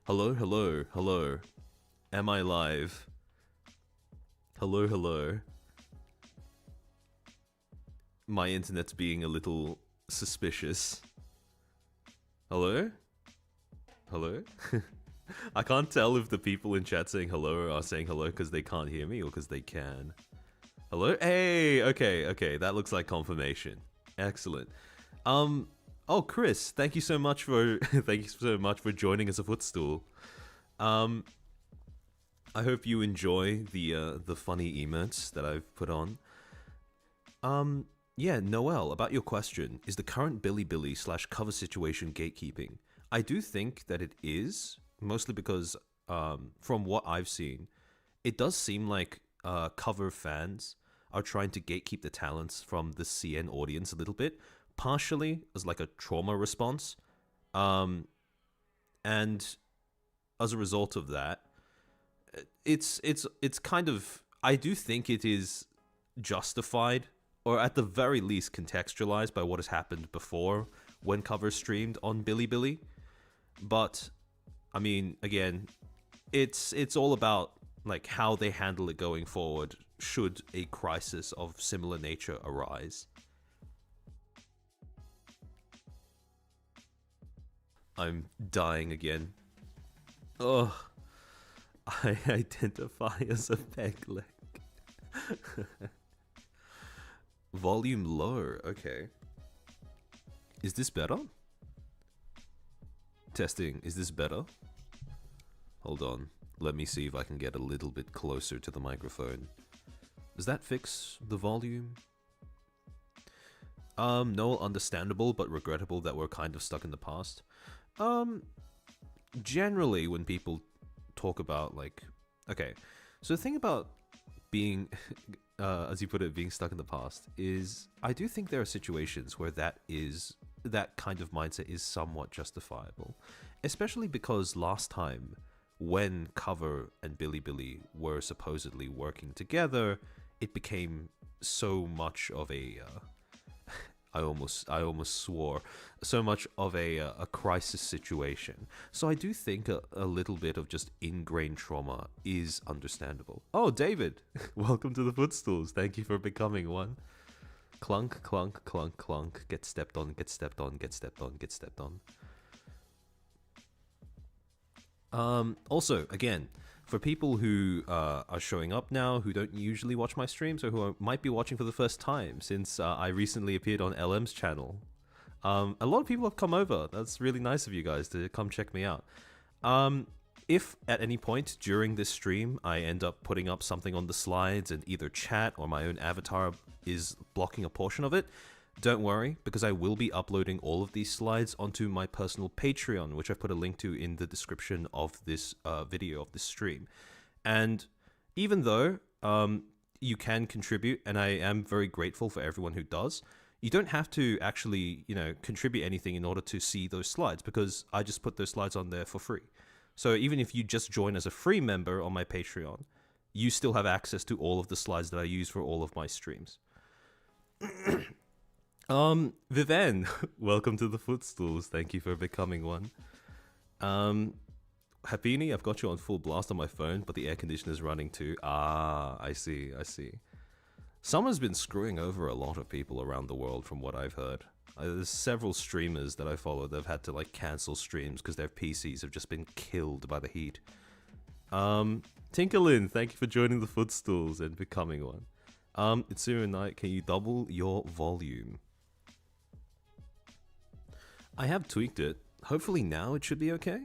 Hello, hello, hello. Am I live? Hello, hello. My internet's being a little suspicious. Hello? Hello? I can't tell if the people in chat saying hello are saying hello because they can't hear me or because they can. Hello? Hey, okay, that looks like confirmation. Excellent. Oh, Chris, thank you so much for joining as a Footstool. I hope you enjoy the funny emotes that I've put on. Yeah, Noel, about your question, is the current Billy slash cover situation gatekeeping? I do think that it is, mostly because from what I've seen, it does seem like cover fans are trying to gatekeep the talents from the CN audience a little bit, partially as like a trauma response. And as a result of that, it's kind of, I do think it is justified, or at the very least contextualized by what has happened before when covers streamed on Billy. But I mean, again, it's all about like how they handle it going forward should a crisis of similar nature arise. I'm dying again. Ugh. I identify as a peg leg. Volume low, okay. Is this better? Testing, is this better? Hold on, let me see if I can get a little bit closer to the microphone. Does that fix the volume? No, understandable, but regrettable that we're kind of stuck in the past. Generally, when people talk about, like... Okay, so the thing about being, as you put it, being stuck in the past, is I do think there are situations where that kind of mindset is somewhat justifiable. Especially because last time, when Cover and Billy were supposedly working together, it became so much of a... I almost swore, so much of a crisis situation. So I do think a little bit of just ingrained trauma is understandable. Oh, David, welcome to the Footstools. Thank you for becoming one. Clunk, clunk, clunk, clunk. Get stepped on, get stepped on, get stepped on, get stepped on. Also, again, for people who are showing up now, who don't usually watch my streams, or who might be watching for the first time, since I recently appeared on LM's channel, a lot of people have come over. That's really nice of you guys to come check me out. If at any point during this stream I end up putting up something on the slides and either chat or my own avatar is blocking a portion of it, don't worry, because I will be uploading all of these slides onto my personal Patreon, which I've put a link to in the description of this video, of this stream. And even though you can contribute, and I am very grateful for everyone who does, you don't have to actually, contribute anything in order to see those slides, because I just put those slides on there for free. So even if you just join as a free member on my Patreon, you still have access to all of the slides that I use for all of my streams. Viven, welcome to the Footstools. Thank you for becoming one. Hapini, I've got you on full blast on my phone, but the air conditioner's running too. Ah, I see. Summer's been screwing over a lot of people around the world from what I've heard. There's several streamers that I follow that have had to like cancel streams because their PCs have just been killed by the heat. Tinkerlin, thank you for joining the Footstools and becoming one. Itsuru Knight, can you double your volume? I have tweaked it. Hopefully now it should be okay.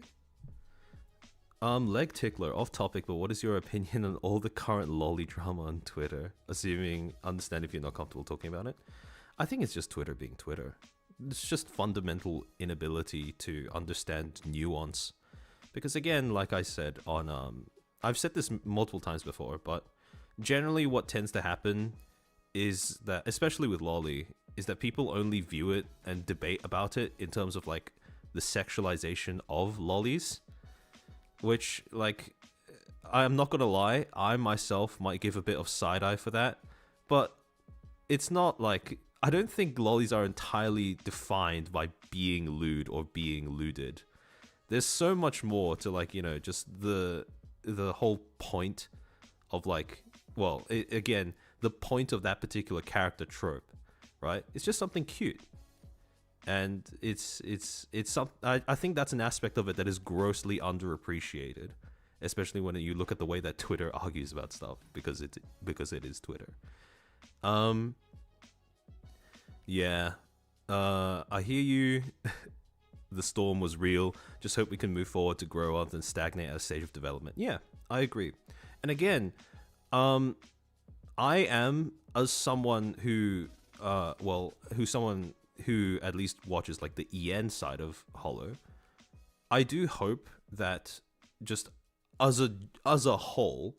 Leg Tickler, off topic, but what is your opinion on all the current lolly drama on Twitter? Understand if you're not comfortable talking about it. I think it's just Twitter being Twitter. It's just fundamental inability to understand nuance. Because again, like I said on, I've said this multiple times before, but generally what tends to happen is that, especially with lolly, is that people only view it and debate about it in terms of like the sexualization of lollies, which, like, I'm not gonna lie, I myself might give a bit of side-eye for that, but it's not like, I don't think lollies are entirely defined by being lewd or being lewded. There's so much more to like, just the whole point of like, well, again, the point of that particular character trope, right? It's just something cute. And it's some, I think that's an aspect of it that is grossly underappreciated, especially when you look at the way that Twitter argues about stuff, because it is Twitter. Yeah. I hear you. The storm was real. Just hope we can move forward to grow rather than stagnate at a stage of development. Yeah, I agree. And again, I am, as someone who, who at least watches like the EN side of Hollow, I do hope that just as a whole,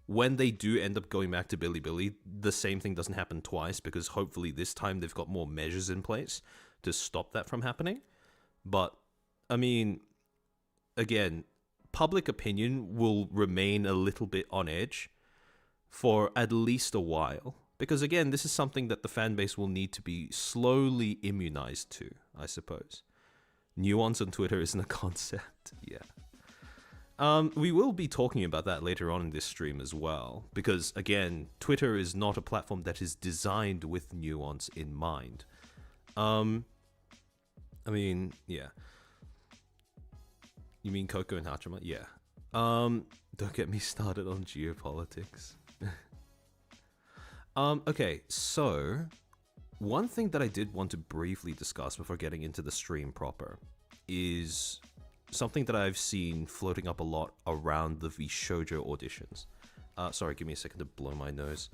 when they do end up going back to Bilibili, the same thing doesn't happen twice, because hopefully this time they've got more measures in place to stop that from happening. But, I mean, again, public opinion will remain a little bit on edge for at least a while. Because again, this is something that the fan base will need to be slowly immunized to, I suppose. Nuance on Twitter isn't a concept, yeah. We will be talking about that later on in this stream as well. Because again, Twitter is not a platform that is designed with nuance in mind. I mean, yeah. You mean Coco and Hachima? Yeah. Don't get me started on geopolitics. Okay, so one thing that I did want to briefly discuss before getting into the stream proper is something that I've seen floating up a lot around the VShojo auditions. Sorry, give me a second to blow my nose.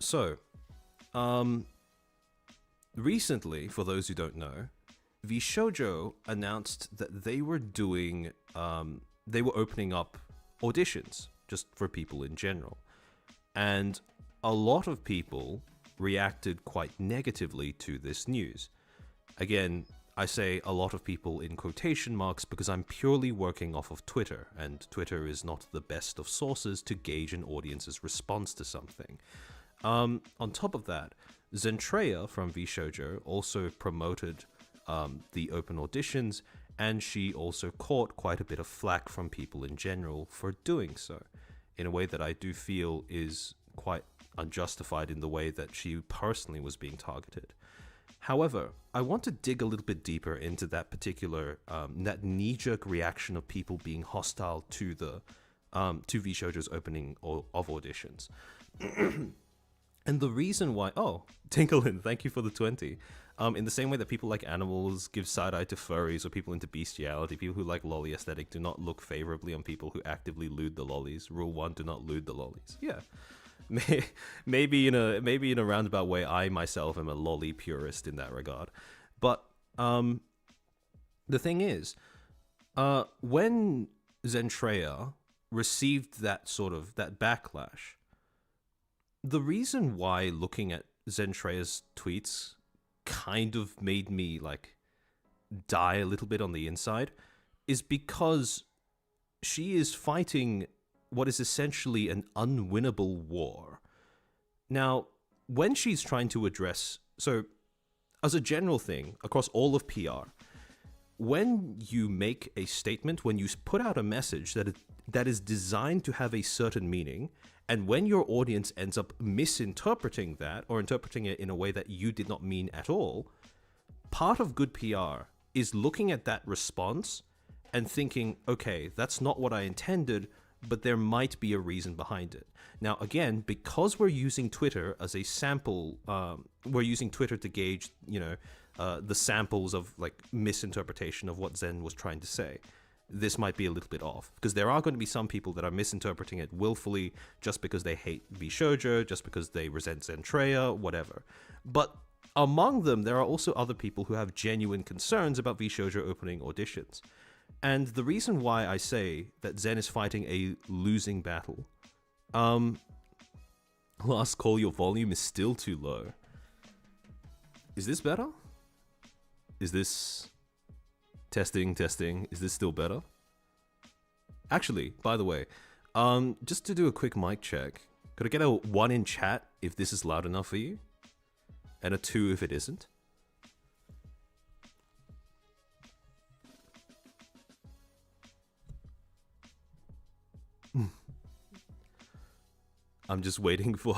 So, recently, for those who don't know, VShojo announced that they were doing, they were opening up auditions just for people in general. And a lot of people reacted quite negatively to this news. Again, I say a lot of people in quotation marks because I'm purely working off of Twitter, and Twitter is not the best of sources to gauge an audience's response to something. On top of that, Zentreya from VShojo also promoted the open auditions, and she also caught quite a bit of flack from people in general for doing so, in a way that I do feel is quite unjustified in the way that she personally was being targeted. However, I want to dig a little bit deeper into that particular, that knee-jerk reaction of people being hostile to the, to VShojo's opening of auditions. And the reason why, oh, Tinklin, thank you for the 20. In the same way that people like animals give side-eye to furries, or people into bestiality, people who like lolly aesthetic do not look favorably on people who actively lewd the lollies. Rule 1, do not lewd the lollies. Yeah. Maybe in a roundabout way, I myself am a lolly purist in that regard. But the thing is, when Zentreya received that backlash, the reason why looking at Zentreya's tweets kind of made me like die a little bit on the inside is because she is fighting what is essentially an unwinnable war. Now, when she's trying to address, so as a general thing across all of PR, when you make a statement, when you put out a message that is designed to have a certain meaning, and when your audience ends up misinterpreting that or interpreting it in a way that you did not mean at all, part of good PR is looking at that response and thinking, okay, that's not what I intended, but there might be a reason behind it. Now, again, because we're using Twitter as a sample, we're using Twitter to gauge, the samples of like misinterpretation of what Zen was trying to say. This might be a little bit off, because there are going to be some people that are misinterpreting it willfully just because they hate VShojo, just because they resent Zentreya, whatever. But among them, there are also other people who have genuine concerns about VShojo opening auditions. And the reason why I say that Zen is fighting a losing battle, last call, your volume is still too low. Is this better? Is this... Testing. Is this still better? Actually, by the way, just to do a quick mic check, could I get a 1 in chat if this is loud enough for you? and a 2 if it isn't. I'm just waiting for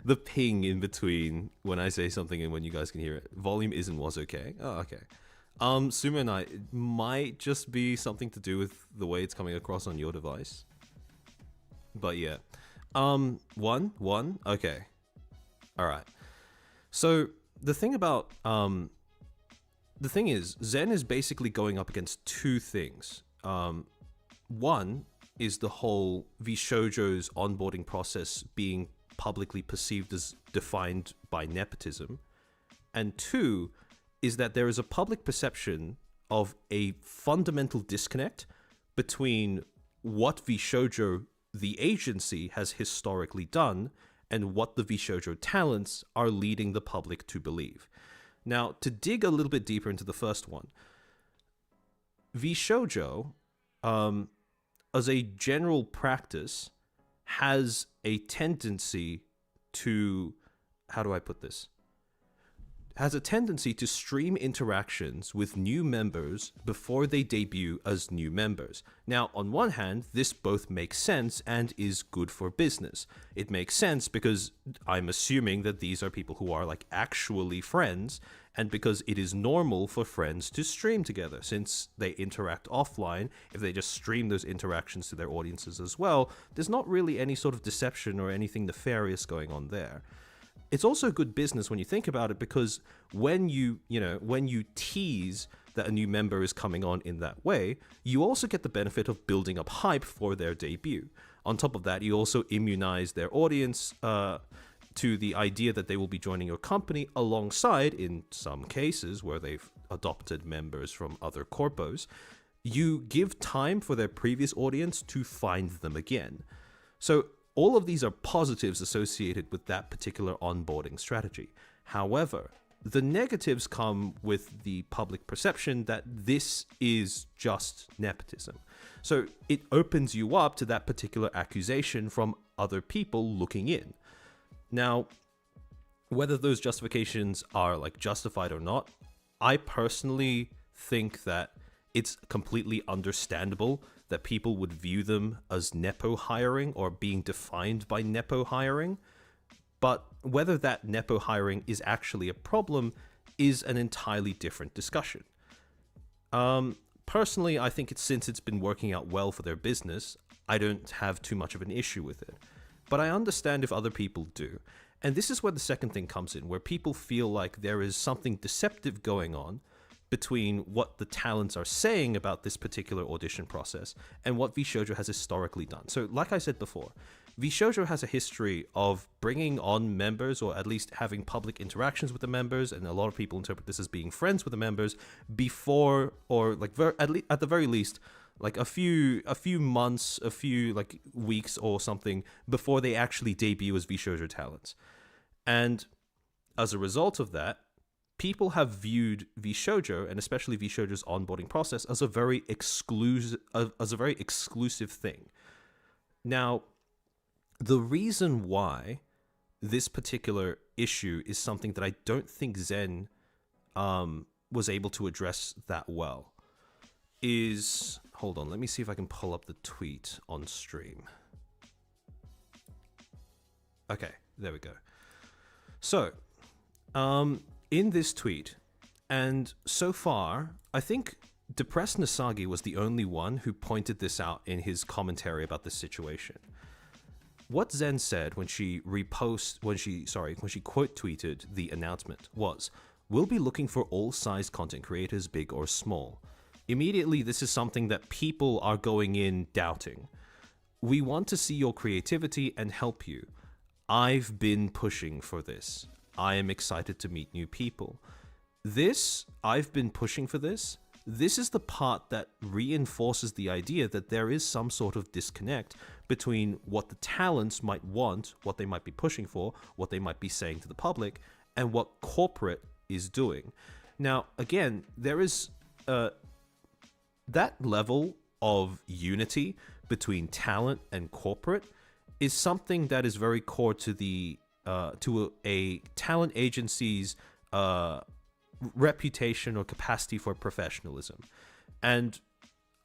the ping in between when I say something and when you guys can hear it. Volume isn't was okay. Oh, okay. Sumo and I, it might just be something to do with the way it's coming across on your device. But yeah. One. Okay. All right. So the thing is, Zen is basically going up against two things. One is the whole VShojo's onboarding process being publicly perceived as defined by nepotism. And two is that there is a public perception of a fundamental disconnect between what VShojo, the agency, has historically done and what the VShojo talents are leading the public to believe. Now, to dig a little bit deeper into the first one, VShojo, as a general practice, has a tendency to, how do I put this? Has a tendency to stream interactions with new members before they debut as new members. Now, on one hand, this both makes sense and is good for business. It makes sense because I'm assuming that these are people who are like actually friends, and because it is normal for friends to stream together since they interact offline. If they just stream those interactions to their audiences as well, there's not really any sort of deception or anything nefarious going on there. It's also good business when you think about it, because when you tease that a new member is coming on in that way, you also get the benefit of building up hype for their debut. On top of that, you also immunize their audience to the idea that they will be joining your company alongside, in some cases where they've adopted members from other corpos, you give time for their previous audience to find them again. So all of these are positives associated with that particular onboarding strategy. However, the negatives come with the public perception that this is just nepotism. So it opens you up to that particular accusation from other people looking in. Now, whether those justifications are like justified or not, I personally think that it's completely understandable that people would view them as nepo hiring or being defined by nepo hiring. But whether that nepo hiring is actually a problem is an entirely different discussion. Personally, I think since it's been working out well for their business, I don't have too much of an issue with it. But I understand if other people do. And this is where the second thing comes in, where people feel like there is something deceptive going on between what the talents are saying about this particular audition process and what VShojo has historically done. So like I said before, VShojo has a history of bringing on members, or at least having public interactions with the members, and a lot of people interpret this as being friends with the members before, or like at the very least, like a few months, a few like weeks or something before they actually debut as VShojo talents. And as a result of that, people have viewed VShojo, and especially VShojo's onboarding process, as a very exclusive thing. Now, the reason why this particular issue is something that I don't think Zen was able to address that well is, hold on, let me see if I can pull up the tweet on stream. Okay, there we go. So, in this tweet, and so far, I think Depressed Nasagi was the only one who pointed this out in his commentary about this situation. What Zen said when she quote tweeted the announcement was, "We'll be looking for all size content creators, big or small." Immediately, this is something that people are going in doubting. "We want to see your creativity and help you. I've been pushing for this. I am excited to meet new people." I've been pushing for this. This is the part that reinforces the idea that there is some sort of disconnect between what the talents might want, what they might be pushing for, what they might be saying to the public, and what corporate is doing. Now, again, there is that level of unity between talent and corporate is something that is very core to the a talent agency's reputation or capacity for professionalism. And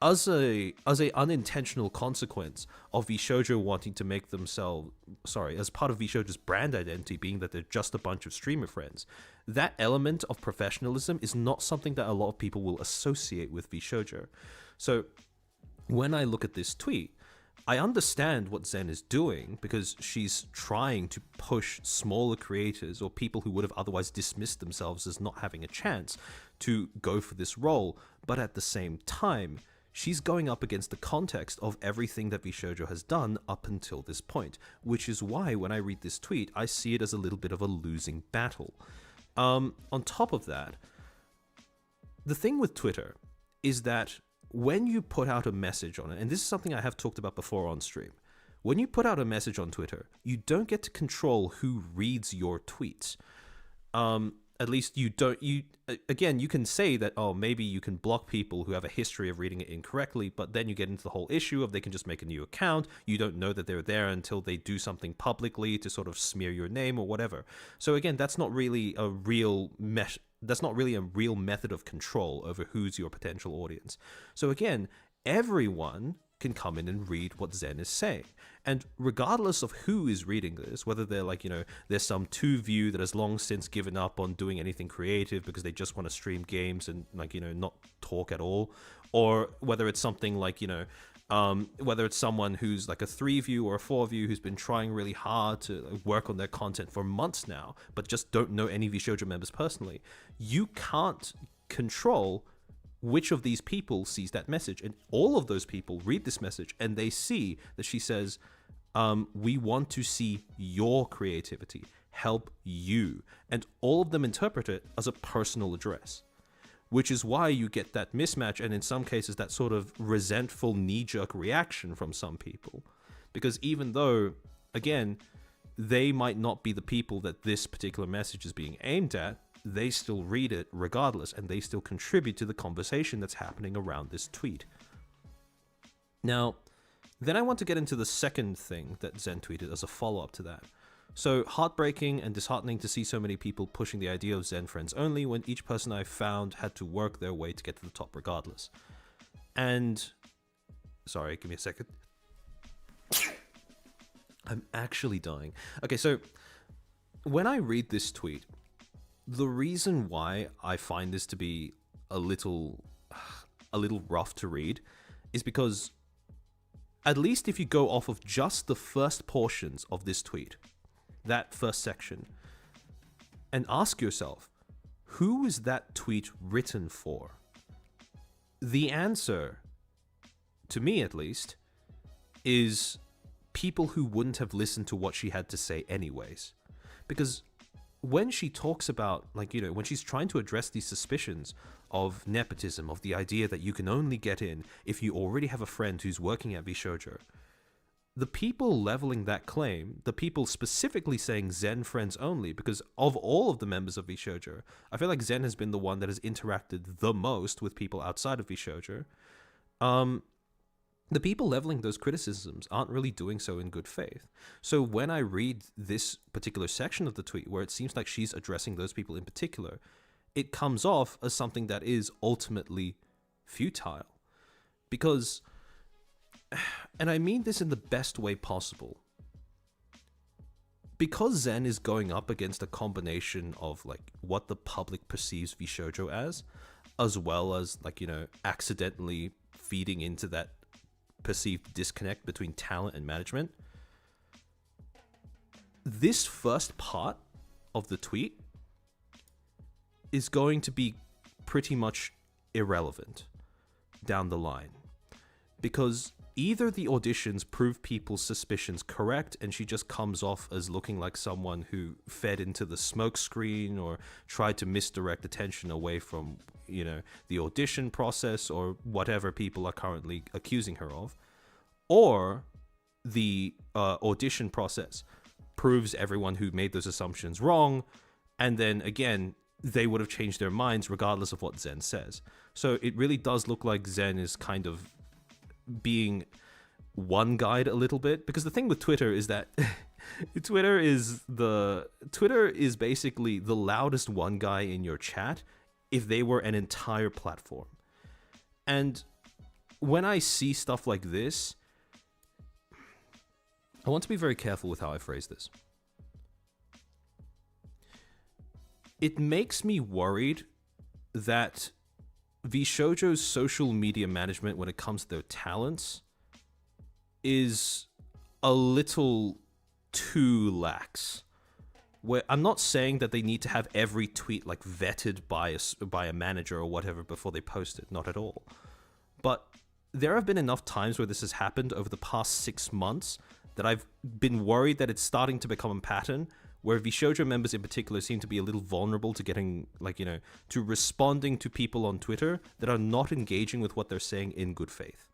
as a unintentional consequence of VShojo wanting to make themselves, as part of VShojo's brand identity being that they're just a bunch of streamer friends, that element of professionalism is not something that a lot of people will associate with VShojo. So when I look at this tweet, I understand what Zen is doing because she's trying to push smaller creators or people who would have otherwise dismissed themselves as not having a chance to go for this role. But at the same time, she's going up against the context of everything that VShojo has done up until this point, which is why when I read this tweet, I see it as a little bit of a losing battle. On top of that, the thing with Twitter is that when you put out a message on it, and this is something I have talked about before on stream, when you put out a message on Twitter, you don't get to control who reads your tweets. At least you don't, again, you can say that, oh, maybe you can block people who have a history of reading it incorrectly, but then you get into the whole issue of they can just make a new account. You don't know that they're there until they do something publicly to sort of smear your name or whatever. So again, that's not really a real method of control over who's your potential audience. So again, everyone can come in and read what Zen is saying. And regardless of who is reading this, whether they're like, there's some 2view that has long since given up on doing anything creative because they just want to stream games and not talk at all, or whether it's something like, whether it's someone who's like a 3view or a 4view who's been trying really hard to work on their content for months now, but just don't know any VShojo members personally, you can't control which of these people sees that message. And all of those people read this message and they see that she says, we want to see your creativity, help you. And all of them interpret it as a personal address, which is why you get that mismatch. And in some cases, that sort of resentful knee-jerk reaction from some people. Because even though, again, they might not be the people that this particular message is being aimed at, they still read it regardless, and they still contribute to the conversation that's happening around this tweet. Now, then I want to get into the second thing that Zen tweeted as a follow-up to that. So, heartbreaking and disheartening to see so many people pushing the idea of Zen friends only when each person I found had to work their way to get to the top regardless. And, sorry, give me a second. I'm actually dying. Okay, so when I read this tweet, the reason why I find this to be a little rough to read is because, at least if you go off of just the first portions of this tweet, that first section, and ask yourself, who is that tweet written for? The answer, to me at least, is people who wouldn't have listened to what she had to say anyways. Because when she talks about, when she's trying to address these suspicions of nepotism, of the idea that you can only get in if you already have a friend who's working at VShojo, the people leveling that claim, the people specifically saying Zen friends only, because of all of the members of VShojo, I feel like Zen has been the one that has interacted the most with people outside of VShojo. The people leveling those criticisms aren't really doing so in good faith. So when I read this particular section of the tweet where it seems like she's addressing those people in particular, it comes off as something that is ultimately futile. Because, and I mean this in the best way possible, because Zen is going up against a combination of what the public perceives VShojo as well as accidentally feeding into that perceived disconnect between talent and management. This first part of the tweet is going to be pretty much irrelevant down the line, because either the auditions prove people's suspicions correct and she just comes off as looking like someone who fed into the smoke screen or tried to misdirect attention away from the audition process or whatever people are currently accusing her of, or the audition process proves everyone who made those assumptions wrong, and then again they would have changed their minds regardless of what Zen says. So it really does look like Zen is kind of being one guide a little bit, because the thing with Twitter is that Twitter is basically the loudest one guy in your chat if they were an entire platform. And when I see stuff like this, I want to be very careful with how I phrase this. It makes me worried that VShojo's social media management when it comes to their talents is a little too lax. Where I'm not saying that they need to have every tweet like vetted by a manager or whatever before they post it, not at all. But there have been enough times where this has happened over the past 6 months that I've been worried that it's starting to become a pattern where VShojo members in particular seem to be a little vulnerable to getting, like, you know, to responding to people on Twitter that are not engaging with what they're saying in good faith.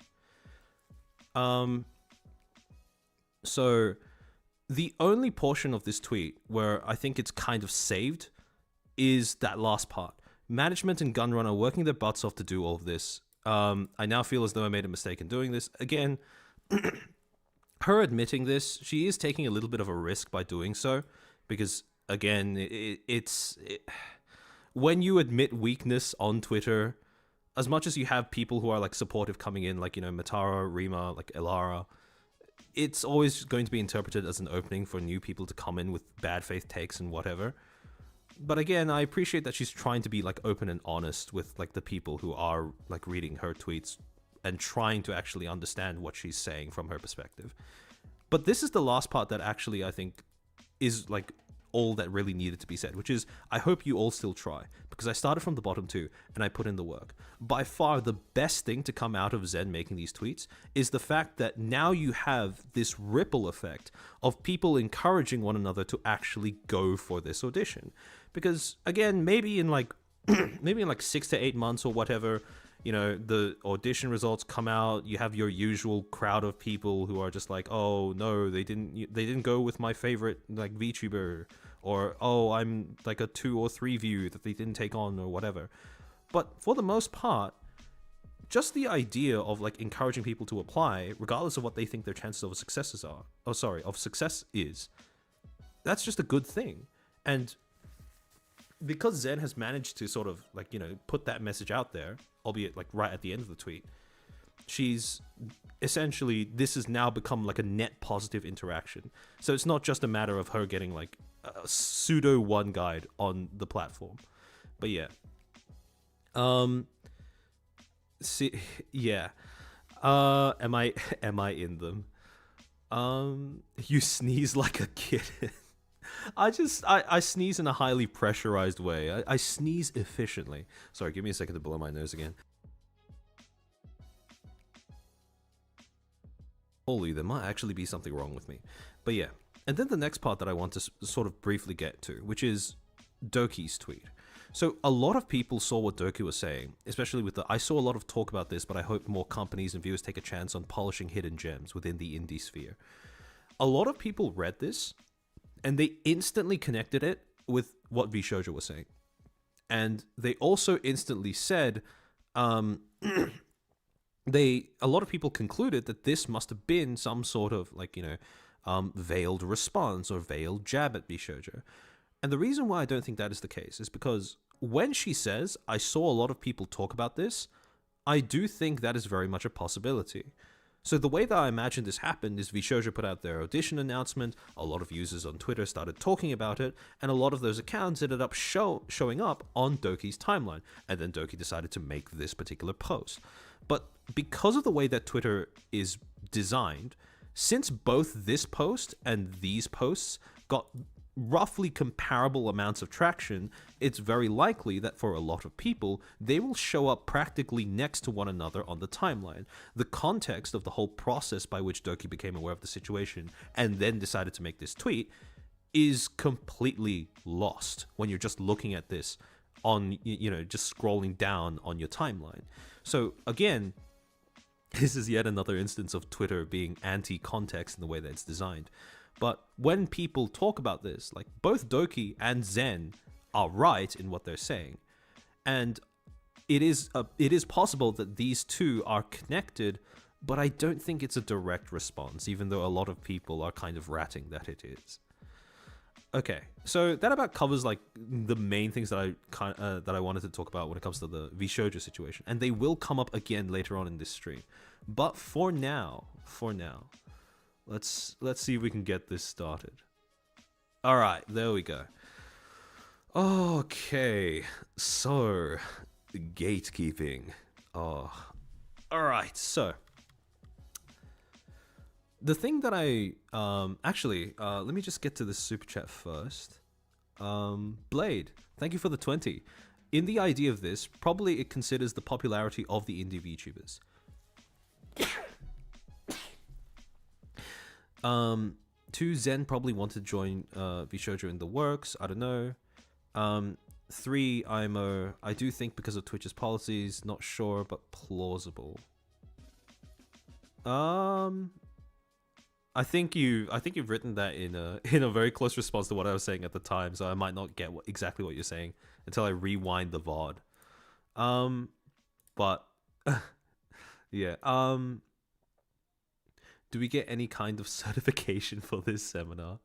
So the only portion of this tweet where I think it's kind of saved is that last part. Management and Gunrun are working their butts off to do all of this. I now feel as though I made a mistake in doing this. Again, her admitting this, she is taking a little bit of a risk by doing so, because again, when you admit weakness on Twitter, as much as you have people who are like supportive coming in, like, you know, Matara, Rima, like Elara, it's always going to be interpreted as an opening for new people to come in with bad faith takes and whatever. But again, I appreciate that she's trying to be like open and honest with like the people who are like reading her tweets and trying to actually understand what she's saying from her perspective. But this is the last part that actually I think is like all that really needed to be said, which is I hope you all still try, because I started from the bottom too and I put in the work. By far the best thing to come out of Zen making these tweets is the fact that now you have this ripple effect of people encouraging one another to actually go for this audition. Because again, maybe in like 6 to 8 months or whatever, you know, the audition results come out, you have your usual crowd of people who are just like, oh no, they didn't go with my favorite like VTuber, or oh, I'm like a 2 or 3 view that they didn't take on or whatever. But for the most part, just the idea of like encouraging people to apply, regardless of what they think their chances of success is, that's just a good thing. And because Zen has managed to sort of like, you know, put that message out there, albeit like right at the end of the tweet, she's essentially, this has now become like a net positive interaction. So it's not just a matter of her getting like a pseudo one guide on the platform. But yeah. Am I in them? You sneeze like a kitten. I sneeze in a highly pressurized way. I sneeze efficiently. Sorry, give me a second to blow my nose again. Holy, there might actually be something wrong with me. But yeah. And then the next part that I want to sort of briefly get to, which is Doki's tweet. So a lot of people saw what Doki was saying, especially with I saw a lot of talk about this, but I hope more companies and viewers take a chance on polishing hidden gems within the indie sphere. A lot of people read this, and they instantly connected it with what VShojo was saying. And they also instantly said, a lot of people concluded that this must have been some sort of like, you know, veiled response or veiled jab at VShojo. And the reason why I don't think that is the case is because when she says, I saw a lot of people talk about this, I do think that is very much a possibility. So the way that I imagine this happened is VShojo put out their audition announcement, a lot of users on Twitter started talking about it, and a lot of those accounts ended up showing up on Doki's timeline, and then Doki decided to make this particular post. But because of the way that Twitter is designed, since both this post and these posts got roughly comparable amounts of traction, it's very likely that for a lot of people, they will show up practically next to one another on the timeline. The context of the whole process by which Doki became aware of the situation and then decided to make this tweet is completely lost when you're just looking at this on, you know, just scrolling down on your timeline. So again, this is yet another instance of Twitter being anti-context in the way that it's designed. But when people talk about this, like both Doki and Zen are right in what they're saying. And it is possible that these two are connected but I don't think it's a direct response, even though a lot of people are kind of ratting that it is. Okay, so that about covers like the main things that I wanted to talk about when it comes to the VShojo situation, and they will come up again later on in this stream. But for now, let's see if we can get this started. All right, there we go. Okay, so gatekeeping. Oh, all right. So the thing that I let me just get to the super chat first. Blade, thank you for the 20. In the idea of this, probably it considers the popularity of the indie VTubers. 2, Zen probably wanted to join VShojo in the works. I don't know. 3, IMO, I do think because of Twitch's policies, not sure, but plausible. I think you've written that in a very close response to what I was saying at the time, so I might not get exactly what you're saying until I rewind the VOD. But yeah. Do we get any kind of certification for this seminar?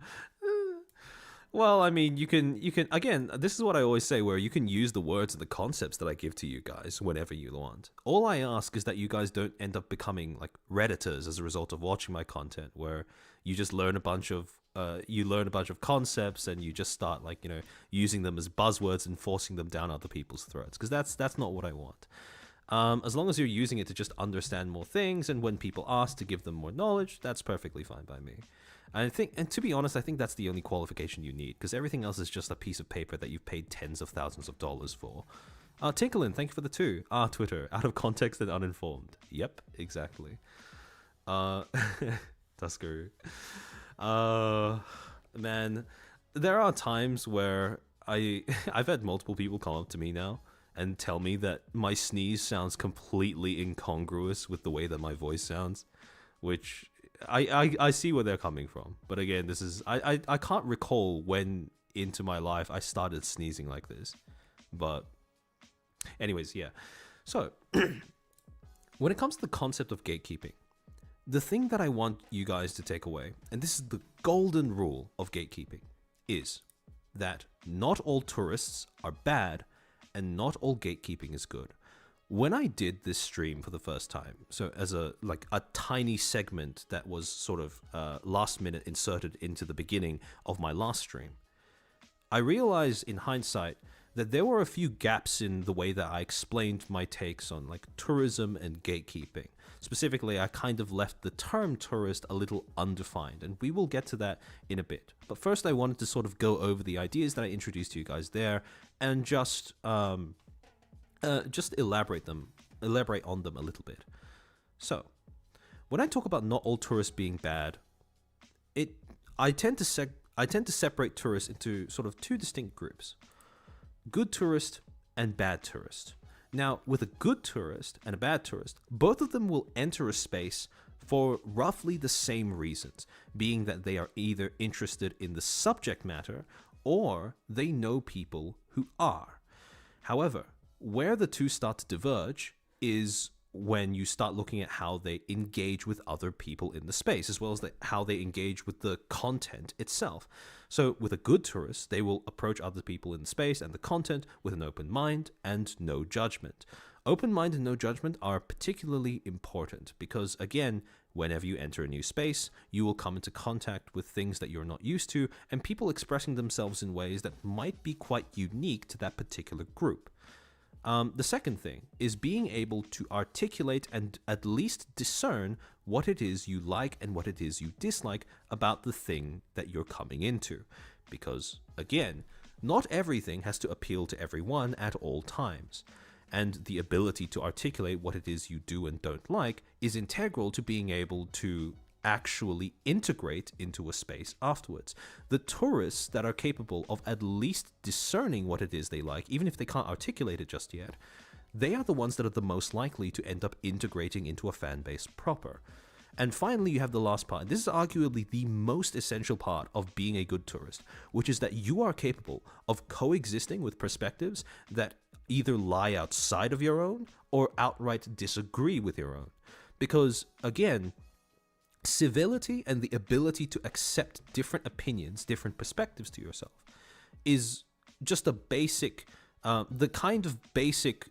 Well, I mean, you can again, this is what I always say, where you can use the words and the concepts that I give to you guys whenever you want. All I ask is that you guys don't end up becoming like Redditors as a result of watching my content, where you just learn a bunch of concepts and you just start like, using them as buzzwords and forcing them down other people's throats, because that's not what I want. As long as you're using it to just understand more things, and when people ask to give them more knowledge, that's perfectly fine by me. And to be honest, I think that's the only qualification you need, because everything else is just a piece of paper that you've paid tens of thousands of dollars for. Tinkerlin, thank you for the 2. Twitter, out of context and uninformed. Yep, exactly. Tusker. Man, there are times where I've had multiple people come up to me now and tell me that my sneeze sounds completely incongruous with the way that my voice sounds, which I see where they're coming from. But again, this is I can't recall when into my life I started sneezing like this. But anyways, yeah. So when it comes to the concept of gatekeeping, the thing that I want you guys to take away, and this is the golden rule of gatekeeping, is that not all tourists are bad and not all gatekeeping is good. When I did this stream for the first time, so as a tiny segment that was sort of last minute inserted into the beginning of my last stream, I realized in hindsight that there were a few gaps in the way that I explained my takes on like tourism and gatekeeping. Specifically, I kind of left the term tourist a little undefined, and we will get to that in a bit. But first, I wanted to sort of go over the ideas that I introduced to you guys there, and just elaborate on them a little bit. So, when I talk about not all tourists being bad, I tend to separate tourists into sort of 2 distinct groups: good tourist and bad tourist. Now, with a good tourist and a bad tourist, both of them will enter a space for roughly the same reasons, being that they are either interested in the subject matter or they know people who are. However, where the 2 start to diverge is when you start looking at how they engage with other people in the space, as well as how they engage with the content itself. So with a good tourist, they will approach other people in the space and the content with an open mind and no judgment. Open mind and no judgment are particularly important because, again, whenever you enter a new space, you will come into contact with things that you're not used to and people expressing themselves in ways that might be quite unique to that particular group. The second thing is being able to articulate and at least discern what it is you like and what it is you dislike about the thing that you're coming into. Because, again, not everything has to appeal to everyone at all times. And the ability to articulate what it is you do and don't like is integral to being able to actually integrate into a space afterwards. The tourists that are capable of at least discerning what it is they like, even if they can't articulate it just yet, they are the ones that are the most likely to end up integrating into a fan base proper. And finally, you have the last part. This is arguably the most essential part of being a good tourist, which is that you are capable of coexisting with perspectives that either lie outside of your own or outright disagree with your own. Because, again, civility and the ability to accept different opinions, different perspectives to yourself is just a basic, the kind of basic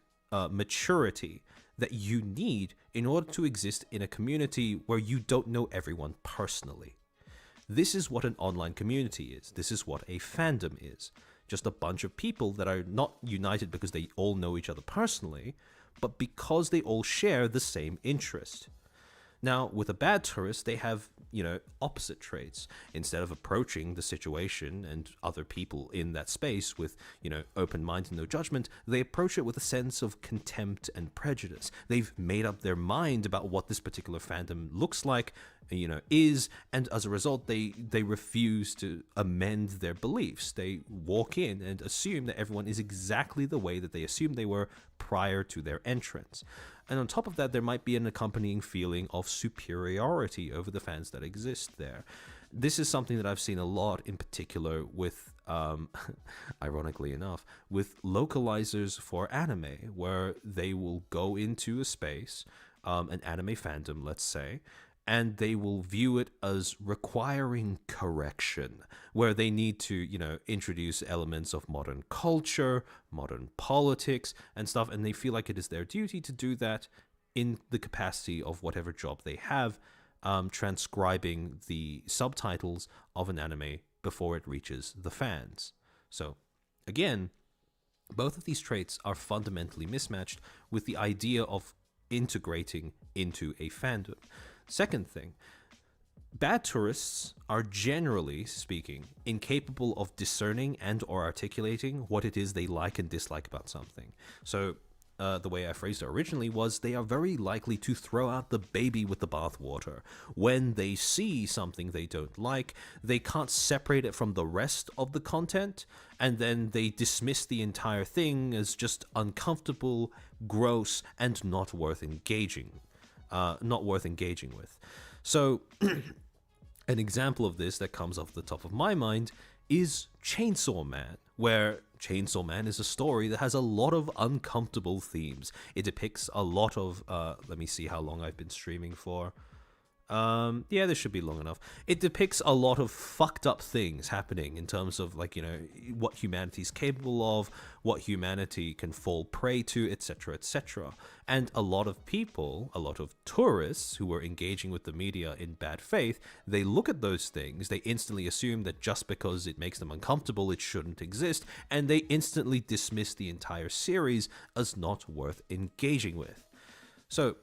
maturity that you need in order to exist in a community where you don't know everyone personally. This is what an online community is. This is what a fandom is. Just a bunch of people that are not united because they all know each other personally, but because they all share the same interest. Now, with a bad tourist, they have, opposite traits. Instead of approaching the situation and other people in that space with, open mind and no judgment, they approach it with a sense of contempt and prejudice. They've made up their mind about what this particular fandom looks like, is, and as a result, they refuse to amend their beliefs. They walk in and assume that everyone is exactly the way that they assumed they were prior to their entrance. And on top of that, there might be an accompanying feeling of superiority over the fans that exist there. This is something that I've seen a lot, in particular with, ironically enough, with localizers for anime, where they will go into a space, an anime fandom, let's say, and they will view it as requiring correction, where they need to, introduce elements of modern culture, modern politics, and stuff, and they feel like it is their duty to do that in the capacity of whatever job they have, transcribing the subtitles of an anime before it reaches the fans. So, again, both of these traits are fundamentally mismatched with the idea of integrating into a fandom. Second thing, bad tourists are, generally speaking, incapable of discerning and or articulating what it is they like and dislike about something. So the way I phrased it originally was they are very likely to throw out the baby with the bathwater. When they see something they don't like, they can't separate it from the rest of the content, and then they dismiss the entire thing as just uncomfortable, gross, and not worth engaging with. So an example of this that comes off the top of my mind is Chainsaw Man, where Chainsaw Man is a story that has a lot of uncomfortable themes. It depicts a lot of, let me see how long I've been streaming for. Yeah, this should be long enough. It depicts a lot of fucked up things happening in terms of, what humanity's capable of, what humanity can fall prey to, etc., etc. And a lot of people, a lot of tourists who were engaging with the media in bad faith, they look at those things, they instantly assume that just because it makes them uncomfortable, it shouldn't exist, and they instantly dismiss the entire series as not worth engaging with. So,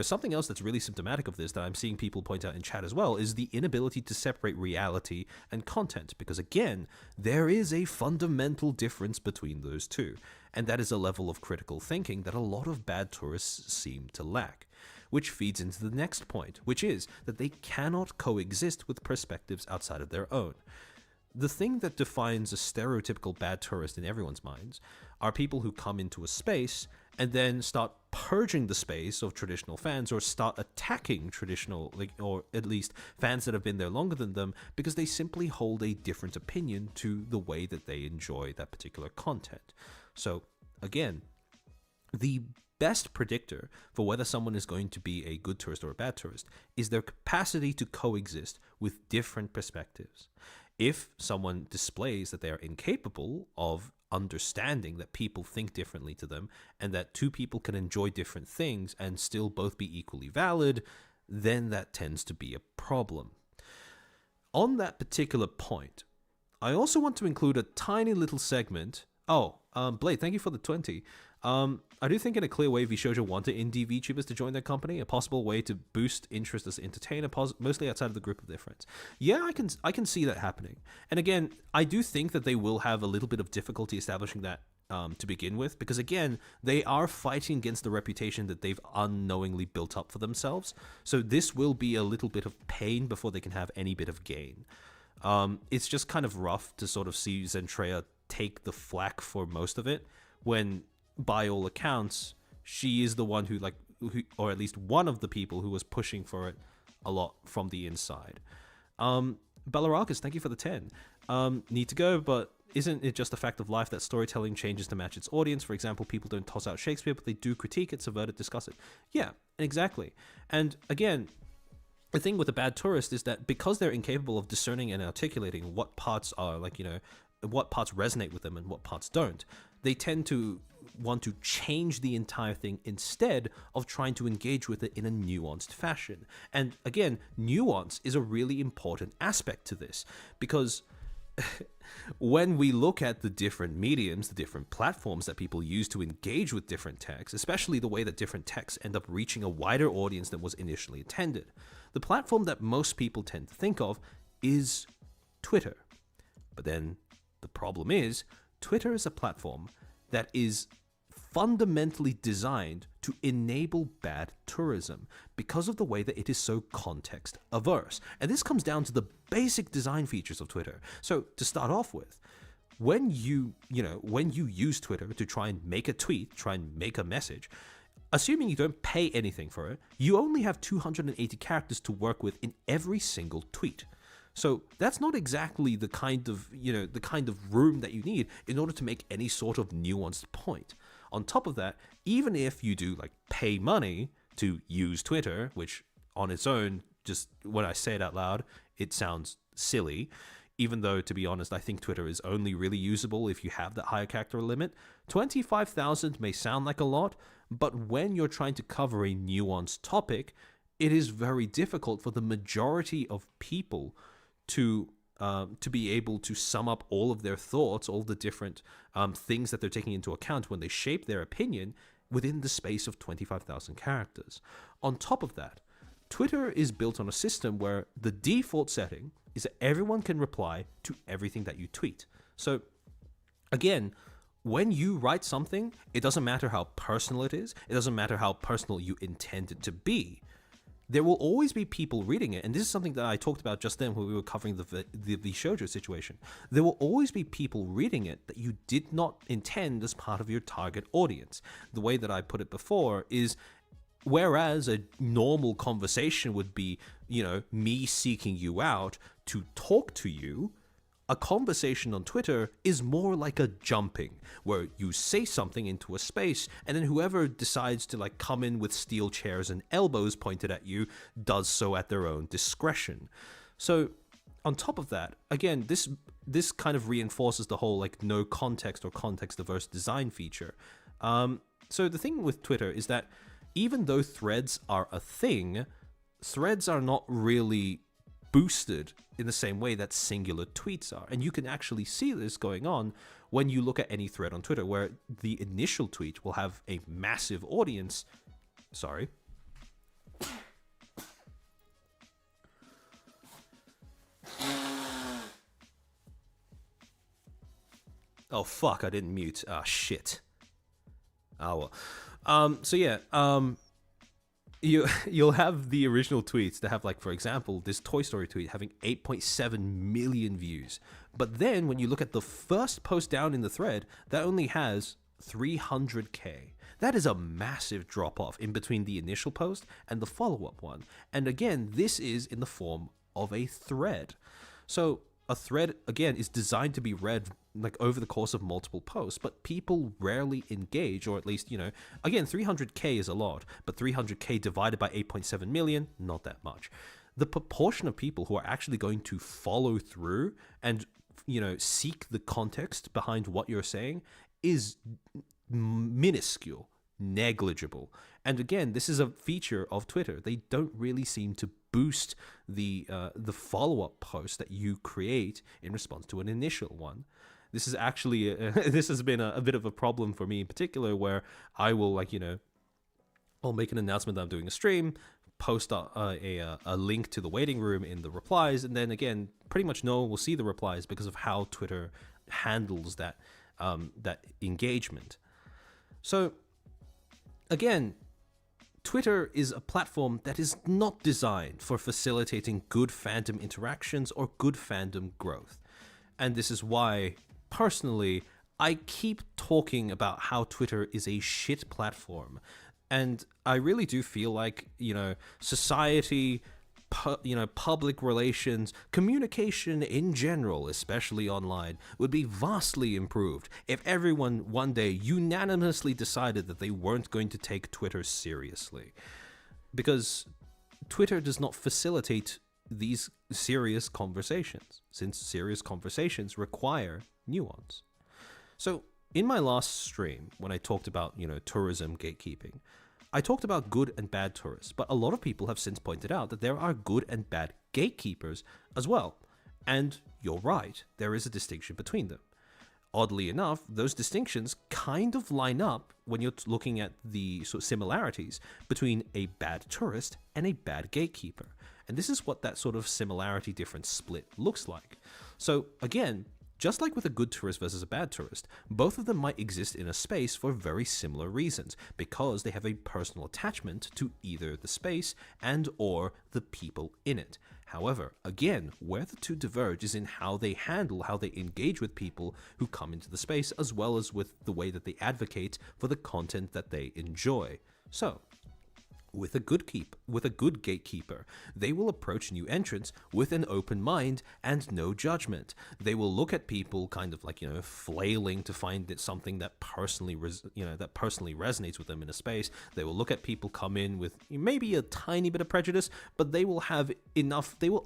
something else that's really symptomatic of this that I'm seeing people point out in chat as well is the inability to separate reality and content, because again, there is a fundamental difference between those two, and that is a level of critical thinking that a lot of bad tourists seem to lack, which feeds into the next point, which is that they cannot coexist with perspectives outside of their own. The thing that defines a stereotypical bad tourist in everyone's minds are people who come into a space and then start purging the space of traditional fans, or start attacking traditional, or at least fans that have been there longer than them, because they simply hold a different opinion to the way that they enjoy that particular content. So, again, the best predictor for whether someone is going to be a good tourist or a bad tourist is their capacity to coexist with different perspectives. If someone displays that they are incapable of understanding that people think differently to them and that two people can enjoy different things and still both be equally valid, then that tends to be a problem. On that particular point, I also want to include a tiny little segment. Blade, thank you for the 20. I do think in a clear way VShojo wanted indie VTubers to join their company, a possible way to boost interest as an entertainer, mostly outside of the group of their friends. Yeah, I can see that happening. And again, I do think that they will have a little bit of difficulty establishing that to begin with, because again, they are fighting against the reputation that they've unknowingly built up for themselves. So this will be a little bit of pain before they can have any bit of gain. It's just kind of rough to sort of see Zentreya take the flack for most of it, when by all accounts, she is the one who, or at least one of the people who was pushing for it a lot from the inside. Balarakis, thank you for the 10. need to go, but isn't it just a fact of life that storytelling changes to match its audience? For example, people don't toss out Shakespeare, but they do critique it, subvert it, discuss it. Yeah, exactly. And again, the thing with a bad tourist is that because they're incapable of discerning and articulating what parts are what parts resonate with them and what parts don't, they tend to want to change the entire thing instead of trying to engage with it in a nuanced fashion. And again, nuance is a really important aspect to this, because when we look at the different mediums, the different platforms that people use to engage with different texts, especially the way that different texts end up reaching a wider audience than was initially intended, the platform that most people tend to think of is Twitter. But then the problem is, Twitter is a platform that is fundamentally designed to enable bad tourism because of the way that it is so context averse. And this comes down to the basic design features of Twitter. So to start off with, when you use Twitter to try and make a tweet, try and make a message, assuming you don't pay anything for it, you only have 280 characters to work with in every single tweet. So that's not exactly the kind of room that you need in order to make any sort of nuanced point. On top of that, even if you do pay money to use Twitter, which on its own, just when I say it out loud, it sounds silly, even though, to be honest, I think Twitter is only really usable if you have that higher character limit. 25,000 may sound like a lot, but when you're trying to cover a nuanced topic, it is very difficult for the majority of people to be able to sum up all of their thoughts, all the different things that they're taking into account when they shape their opinion within the space of 25,000 characters. On top of that, Twitter is built on a system where the default setting is that everyone can reply to everything that you tweet. So again, when you write something, it doesn't matter how personal it is. It doesn't matter how personal you intend it to be. There will always be people reading it, and this is something that I talked about just then when we were covering the VShojo situation. There will always be people reading it that you did not intend as part of your target audience. The way that I put it before is, whereas a normal conversation would be, me seeking you out to talk to you, a conversation on Twitter is more like a jumping, where you say something into a space, and then whoever decides to come in with steel chairs and elbows pointed at you does so at their own discretion. So on top of that, again, this kind of reinforces the whole no context or context averse design feature. So the thing with Twitter is that even though threads are a thing, threads are not really boosted in the same way that singular tweets are. And you can actually see this going on when you look at any thread on Twitter, where the initial tweet will have a massive audience. Sorry. Oh, fuck, I didn't mute. Ah, shit. Oh, well. So yeah, You'll have the original tweets that have, for example, this Toy Story tweet having 8.7 million views. But then when you look at the first post down in the thread, that only has 300k. That is a massive drop off in between the initial post and the follow-up one. And again, this is in the form of a thread. So a thread, again, is designed to be read over the course of multiple posts, but people rarely engage, or at least, again, 300k is a lot, but 300k divided by 8.7 million, not that much. The proportion of people who are actually going to follow through and, seek the context behind what you're saying is minuscule, negligible. And again, this is a feature of Twitter. They don't really seem to boost the follow-up post that you create in response to an initial one. This is actually this has been a bit of a problem for me in particular, where I will I'll make an announcement that I'm doing a stream, post a link to the waiting room in the replies, and then again, pretty much no one will see the replies because of how Twitter handles that engagement. So again, Twitter is a platform that is not designed for facilitating good fandom interactions or good fandom growth. And this is why, personally, I keep talking about how Twitter is a shit platform. And I really do feel like, society, public relations, communication in general, especially online, would be vastly improved if everyone one day unanimously decided that they weren't going to take Twitter seriously. Because Twitter does not facilitate these serious conversations, since serious conversations require nuance. So, in my last stream, when I talked about, tourism gatekeeping, I talked about good and bad tourists, but a lot of people have since pointed out that there are good and bad gatekeepers as well. And you're right, there is a distinction between them. Oddly enough, those distinctions kind of line up when you're looking at the sort of similarities between a bad tourist and a bad gatekeeper. And this is what that sort of similarity difference split looks like. So again, just like with a good tourist versus a bad tourist, both of them might exist in a space for very similar reasons, because they have a personal attachment to either the space and or the people in it. However, again, where the two diverge is in how they engage with people who come into the space, as well as with the way that they advocate for the content that they enjoy. So, with a good gatekeeper, they will approach new entrants with an open mind and no judgment. They will look at people kind of like, flailing to find something that personally resonates with them in a space. They will look at people come in with maybe a tiny bit of prejudice, but they will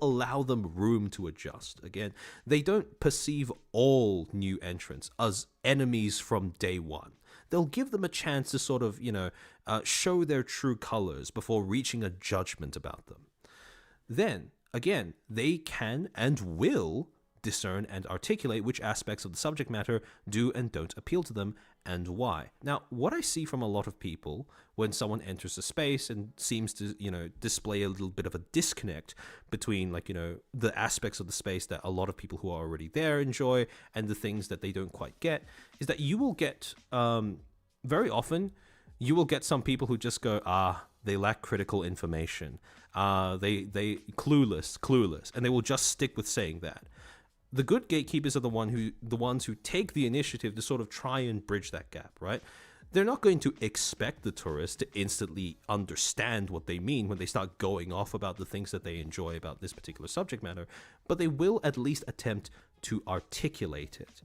allow them room to adjust. Again, they don't perceive all new entrants as enemies from day one. They'll give them a chance to sort of, show their true colors before reaching a judgment about them. Then, again, they can and will discern and articulate which aspects of the subject matter do and don't appeal to them and why. Now, what I see from a lot of people when someone enters a space and seems to, display a little bit of a disconnect between the aspects of the space that a lot of people who are already there enjoy and the things that they don't quite get, is that you will get, very often, you will get some people who just go, they lack critical information. They clueless, and they will just stick with saying that. The good gatekeepers are the ones who take the initiative to sort of try and bridge that gap, right? They're not going to expect the tourist to instantly understand what they mean when they start going off about the things that they enjoy about this particular subject matter, but they will at least attempt to articulate it.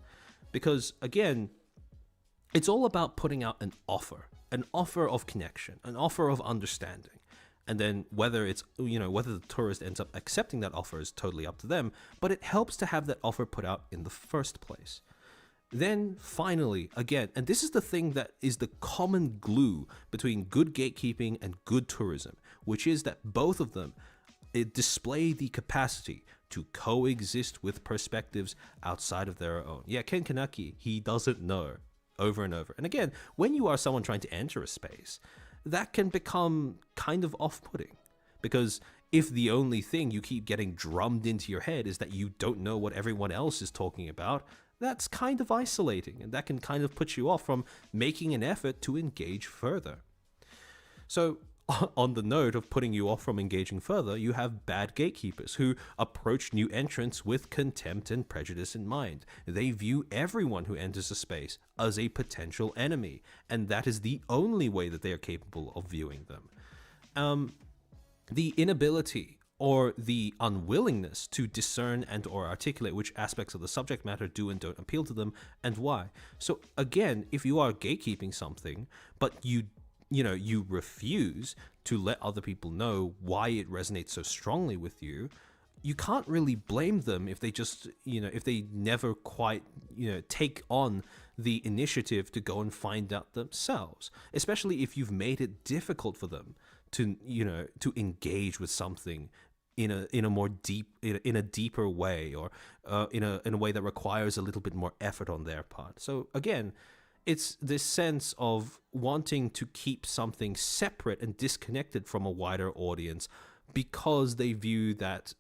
Because, again, it's all about putting out an offer of connection, an offer of understanding. And then whether the tourist ends up accepting that offer is totally up to them, but it helps to have that offer put out in the first place. Then finally, again, and this is the thing that is the common glue between good gatekeeping and good tourism, which is that both of them display the capacity to coexist with perspectives outside of their own. Yeah, Ken Kaneki, he doesn't know, over and over. And again, when you are someone trying to enter a space, that can become kind of off-putting, because if the only thing you keep getting drummed into your head is that you don't know what everyone else is talking about, that's kind of isolating, and that can kind of put you off from making an effort to engage further. So, on the note of putting you off from engaging further, you have bad gatekeepers who approach new entrants with contempt and prejudice in mind. They view everyone who enters a space as a potential enemy, and that is the only way that they are capable of viewing them. The inability or the unwillingness to discern and or articulate which aspects of the subject matter do and don't appeal to them and why. So again, if you are gatekeeping something, but you refuse to let other people know why it resonates so strongly with you, you can't really blame them if they just, if they never quite, take on the initiative to go and find out themselves, especially if you've made it difficult for them to, to engage with something in a deeper way, or in a way that requires a little bit more effort on their part. So again, it's this sense of wanting to keep something separate and disconnected from a wider audience because they view that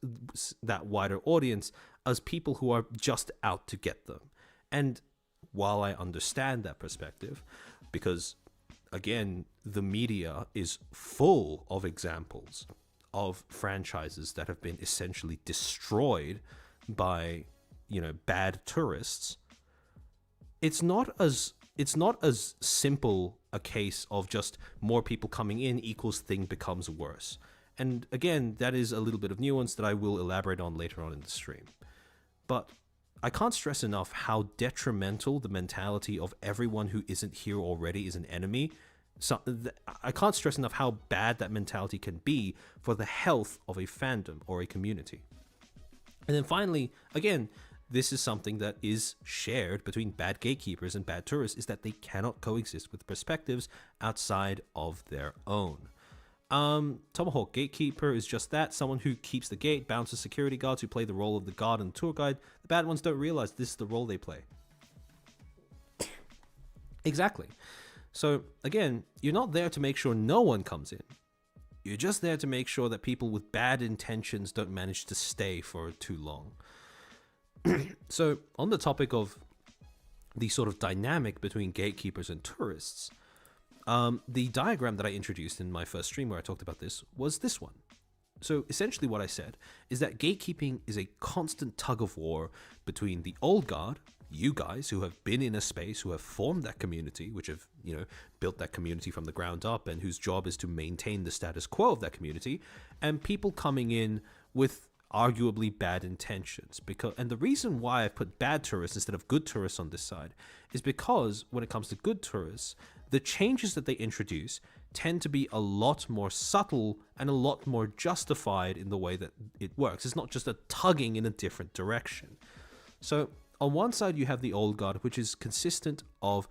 wider audience as people who are just out to get them. And while I understand that perspective, because again, the media is full of examples of franchises that have been essentially destroyed by, bad tourists, it's not as simple a case of just more people coming in equals thing becomes worse. And again, that is a little bit of nuance that I will elaborate on later on in the stream. But I can't stress enough how detrimental the mentality of everyone who isn't here already is an enemy. So I can't stress enough how bad that mentality can be for the health of a fandom or a community. And then finally, again, this is something that is shared between bad gatekeepers and bad tourists, is that they cannot coexist with perspectives outside of their own. Tomahawk Gatekeeper is just that, someone who keeps the gate, bounces security guards who play the role of the guard and tour guide. The bad ones don't realize this is the role they play. Exactly. So again, you're not there to make sure no one comes in. You're just there to make sure that people with bad intentions don't manage to stay for too long. So on the topic of the sort of dynamic between gatekeepers and tourists, the diagram that I introduced in my first stream where I talked about this was this one. So essentially what I said is that gatekeeping is a constant tug of war between the old guard, you guys who have been in a space, who have formed that community, which have, built that community from the ground up and whose job is to maintain the status quo of that community, and people coming in with arguably bad intentions. And the reason why I've put bad tourists instead of good tourists on this side is because when it comes to good tourists, the changes that they introduce tend to be a lot more subtle and a lot more justified in the way that it works. It's not just a tugging in a different direction. So on one side, you have the old guard, which is consistent of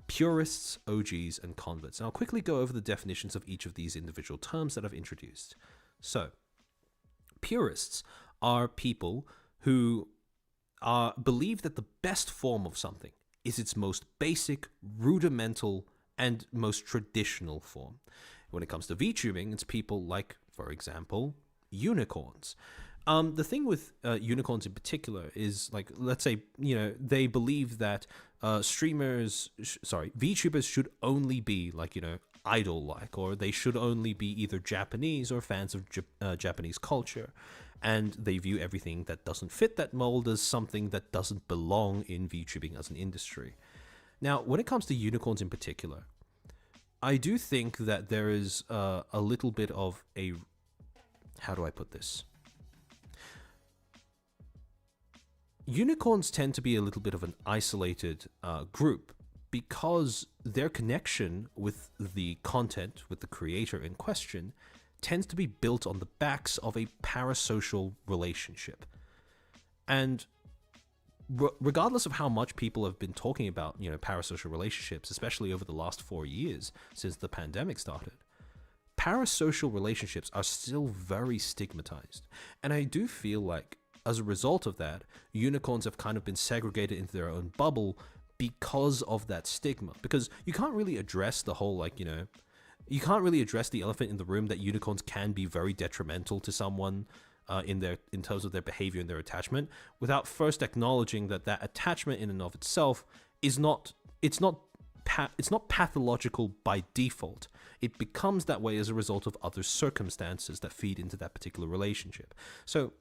purists, OGs, and converts. And I'll quickly go over the definitions of each of these individual terms that I've introduced. So purists are people who believe that the best form of something is its most basic, rudimental, and most traditional form. When it comes to VTubing, it's people like, for example, unicorns. The thing with unicorns in particular is, like, let's say, they believe that VTubers should only be like, idol-like, or they should only be either Japanese or fans of Japanese culture. And they view everything that doesn't fit that mold as something that doesn't belong in VTubing as an industry. Now, when it comes to unicorns in particular, I do think that there is a little bit of a... How do I put this? Unicorns tend to be a little bit of an isolated group because their connection with the content, with the creator in question, tends to be built on the backs of a parasocial relationship. And regardless of how much people have been talking about, parasocial relationships, especially over the last 4 years since the pandemic started, parasocial relationships are still very stigmatized. And I do feel like as a result of that, unicorns have kind of been segregated into their own bubble because of that stigma. Because you can't really address the whole, you can't really address the elephant in the room that unicorns can be very detrimental to someone in terms of their behavior and their attachment, without first acknowledging that attachment in and of itself is not pathological by default. It becomes that way as a result of other circumstances that feed into that particular relationship. So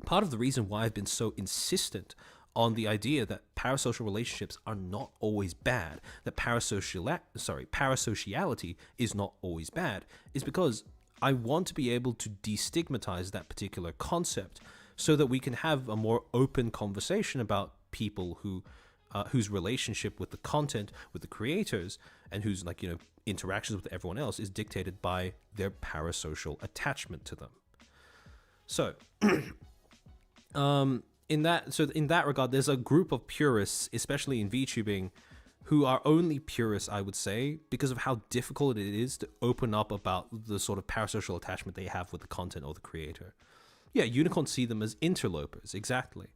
part of the reason why I've been so insistent on the idea that parasocial relationships are not always bad, that parasociality is not always bad, is because I want to be able to destigmatize that particular concept so that we can have a more open conversation about people whose relationship with the content, with the creators, and whose interactions with everyone else is dictated by their parasocial attachment to them. So in that regard, there's a group of purists, especially in VTubing, who are only purists, I would say, because of how difficult it is to open up about the sort of parasocial attachment they have with the content or the creator. Yeah, unicorns see them as interlopers, exactly.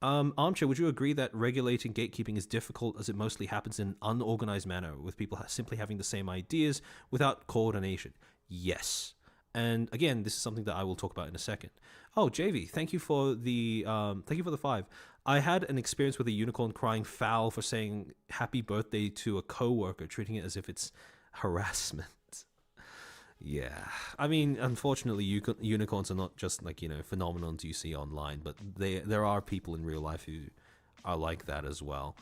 Armchair, would you agree that regulating gatekeeping is difficult as it mostly happens in an unorganized manner, with people simply having the same ideas without coordination? Yes. And again, this is something that I will talk about in a second. Oh, JV, thank you for the 5. I had an experience with a unicorn crying foul for saying happy birthday to a coworker, treating it as if it's harassment. Yeah, I mean, unfortunately, unicorns are not just phenomenons you see online, but there are people in real life who are like that as well.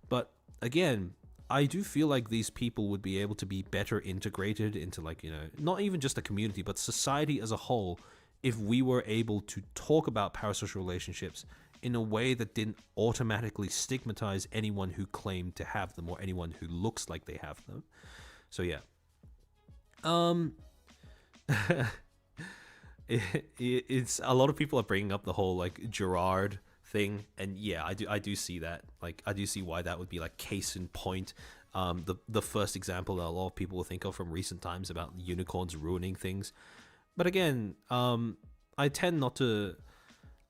But again, I do feel like these people would be able to be better integrated into, like, not even just the community, but society as a whole, if we were able to talk about parasocial relationships in a way that didn't automatically stigmatize anyone who claimed to have them or anyone who looks like they have them. So yeah. It's a lot of people are bringing up the whole like Gerard thing, and yeah, I do see that. Like, I do see why that would be like case in point. The first example that a lot of people will think of from recent times about unicorns ruining things. But again, I tend not to.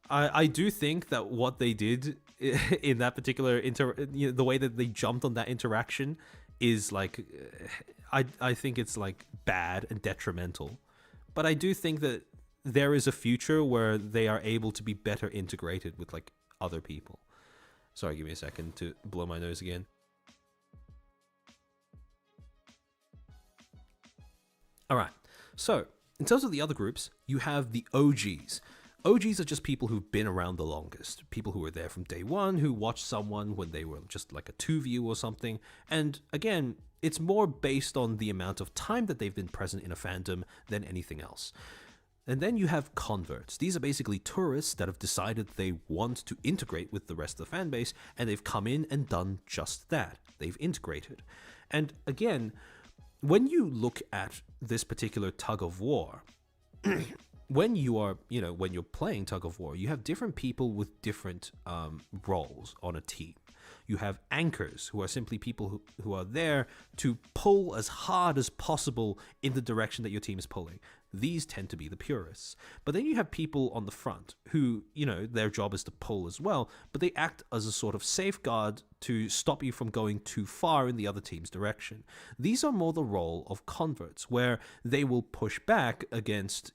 I do think that what they did in that particular the way that they jumped on that interaction is like, I think it's like bad and detrimental. But I do think that there is a future where they are able to be better integrated with like other people. Sorry, give me a second to blow my nose again. All right. So in terms of the other groups, you have the OGs. OGs are just people who've been around the longest. People who were there from day one, who watched someone when they were just like a 2 view or something. And again, it's more based on the amount of time that they've been present in a fandom than anything else. And then you have converts. These are basically tourists that have decided they want to integrate with the rest of the fan base, and they've come in and done just that. They've integrated. And again, when you look at this particular tug of war, when you are, when you're playing tug of war, you have different people with different roles on a team. You have anchors, who are simply people who are there to pull as hard as possible in the direction that your team is pulling. These tend to be the purists. But then you have people on the front who, their job is to pull as well, but they act as a sort of safeguard to stop you from going too far in the other team's direction. These are more the role of converts, where they will push back against,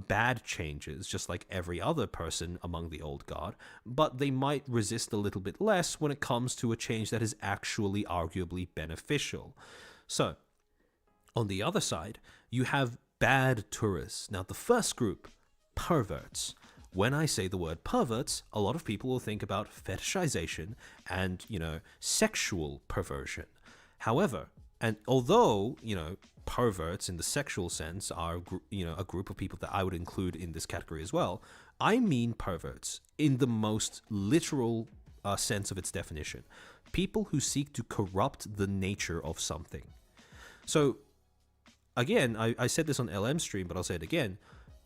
bad changes, just like every other person among the old guard, but they might resist a little bit less when it comes to a change that is actually arguably beneficial. So, on the other side, you have bad tourists. Now, the first group, perverts. When I say the word perverts, a lot of people will think about fetishization and, sexual perversion. However, and although, perverts in the sexual sense are, a group of people that I would include in this category as well, I mean perverts in the most literal sense of its definition. People who seek to corrupt the nature of something. So, again, I said this on LM stream, but I'll say it again.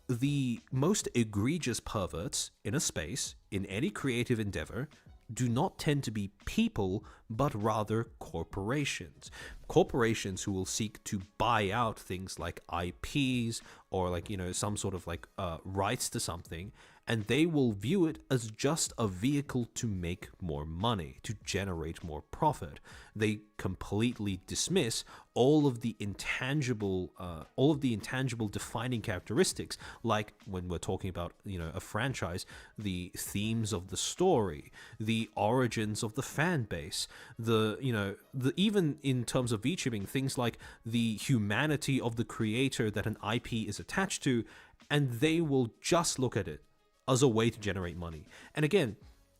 The most egregious perverts in a space, in any creative endeavor, do not tend to be people, but rather corporations. Corporations who will seek to buy out things like IPs or like, some sort of like rights to something, and they will view it as just a vehicle to make more money, to generate more profit. They completely dismiss all of the intangible defining characteristics, like when we're talking about, a franchise, the themes of the story, the origins of the fan base, even in terms of VTubing, things like the humanity of the creator that an IP is attached to, and they will just look at it as a way to generate money. And again,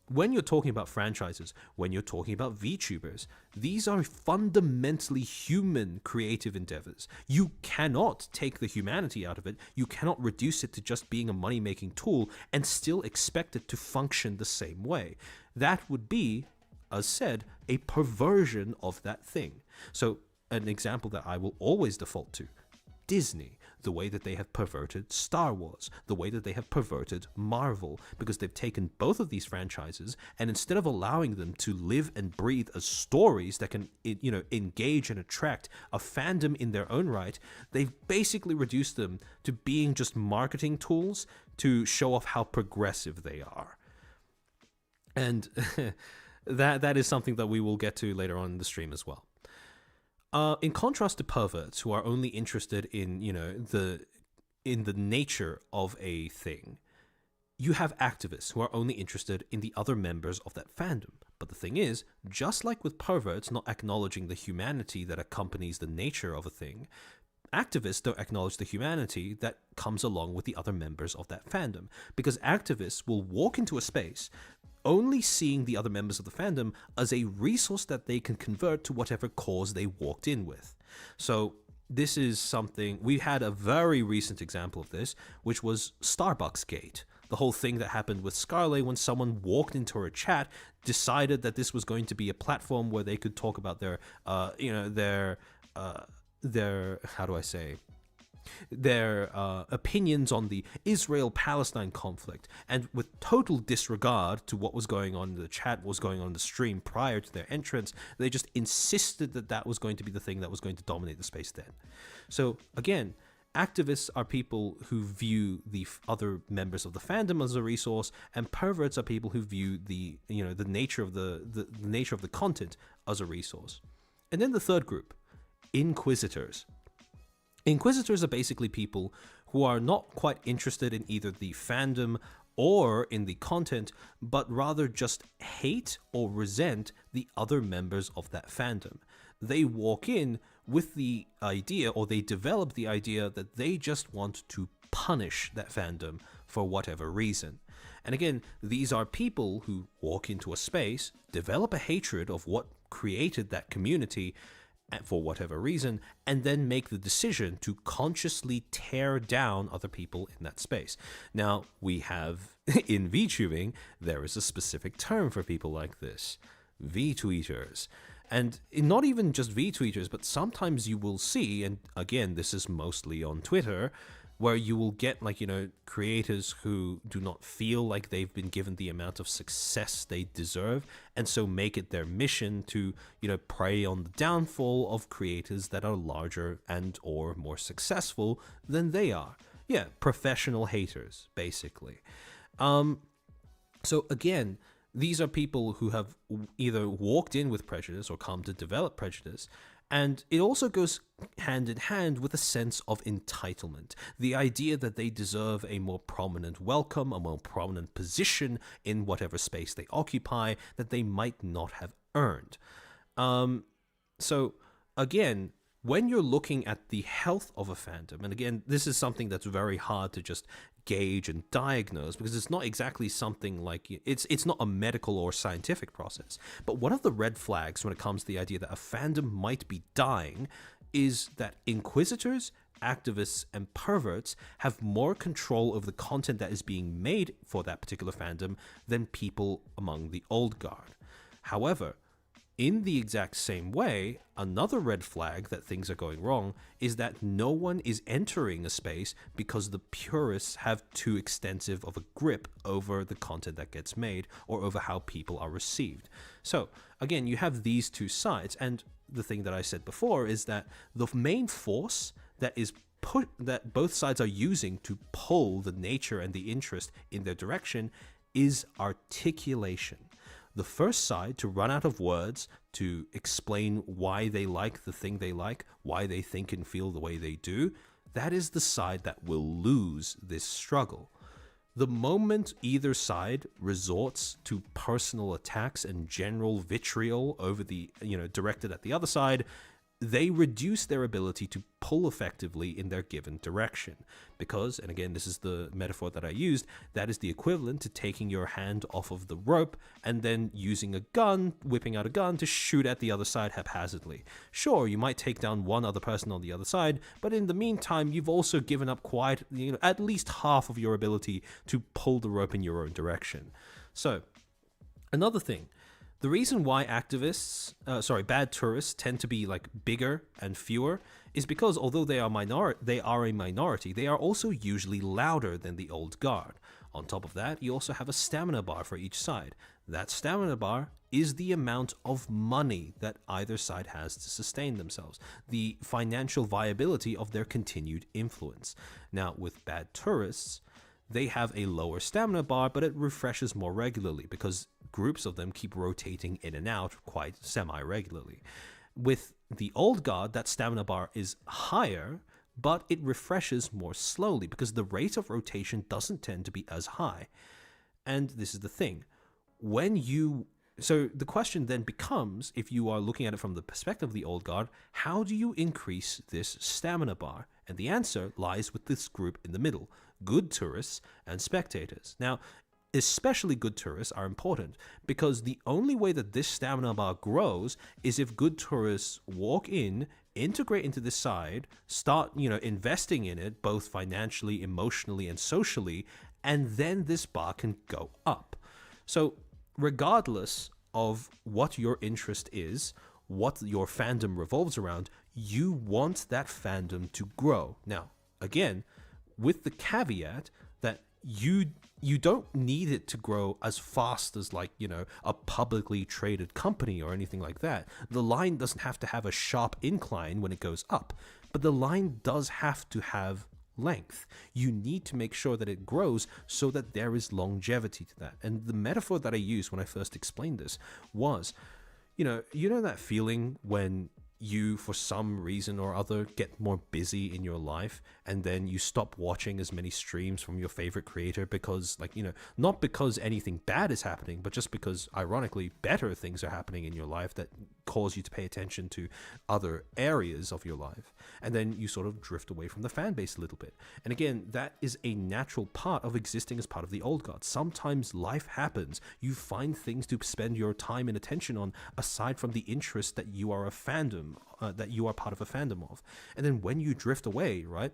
when you're talking about franchises, when you're talking about VTubers, these are fundamentally human creative endeavors. You cannot take the humanity out of it. You cannot reduce it to just being a money-making tool and still expect it to function the same way. That would be, as said, a perversion of that thing. So an example that I will always default to, Disney, the way that they have perverted Star Wars, the way that they have perverted Marvel, because they've taken both of these franchises, and instead of allowing them to live and breathe as stories that can, engage and attract a fandom in their own right, they've basically reduced them to being just marketing tools to show off how progressive they are. And that is something that we will get to later on in the stream as well. In contrast to perverts who are only interested in, the nature of a thing, you have activists who are only interested in the other members of that fandom. But the thing is, just like with perverts not acknowledging the humanity that accompanies the nature of a thing, activists don't acknowledge the humanity that comes along with the other members of that fandom. Because activists will walk into a space, only seeing the other members of the fandom as a resource that they can convert to whatever cause they walked in with. So this is something, we had a very recent example of this, which was Starbucks Gate. The whole thing that happened with Scarlet when someone walked into her chat, decided that this was going to be a platform where they could talk about their how do I say, their opinions on the Israel-Palestine conflict, and with total disregard to what was going on in the chat, what was going on in the stream prior to their entrance, they just insisted that that was going to be the thing that was going to dominate the space then. So again, activists are people who view the other members of the fandom as a resource, and perverts are people who view the nature of the nature of the content as a resource. And then the third group, inquisitors. Inquisitors are basically people who are not quite interested in either the fandom or in the content, but rather just hate or resent the other members of that fandom. They walk in with the idea, or they develop the idea, that they just want to punish that fandom for whatever reason. And again, these are people who walk into a space, develop a hatred of what created that community, for whatever reason, and then make the decision to consciously tear down other people in that space. Now, we have, in VTubing, there is a specific term for people like this, VTweeters. And not even just VTweeters, but sometimes you will see, and again, this is mostly on Twitter, where you will get, like, creators who do not feel like they've been given the amount of success they deserve, and so make it their mission to, prey on the downfall of creators that are larger and or more successful than they are. Yeah, professional haters, basically. So again, these are people who have either walked in with prejudice or come to develop prejudice. And it also goes hand in hand with a sense of entitlement, the idea that they deserve a more prominent welcome, a more prominent position in whatever space they occupy that they might not have earned. So again, when you're looking at the health of a fandom, and again, this is something that's very hard to just gauge and diagnose, because it's not exactly something like, it's not a medical or scientific process. But one of the red flags when it comes to the idea that a fandom might be dying is that inquisitors, activists, and perverts have more control over the content that is being made for that particular fandom than people among the old guard. However, in the exact same way, another red flag that things are going wrong is that no one is entering a space because the purists have too extensive of a grip over the content that gets made or over how people are received. So again, you have these two sides, and the thing that I said before is that the main force that both sides are using to pull the nature and the interest in their direction is articulation. The first side to run out of words to explain why they like the thing they like, why they think and feel the way they do, that is the side that will lose this struggle. The moment either side resorts to personal attacks and general vitriol over the, directed at the other side, they reduce their ability to pull effectively in their given direction. Because, and again, this is the metaphor that I used, that is the equivalent to taking your hand off of the rope and then using a gun, whipping out a gun to shoot at the other side haphazardly. Sure, you might take down one other person on the other side, but in the meantime, you've also given up quite, at least half of your ability to pull the rope in your own direction. So, another thing. The reason why bad tourists tend to be like bigger and fewer is because although they are a minority, they are also usually louder than the old guard. On top of that, you also have a stamina bar for each side. That stamina bar is the amount of money that either side has to sustain themselves, the financial viability of their continued influence. Now, with bad tourists, they have a lower stamina bar, but it refreshes more regularly because groups of them keep rotating in and out quite semi-regularly. With the old guard, that stamina bar is higher, but it refreshes more slowly because the rate of rotation doesn't tend to be as high. And this is the thing. So the question then becomes, if you are looking at it from the perspective of the old guard, how do you increase this stamina bar? And the answer lies with this group in the middle, good tourists and spectators. Now, especially good tourists, are important, because the only way that this stamina bar grows is if good tourists walk in, integrate into this side, start, investing in it, both financially, emotionally, and socially, and then this bar can go up. So regardless of what your interest is, what your fandom revolves around, you want that fandom to grow. Now, again, with the caveat that you don't need it to grow as fast as, like, a publicly traded company or anything like that. The line doesn't have to have a sharp incline when it goes up, but the line does have to have length. You need to make sure that it grows so that there is longevity to that. And the metaphor that I used when I first explained this was, that feeling when you, for some reason or other, get more busy in your life, and then you stop watching as many streams from your favorite creator because, not because anything bad is happening, but just because, ironically, better things are happening in your life that cause you to pay attention to other areas of your life. And then you sort of drift away from the fan base a little bit. And again, that is a natural part of existing as part of the old guard. Sometimes life happens. You find things to spend your time and attention on aside from the interest that you are a fandom, that you are part of a fandom of. And then when you drift away, right?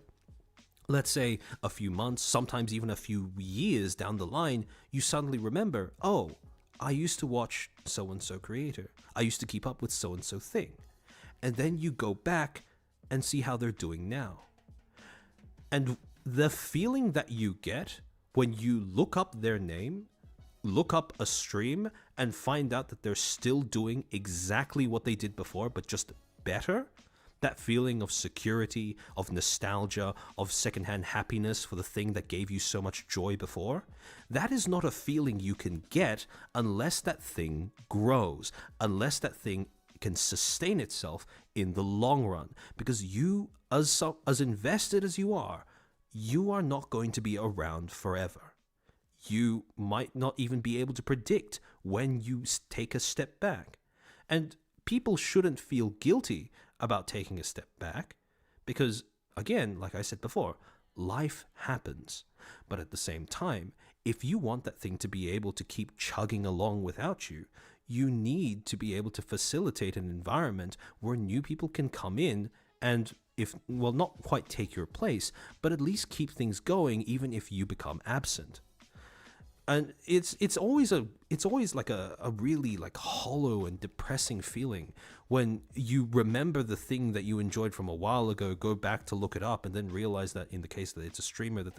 Let's say a few months, sometimes even a few years down the line, you suddenly remember, oh, I used to watch so-and-so creator. I used to keep up with so-and-so thing. And then you go back and see how they're doing now. And the feeling that you get when you look up their name, look up a stream, and find out that they're still doing exactly what they did before, but just better, that feeling of security, of nostalgia, of secondhand happiness for the thing that gave you so much joy before, that is not a feeling you can get unless that thing grows, unless that thing can sustain itself in the long run. Because you, as invested as you are not going to be around forever. You might not even be able to predict when you take a step back. And people shouldn't feel guilty about taking a step back because, again, like I said before, life happens. But at the same time, if you want that thing to be able to keep chugging along without you, you need to be able to facilitate an environment where new people can come in and, not quite take your place, but at least keep things going even if you become absent. And it's always like a really like hollow and depressing feeling when you remember the thing that you enjoyed from a while ago, go back to look it up, and then realize that in the case that it's a streamer that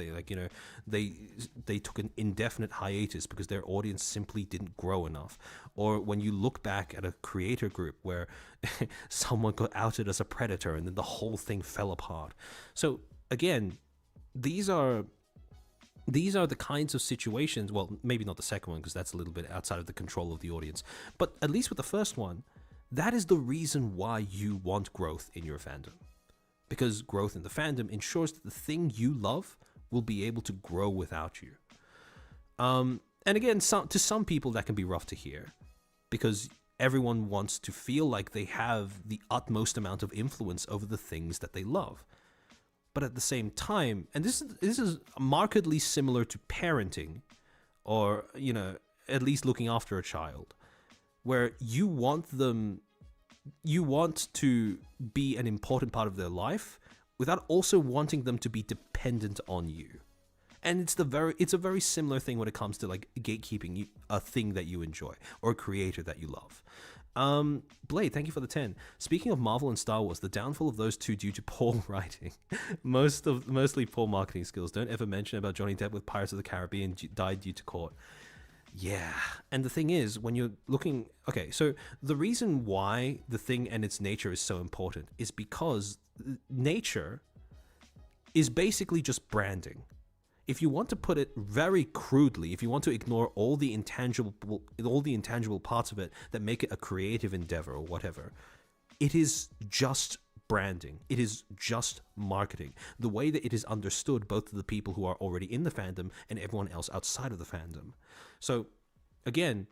they took an indefinite hiatus because their audience simply didn't grow enough. Or when you look back at a creator group where someone got outed as a predator and then the whole thing fell apart. So again, these are the kinds of situations, well, maybe not the second one because that's a little bit outside of the control of the audience, but at least with the first one, that is the reason why you want growth in your fandom. Because growth in the fandom ensures that the thing you love will be able to grow without you. And again, to some people that can be rough to hear because everyone wants to feel like they have the utmost amount of influence over the things that they love. But at the same time, and this is markedly similar to parenting, or at least looking after a child, where you want to be an important part of their life without also wanting them to be dependent on you. And it's a very similar thing when it comes to like gatekeeping a thing that you enjoy or a creator that you love. Blade, thank you for the 10. Speaking of Marvel and Star Wars, the downfall of those two due to poor writing, mostly poor marketing skills. Don't ever mention about Johnny Depp with Pirates of the Caribbean died due to court. Yeah, and the thing is, when you're looking, okay, so the reason why the thing and its nature is so important is because nature is basically just branding. If you want to put it very crudely, if you want to ignore all the intangible parts of it that make it a creative endeavor or whatever, it is just branding. It is just marketing. The way that it is understood both to the people who are already in the fandom and everyone else outside of the fandom. So, again,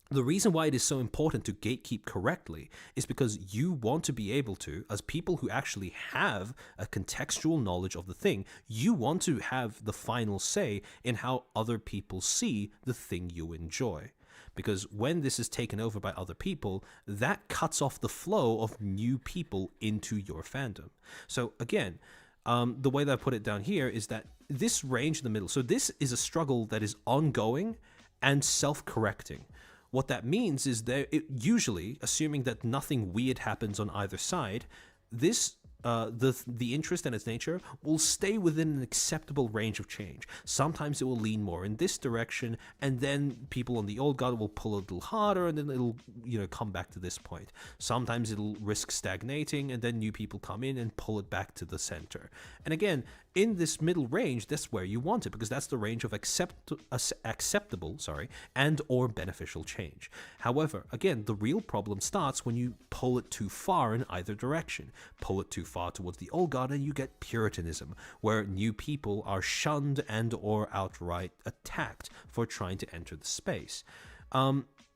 The reason why it is so important to gatekeep correctly is because you want to be able to, as people who actually have a contextual knowledge of the thing, you want to have the final say in how other people see the thing you enjoy. Because when this is taken over by other people, that cuts off the flow of new people into your fandom. So again, the way that I put it down here is that this range in the middle, so this is a struggle that is ongoing and self-correcting. What that means is that usually, assuming that nothing weird happens on either side, this the interest and its nature will stay within an acceptable range of change. Sometimes it will lean more in this direction, and then people on the old guard will pull a little harder, and then it'll come back to this point. Sometimes it'll risk stagnating, and then new people come in and pull it back to the center. And again, in this middle range, that's where you want it, because that's the range of acceptable and or beneficial change. However, again, the real problem starts when you pull it too far in either direction. Pull it too far towards the old guard and you get Puritanism, where new people are shunned and or outright attacked for trying to enter the space.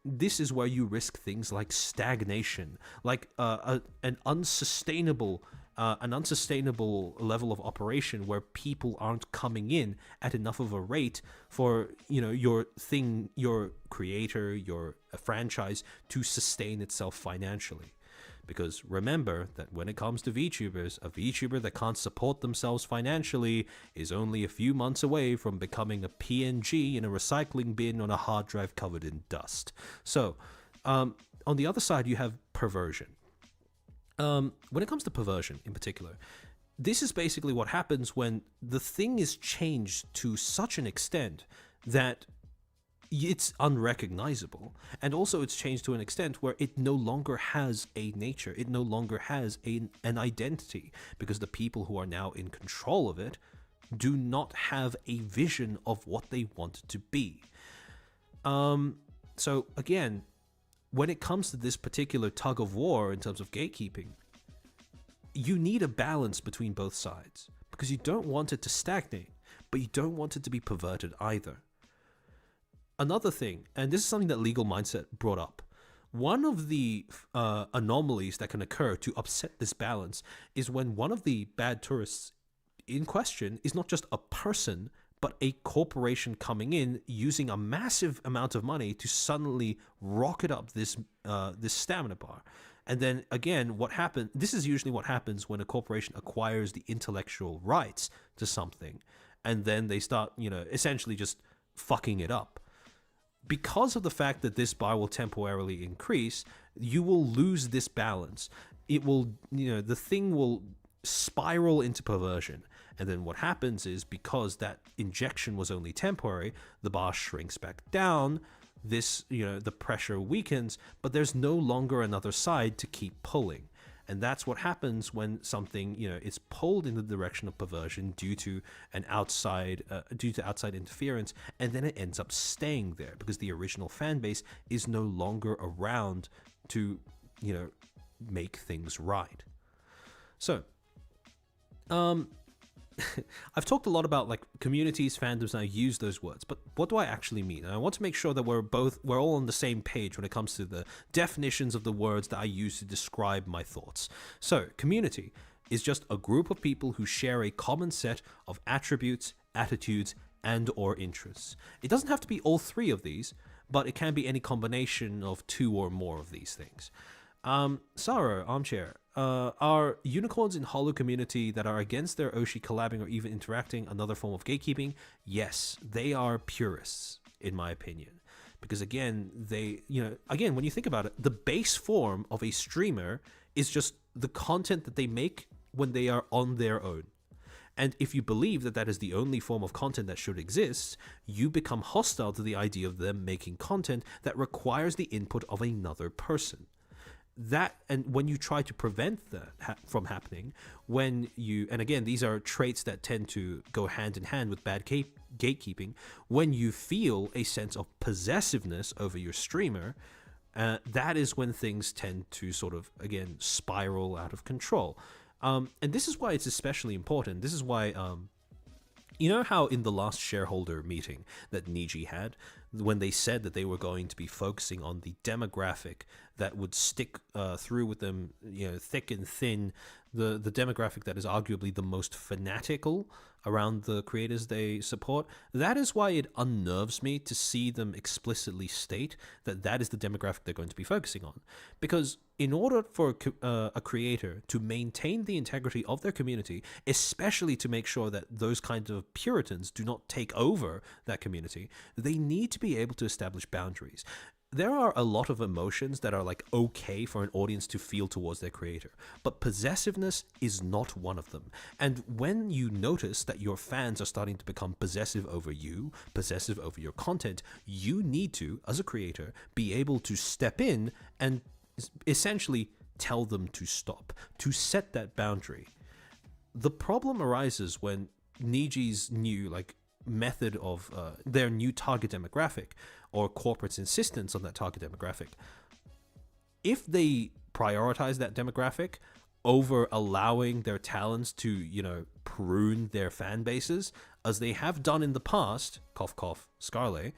This is where you risk things like stagnation, like an unsustainable level of operation where people aren't coming in at enough of a rate for your thing, your creator, your franchise to sustain itself financially. Because remember that when it comes to VTubers, a VTuber that can't support themselves financially is only a few months away from becoming a PNG in a recycling bin on a hard drive covered in dust. So, on the other side, you have perversion. When it comes to perversion in particular, this is basically what happens when the thing is changed to such an extent that it's unrecognizable, and also it's changed to an extent where it no longer has a nature, it no longer has an identity, because the people who are now in control of it do not have a vision of what they want it to be. So again, when it comes to this particular tug of war in terms of gatekeeping, you need a balance between both sides, because you don't want it to stagnate, but you don't want it to be perverted either. Another thing, and this is something that Legal Mindset brought up, one of the anomalies that can occur to upset this balance is when one of the bad tourists in question is not just a person, but a corporation coming in using a massive amount of money to suddenly rocket up this stamina bar. And then again, this is usually what happens when a corporation acquires the intellectual rights to something, and then they start, essentially just fucking it up. Because of the fact that this bar will temporarily increase, you will lose this balance. It will, the thing will spiral into perversion. And then what happens is, because that injection was only temporary, the bar shrinks back down. This, the pressure weakens, but there's no longer another side to keep pulling. And that's what happens when something, is pulled in the direction of perversion due to outside interference, and then it ends up staying there because the original fan base is no longer around to, make things right. So, I've talked a lot about like communities, fandoms, and I use those words, but what do I actually mean? And I want to make sure that we're all on the same page when it comes to the definitions of the words that I use to describe my thoughts. So, community is just a group of people who share a common set of attributes, attitudes, and or interests. It doesn't have to be all three of these, but it can be any combination of two or more of these things. Sarah, Armchair, are unicorns in Hollow community that are against their Oshi collabing or even interacting another form of gatekeeping? Yes, they are purists, in my opinion. Because again, when you think about it, the base form of a streamer is just the content that they make when they are on their own. And if you believe that that is the only form of content that should exist, you become hostile to the idea of them making content that requires the input of another person. And when you try to prevent that from happening, and again, these are traits that tend to go hand in hand with bad gatekeeping, when you feel a sense of possessiveness over your streamer, that is when things tend to sort of, again, spiral out of control. And this is why it's especially important. This is why, You know how in the last shareholder meeting that Niji had, when they said that they were going to be focusing on the demographic that would stick through with them, thick and thin, the demographic that is arguably the most fanatical around the creators they support, that is why it unnerves me to see them explicitly state that that is the demographic they're going to be focusing on. Because in order for a creator to maintain the integrity of their community, especially to make sure that those kinds of Puritans do not take over that community, they need to be able to establish boundaries. There are a lot of emotions that are like okay for an audience to feel towards their creator, but possessiveness is not one of them. And when you notice that your fans are starting to become possessive over you, possessive over your content, you need to, as a creator, be able to step in and essentially tell them to stop, to set that boundary. The problem arises when Niji's new method of their new target demographic, or corporate's insistence on that target demographic, if they prioritize that demographic over allowing their talents to, prune their fan bases, as they have done in the past, cough cough, Scarlet,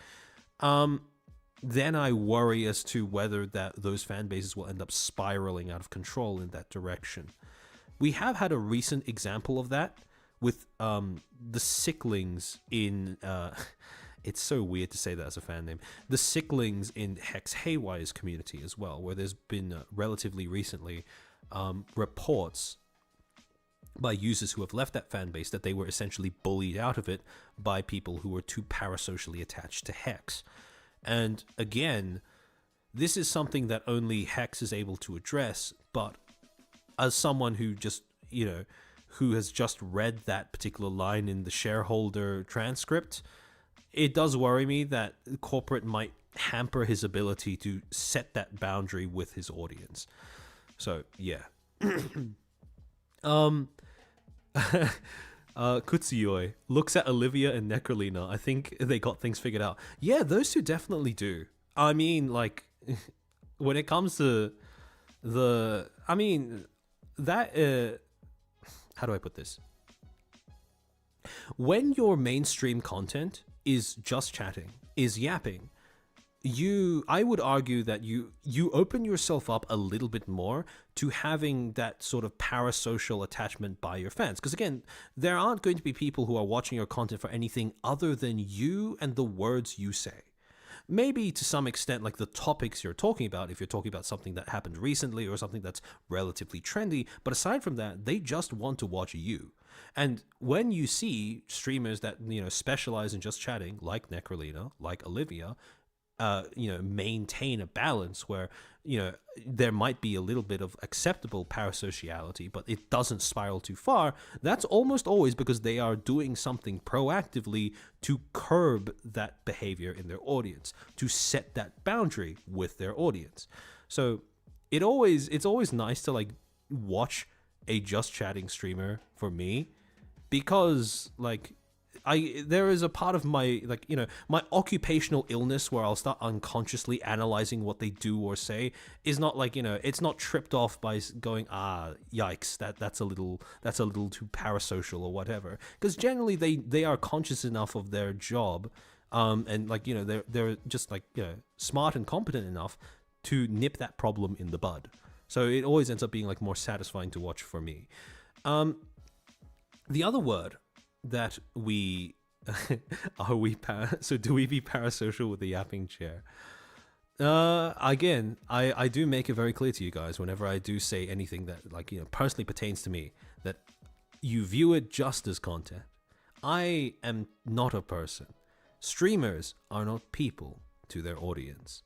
then I worry as to whether those fan bases will end up spiraling out of control in that direction. We have had a recent example of that with the Sicklings in... it's so weird to say that as a fan name. The Sicklings in Hex Haywire's community as well, where there's been relatively recently reports by users who have left that fan base that they were essentially bullied out of it by people who were too parasocially attached to Hex. And again, this is something that only Hex is able to address, but as someone who just, who has just read that particular line in the shareholder transcript, it does worry me that corporate might hamper his ability to set that boundary with his audience. So, yeah. Kutsuyoi looks at Olivia and Necrolina. I think they got things figured out. Yeah, those two definitely do. I mean, when it comes to how do I put this? When your mainstream content is just chatting, is yapping, I would argue that you open yourself up a little bit more to having that sort of parasocial attachment by your fans. Because again, there aren't going to be people who are watching your content for anything other than you and the words you say. Maybe to some extent, the topics you're talking about, if you're talking about something that happened recently or something that's relatively trendy, but aside from that, they just want to watch you. And when you see streamers that, specialize in just chatting, like Necrolina, like Olivia, maintain a balance where, there might be a little bit of acceptable parasociality, but it doesn't spiral too far, that's almost always because they are doing something proactively to curb that behavior in their audience, to set that boundary with their audience. So it's always nice to watch a just chatting streamer for me, because there is a part of my my occupational illness where I'll start unconsciously analyzing what they do or say is not it's not tripped off by going yikes, that's a little too parasocial or whatever, because generally they are conscious enough of their job and they're just smart and competent enough to nip that problem in the bud. So it always ends up being more satisfying to watch for me. The other word that we do we be parasocial with the yapping chair? Again, I do make it very clear to you guys whenever I do say anything that personally pertains to me, that you view it just as content. I am not a person. Streamers are not people to their audience,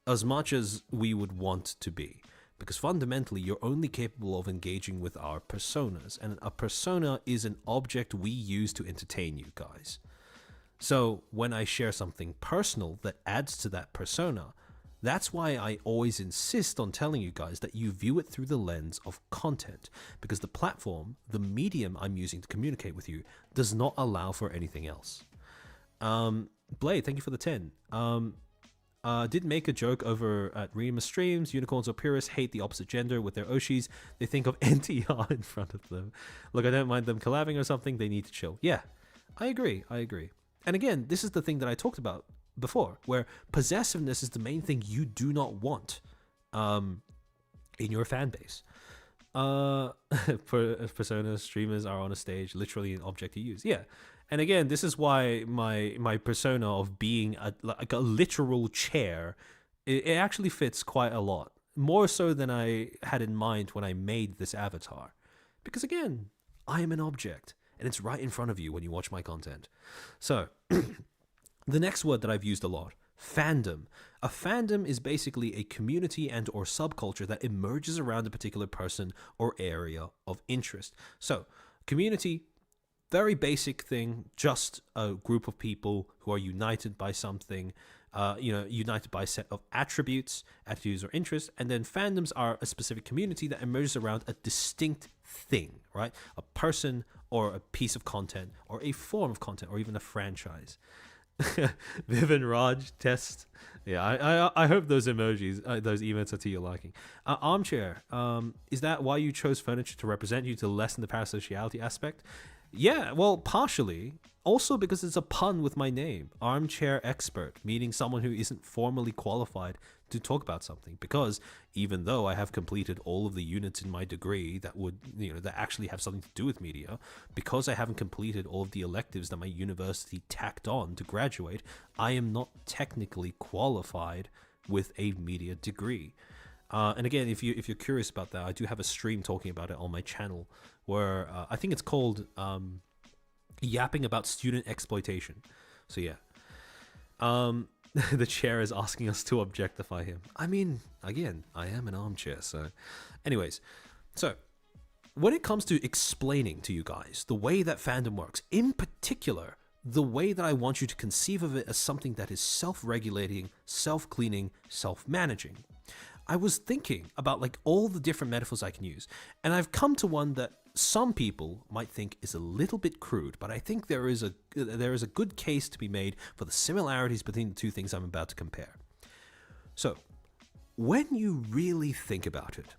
as much as we would want to be. Because fundamentally, you're only capable of engaging with our personas, and a persona is an object we use to entertain you guys. So when I share something personal that adds to that persona, that's why I always insist on telling you guys that you view it through the lens of content, because the platform, the medium I'm using to communicate with you, does not allow for anything else. Blade, thank you for the 10. Did make a joke over at Rima streams. Unicorns or purists hate the opposite gender with their Oshis. They think of NTR in front of them. Look, I don't mind them collabing or something. They need to chill. Yeah. I agree. And again, this is the thing that I talked about before, where possessiveness is the main thing you do not want in your fan base. Persona streamers are on a stage, literally an object to use. Yeah. And again, this is why my persona of being like a literal chair, it actually fits quite a lot. More so than I had in mind when I made this avatar. Because again, I am an object, and it's right in front of you when you watch my content. So, the next word that I've used a lot, fandom. A fandom is basically a community and or subculture that emerges around a particular person or area of interest. So, community, very basic thing, just a group of people who are united by something, united by a set of attitudes or interests. And then fandoms are a specific community that emerges around a distinct thing, right? A person or a piece of content or a form of content or even a franchise. Viv and Raj test. Yeah, I hope those emojis, those emotes are to your liking. Armchair. Is that why you chose furniture to represent you to lessen the parasociality aspect? Yeah, well, partially. Also because it's a pun with my name, armchair expert, meaning someone who isn't formally qualified to talk about something. Because even though I have completed all of the units in my degree that would, that actually have something to do with media, because I haven't completed all of the electives that my university tacked on to graduate, I am not technically qualified with a media degree. And again, if you're curious about that, I do have a stream talking about it on my channel where I think it's called Yapping About Student Exploitation. So yeah. The chair is asking us to objectify him. I mean, again, I am an armchair, so... Anyways, so when it comes to explaining to you guys the way that fandom works, in particular, the way that I want you to conceive of it as something that is self-regulating, self-cleaning, self-managing, I was thinking about like all the different metaphors I can use, and I've come to one that some people might think is a little bit crude, but I think there is a good case to be made for the similarities between the two things I'm about to compare. So, when you really think about it,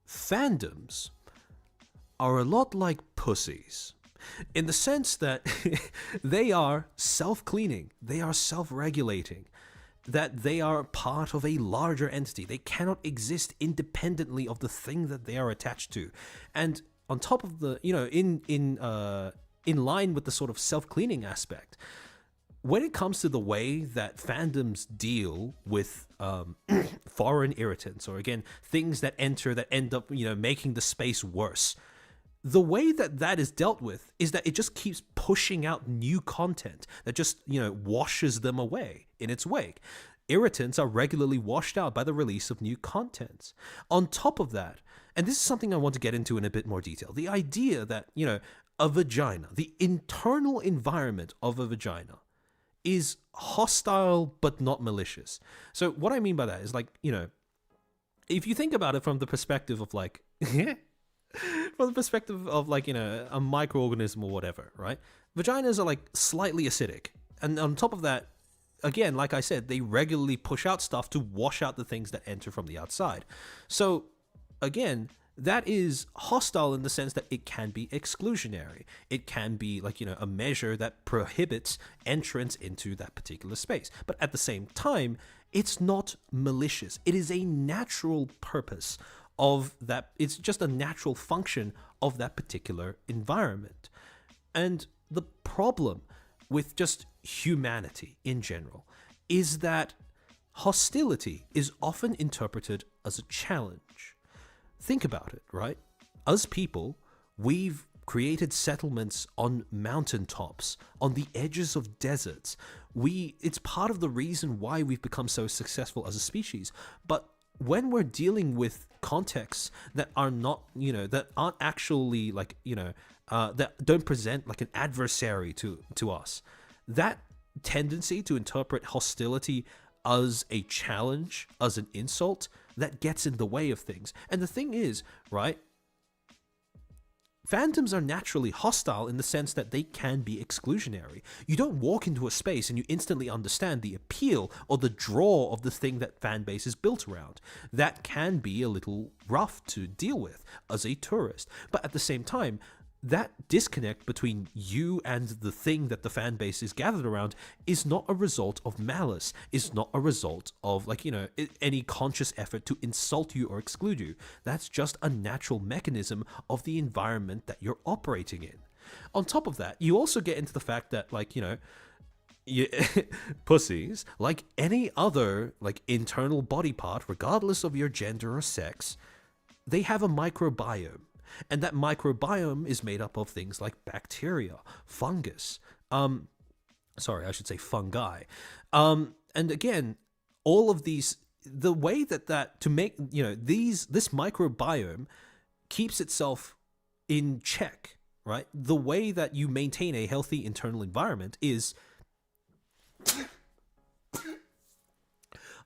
fandoms are a lot like pussies, in the sense that they are self-cleaning, they are self-regulating, that they are part of a larger entity. They cannot exist independently of the thing that they are attached to. And on top of the, in line with the sort of self-cleaning aspect, when it comes to the way that fandoms deal with foreign irritants, or again, things that end up, making the space worse, the way that is dealt with is that it just keeps pushing out new content that just, washes them away in its wake. Irritants are regularly washed out by the release of new content. On top of that, and this is something I want to get into in a bit more detail, the idea that, a vagina, the internal environment of a vagina is hostile but not malicious. So what I mean by that is like, if you think about it from the perspective of like, a microorganism or whatever, right? Vaginas are like slightly acidic. And on top of that, again, like I said, they regularly push out stuff to wash out the things that enter from the outside. So again, that is hostile in the sense that it can be exclusionary. It can be like, a measure that prohibits entrance into that particular space. But at the same time, it's not malicious. It is a natural purpose of that. It's just a natural function of that particular environment. And the problem with just humanity in general is that hostility is often interpreted as a challenge. Think about it, right? As people, we've created settlements on mountaintops, on the edges of deserts. It's part of the reason why we've become so successful as a species. But when we're dealing with contexts that are not, that aren't actually like, that don't present like an adversary to us, that tendency to interpret hostility as a challenge, as an insult, that gets in the way of things. And the thing is, right, fandoms are naturally hostile in the sense that they can be exclusionary. You don't walk into a space and you instantly understand the appeal or the draw of the thing that fan base is built around. That can be a little rough to deal with as a tourist. But at the same time, that disconnect between you and the thing that the fan base is gathered around is not a result of malice, is not a result of, like, you know, any conscious effort to insult you or exclude you. That's just a natural mechanism of the environment that you're operating in. On top of that, you also get into the fact that, like, you know, pussies, like any other, like, internal body part, regardless of your gender or sex, they have a microbiome. And that microbiome is made up of things like bacteria, fungus, fungi. And again, all of these, the way that to make, you know, this microbiome keeps itself in check, right? The way that you maintain a healthy internal environment is...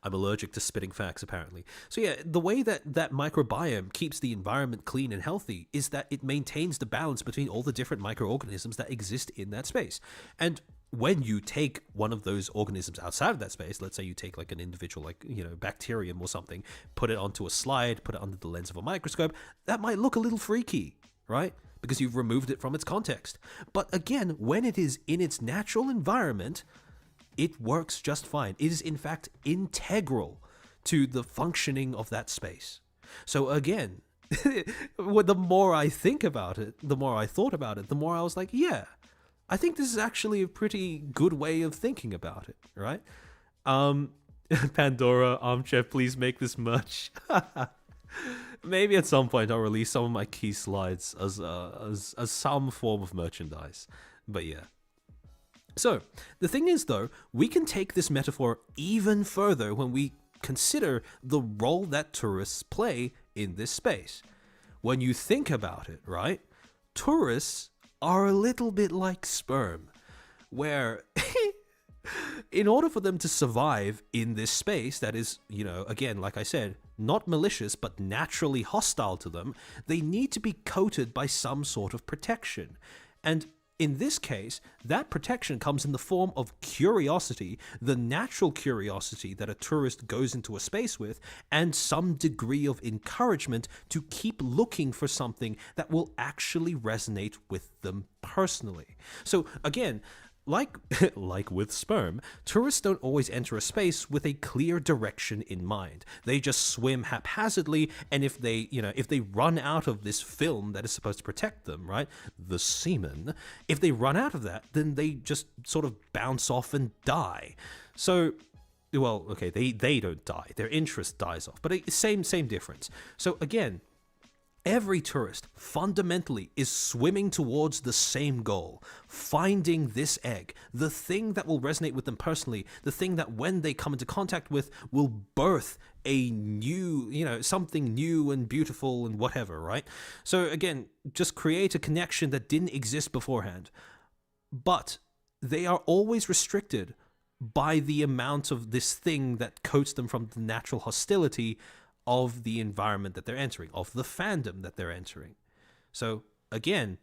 I'm allergic to spitting facts, apparently. So yeah, the way that microbiome keeps the environment clean and healthy is that it maintains the balance between all the different microorganisms that exist in that space. And when you take one of those organisms outside of that space, let's say you take like an individual, like, you know, bacterium or something, put it onto a slide, put it under the lens of a microscope, that might look a little freaky, right? Because you've removed it from its context. But again, when it is in its natural environment, it works just fine. It is, in fact, integral to the functioning of that space. So again, the more I think about it, the more I thought about it, the more I was like, yeah, I think this is actually a pretty good way of thinking about it, right? Pandora, Armchair, please make this merch. Maybe at some point I'll release some of my key slides as some form of merchandise. But yeah. So, the thing is, though, we can take this metaphor even further when we consider the role that tourists play in this space. When you think about it, right, tourists are a little bit like sperm, where in order for them to survive in this space that is, you know, again, like I said, not malicious but naturally hostile to them, they need to be coated by some sort of protection. And in this case, that protection comes in the form of curiosity, the natural curiosity that a tourist goes into a space with, and some degree of encouragement to keep looking for something that will actually resonate with them personally. So again, like with sperm, tourists don't always enter a space with a clear direction in mind. They just swim haphazardly, and if they run out of this film that is supposed to protect them, right, the semen, if they run out of that, then they just sort of bounce off and die. So, well, okay, they don't die. Their interest dies off, but same difference. So again, every tourist fundamentally is swimming towards the same goal, finding this egg, the thing that will resonate with them personally, the thing that when they come into contact with will birth a new, you know, something new and beautiful and whatever, right? So again, just create a connection that didn't exist beforehand. But they are always restricted by the amount of this thing that coats them from the natural hostility of the environment that they're entering, of the fandom that they're entering. So again,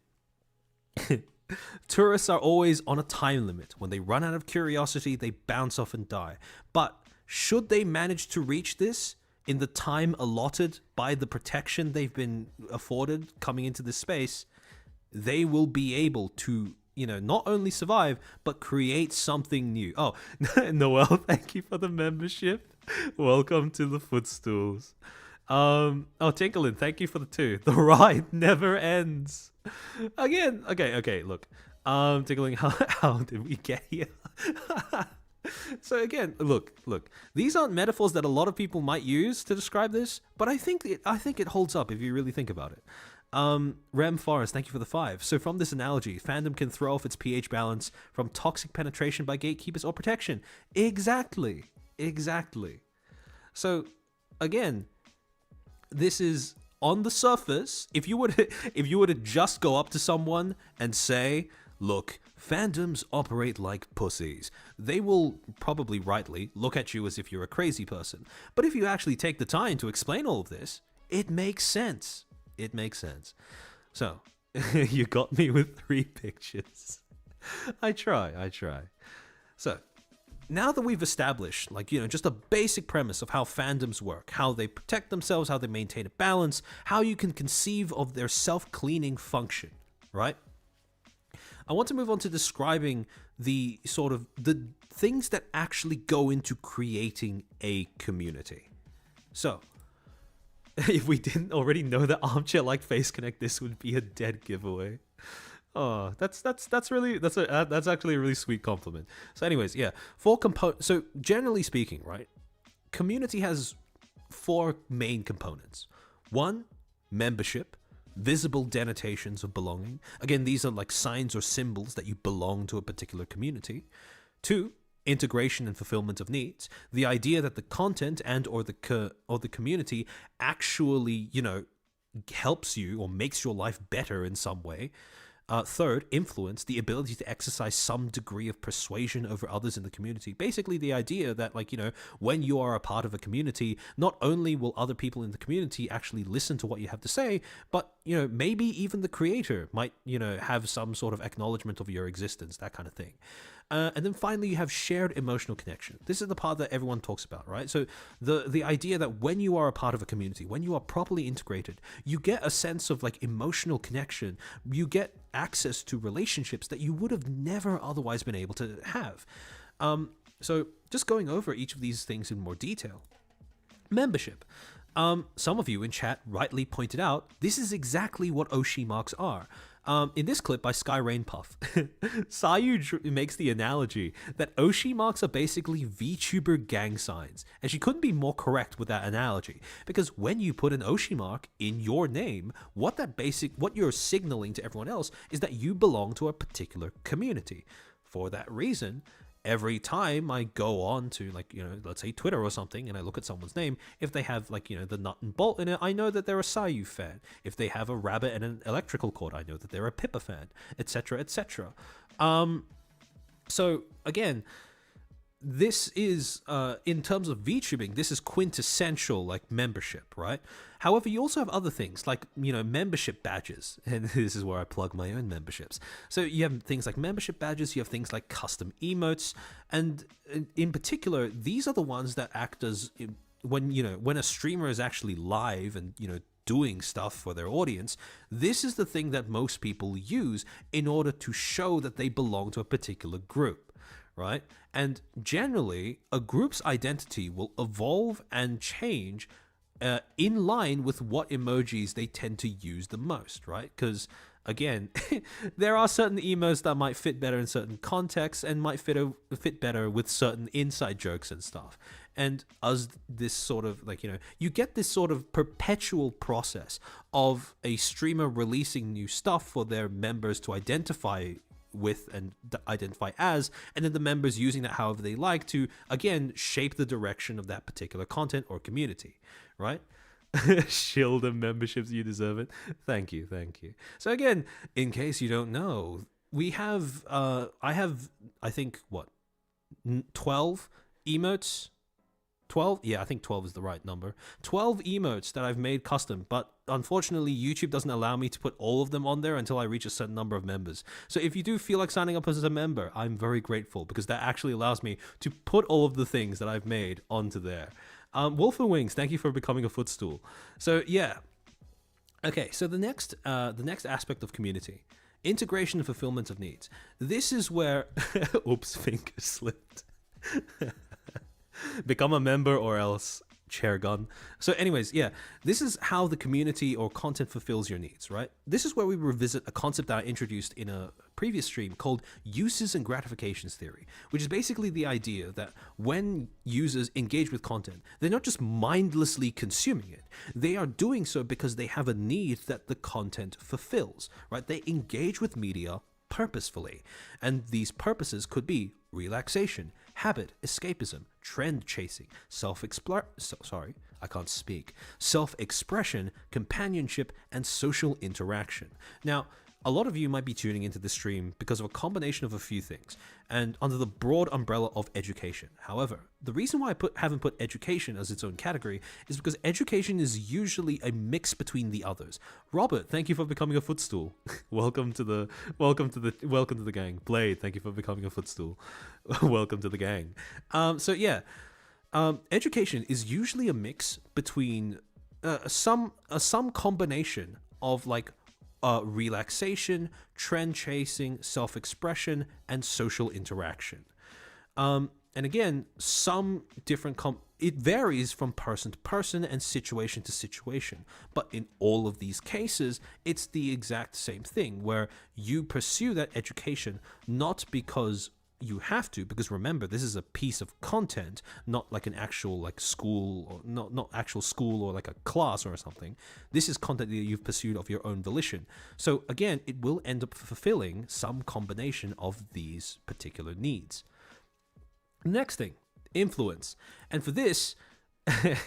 tourists are always on a time limit. When they run out of curiosity, they bounce off and die. But should they manage to reach this in the time allotted by the protection they've been afforded coming into this space, they will be able to, you know, not only survive, but create something new. Oh, Noel, thank you for the membership. Welcome to the Footstools. Tinkerlin, thank you for the 2. The ride never ends. Again, okay, look. Tinkling, how did we get here? So again, look. These aren't metaphors that a lot of people might use to describe this, but I think it holds up if you really think about it. Rem Forest, thank you for the 5. So from this analogy, fandom can throw off its pH balance from toxic penetration by gatekeepers or protection. Exactly. So again, this is on the surface. If you were to just go up to someone and say, look, fandoms operate like pussies, they will probably rightly look at you as if you're a crazy person. But if you actually take the time to explain all of this, it makes sense. So you got me with 3 pictures. I try. So now that we've established, like, you know, just a basic premise of how fandoms work, how they protect themselves, how they maintain a balance, how you can conceive of their self-cleaning function, right? I want to move on to describing the sort of the things that actually go into creating a community. So, if we didn't already know that Armchair liked Face Connect, this would be a dead giveaway. Oh, that's actually a really sweet compliment. So, anyways, yeah, so generally speaking, right, community has 4 main components. 1, membership, visible denotations of belonging. Again, these are like signs or symbols that you belong to a particular community. 2, integration and fulfillment of needs. The idea that the content and or the community actually, helps you or makes your life better in some way. 3rd, influence, the ability to exercise some degree of persuasion over others in the community. Basically, the idea that, when you are a part of a community, not only will other people in the community actually listen to what you have to say, but, maybe even the creator might, have some sort of acknowledgement of your existence, that kind of thing. And then finally, you have shared emotional connection. This is the part that everyone talks about, right? So the idea that when you are a part of a community, when you are properly integrated, you get a sense of emotional connection. You get access to relationships that you would have never otherwise been able to have. So just going over each of these things in more detail. Membership. Some of you in chat rightly pointed out, this is exactly what Oshi marks are. In this clip by Sky Rainpuff, Sayu makes the analogy that Oshi marks are basically VTuber gang signs, and she couldn't be more correct with that analogy, because when you put an Oshi mark in your name, what you're signaling to everyone else is that you belong to a particular community. For that reason, every time I go on to let's say Twitter or something, and I look at someone's name, if they have the nut and bolt in it, I know that they're a Sayu fan. If they have a rabbit and an electrical cord, I know that they're a Pippa fan, etc., etc. So again, this is in terms of VTubing, this is quintessential membership, right? However, you also have other things like membership badges, and this is where I plug my own memberships. So you have things like membership badges, you have things like custom emotes, and in particular, these are the ones that act as when a streamer is actually live and doing stuff for their audience. This is the thing that most people use in order to show that they belong to a particular group, right? And generally, a group's identity will evolve and change in line with what emojis they tend to use the most, right? Because again, there are certain emotes that might fit better in certain contexts and might fit better with certain inside jokes and stuff. And as this sort of you get this sort of perpetual process of a streamer releasing new stuff for their members to identify with and identify as, and then the members using that however they like to, again, shape the direction of that particular content or community, right? Shield and memberships, you deserve it. Thank you. So again, in case you don't know, we have I think 12 emotes. 12? Yeah, I think 12 is the right number. 12 emotes that I've made custom, but unfortunately YouTube doesn't allow me to put all of them on there until I reach a certain number of members. So if you do feel like signing up as a member, I'm very grateful, because that actually allows me to put all of the things that I've made onto there. Wolf and Wings, thank you for becoming a footstool. So yeah. Okay, so the next aspect of community, integration and fulfillment of needs. This is where oops, finger slipped. Become a member or else chair gun. So anyways, yeah, this is how the community or content fulfills your needs, right? This is where we revisit a concept that I introduced in a previous stream called uses and gratifications theory, which is basically the idea that when users engage with content, they're not just mindlessly consuming it. They are doing so because they have a need that the content fulfills, right? They engage with media purposefully, and these purposes could be relaxation, habit, escapism, trend chasing, self-expression, companionship, and social interaction. Now, a lot of you might be tuning into this stream because of a combination of a few things, and under the broad umbrella of education. However, the reason why I haven't put education as its own category is because education is usually a mix between the others. Robert, thank you for becoming a footstool. welcome to the gang. Blade, thank you for becoming a footstool. Welcome to the gang. So yeah, education is usually a mix between some combination of relaxation, trend chasing, self-expression, and social interaction. And again, some different it varies from person to person and situation to situation. But in all of these cases, it's the exact same thing, where you pursue that education not because you have to, because remember, this is a piece of content, not like an actual like school, or not actual school or like a class or something. This is content that you've pursued of your own volition. So again, it will end up fulfilling some combination of these particular needs. Next thing, influence. And for this, I'm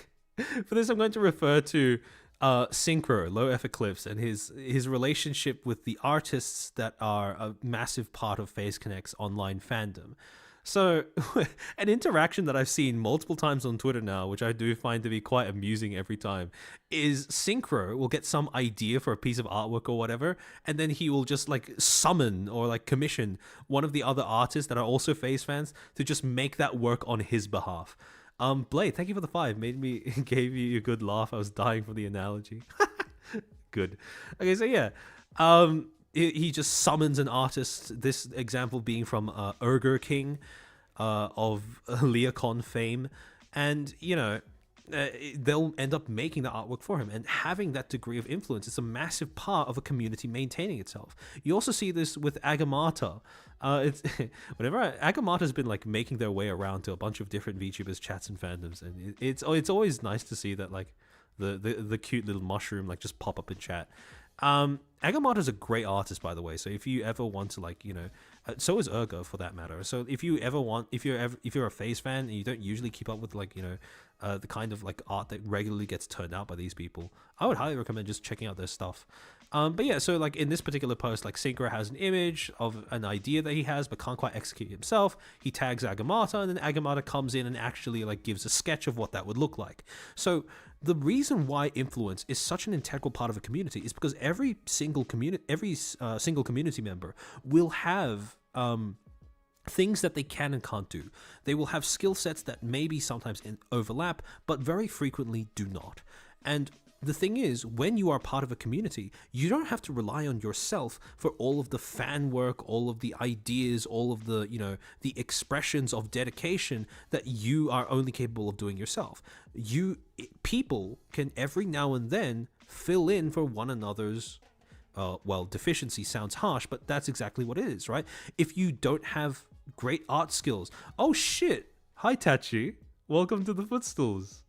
going to refer to Synchro, Low F Eclipse, and his relationship with the artists that are a massive part of FaZe Connect's online fandom. So, an interaction that I've seen multiple times on Twitter now, which I do find to be quite amusing every time, is Synchro will get some idea for a piece of artwork or whatever, and then he will just like summon or like commission one of the other artists that are also FaZe fans to just make that work on his behalf. Blade, thank you for the 5. Gave you a good laugh. I was dying for the analogy. Good. Okay, so yeah. He just summons an artist, this example being from Urger King of Leocon fame, and they'll end up making the artwork for him, and having that degree of influence is a massive part of a community maintaining itself. You also see this with Agamata. It's whenever Agamata's been like making their way around to a bunch of different VTubers chats and fandoms, and it's always nice to see that like the cute little mushroom like just pop up in chat. Agamata's a great artist, by the way. So if you ever want to like, so is Urga for that matter. So if you're a FaZe fan and you don't usually keep up with like, the kind of like art that regularly gets turned out by these people, I would highly recommend just checking out their stuff. But yeah, so like in this particular post, like Synchro has an image of an idea that he has but can't quite execute himself. He tags Agamata, and then Agamata comes in and actually like gives a sketch of what that would look like. So the reason why influence is such an integral part of a community is because every single community member will have things that they can and can't do. They will have skill sets that maybe sometimes overlap, but very frequently do not. And the thing is, when you are part of a community, you don't have to rely on yourself for all of the fan work, all of the ideas, all of the, the expressions of dedication that you are only capable of doing yourself. People can every now and then fill in for one another's deficiency sounds harsh, but that's exactly what it is, right? If you don't have great art skills. Oh shit. Hi Tachi. Welcome to the Footstools.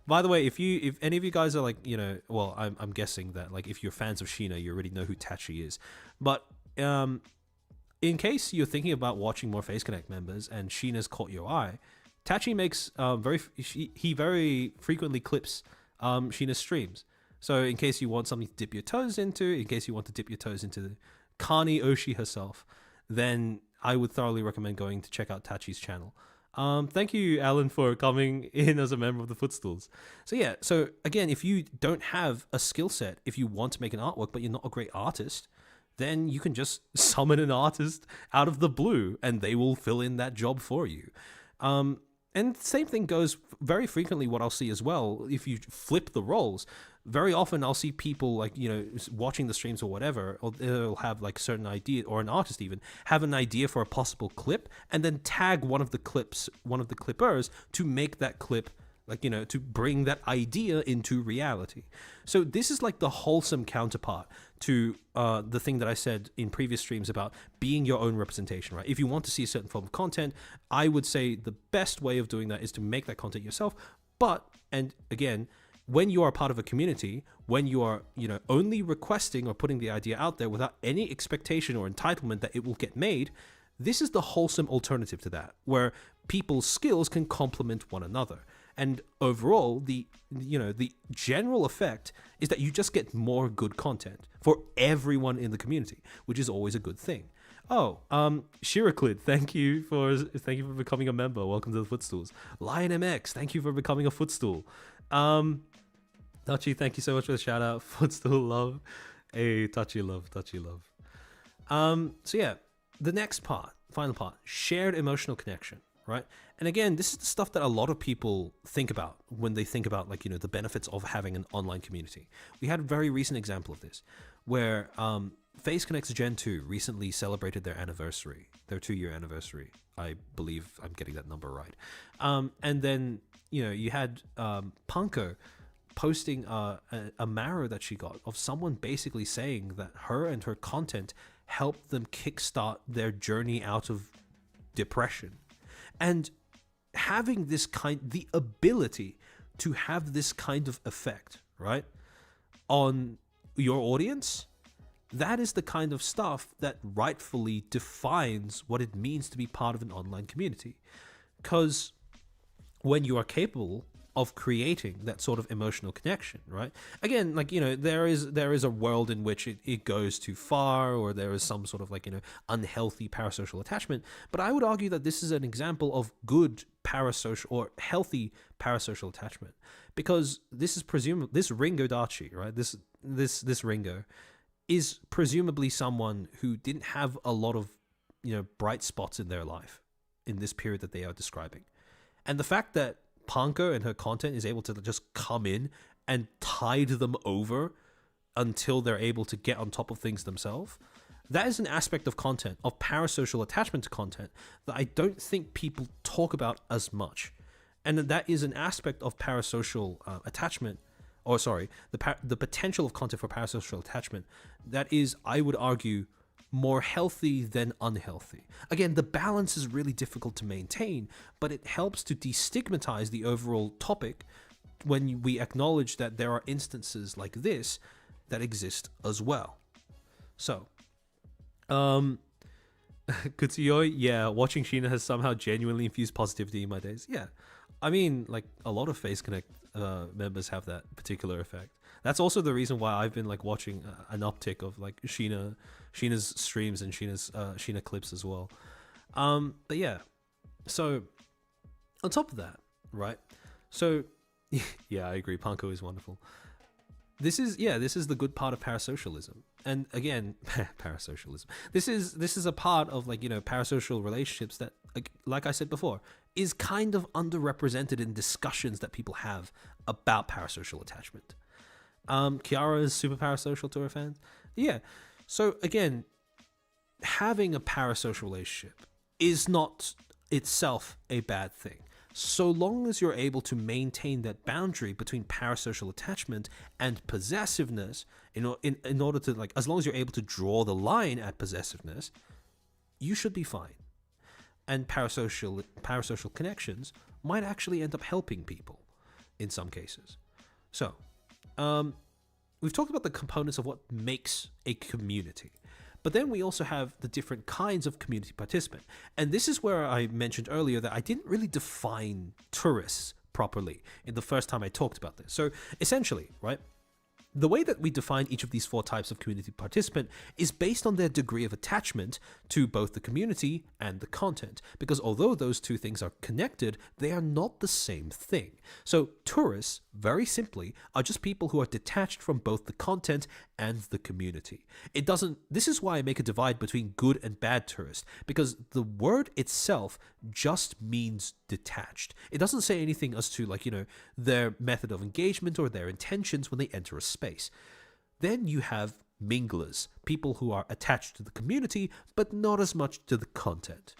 By the way, if any of you guys are like, I'm guessing that like if you're fans of Sheena, you already know who Tachi is. But in case you're thinking about watching more FaZe Connect members and Sheena's caught your eye, Tachi makes he very frequently clips Sheena's streams. So in case you want something to dip your toes into, in case you want to dip your toes into Kani Oshi herself, then I would thoroughly recommend going to check out Tachi's channel. Thank you, Alan, for coming in as a member of the Footstools. So yeah, so again, if you don't have a skill set, if you want to make an artwork, but you're not a great artist, then you can just summon an artist out of the blue and they will fill in that job for you. And same thing goes very frequently. What I'll see as well, if you flip the roles, very often I'll see people like, watching the streams or whatever, or they'll have like certain idea, or an artist even have an idea for a possible clip and then tag one of the clippers to make that clip, like, to bring that idea into reality. So this is like the wholesome counterpart to the thing that I said in previous streams about being your own representation, right? If you want to see a certain form of content, I would say the best way of doing that is to make that content yourself. But, and again, when you are part of a community, when you are, only requesting or putting the idea out there without any expectation or entitlement that it will get made, this is the wholesome alternative to that, where people's skills can complement one another. And overall, the general effect is that you just get more good content for everyone in the community, which is always a good thing. Oh, Shiraclid, thank you for becoming a member. Welcome to the Footstools. Lion MX, thank you for becoming a Footstool. Tachi, thank you so much for the shout out. Footstool love. Hey, Tachi love. So yeah, the next part, final part, shared emotional connection, right? And again, this is the stuff that a lot of people think about when they think about, like, the benefits of having an online community. We had a very recent example of this where Phase Connect's Gen 2 recently celebrated their anniversary, their 2-year anniversary. I believe I'm getting that number right. And then, you had Punko posting a marrow that she got of someone basically saying that her and her content helped them kickstart their journey out of depression. And having the ability to have this kind of effect, right, on your audience, that is the kind of stuff that rightfully defines what it means to be part of an online community. Because when you are capable of creating that sort of emotional connection, right? Again, like, there is a world in which it goes too far, or there is some sort of, like, unhealthy parasocial attachment. But I would argue that this is an example of good parasocial or healthy parasocial attachment, because this is this Ringo Dachi, right? This Ringo is presumably someone who didn't have a lot of, bright spots in their life in this period that they are describing. And the fact that Punko and her content is able to just come in and tide them over until they're able to get on top of things themselves, that is an aspect of content, of parasocial attachment to content, that I don't think people talk about as much. And that is an aspect of parasocial attachment, or sorry, the potential of content for parasocial attachment that is, I would argue, more healthy than unhealthy. Again, the balance is really difficult to maintain, but it helps to destigmatize the overall topic when we acknowledge that there are instances like this that exist as well. So, Kutsuyoi, yeah, watching Sheena has somehow genuinely infused positivity in my days. Yeah, I mean, like, a lot of Phase Connect members have that particular effect. That's also the reason why I've been, like, watching an uptick of, like, Sheena's streams and Sheena clips as well. But yeah, so on top of that, right? So yeah, I agree. Punko is wonderful. This is the good part of parasocialism. And again, parasocialism. This is a part of, like, parasocial relationships that, like I said before, is kind of underrepresented in discussions that people have about parasocial attachment. Kiara is super parasocial to her fans. Yeah. So again, having a parasocial relationship is not itself a bad thing, so long as you're able to maintain that boundary between parasocial attachment and possessiveness. In order to, like, as long as you're able to draw the line at possessiveness, you should be fine. And parasocial connections might actually end up helping people in some cases. So, we've talked about the components of what makes a community, but then we also have the different kinds of community participant. And this is where I mentioned earlier that I didn't really define tourists properly in the first time I talked about this. So essentially, right, the way that we define each of these 4 types of community participant is based on their degree of attachment to both the community and the content, because although those two things are connected, they are not the same thing. So tourists, very simply, are just people who are detached from both the content and the community. This is why I make a divide between good and bad tourist, because the word itself just means detached. It doesn't say anything as to, like, their method of engagement or their intentions when they enter a space. Then you have minglers, people who are attached to the community, but not as much to the content.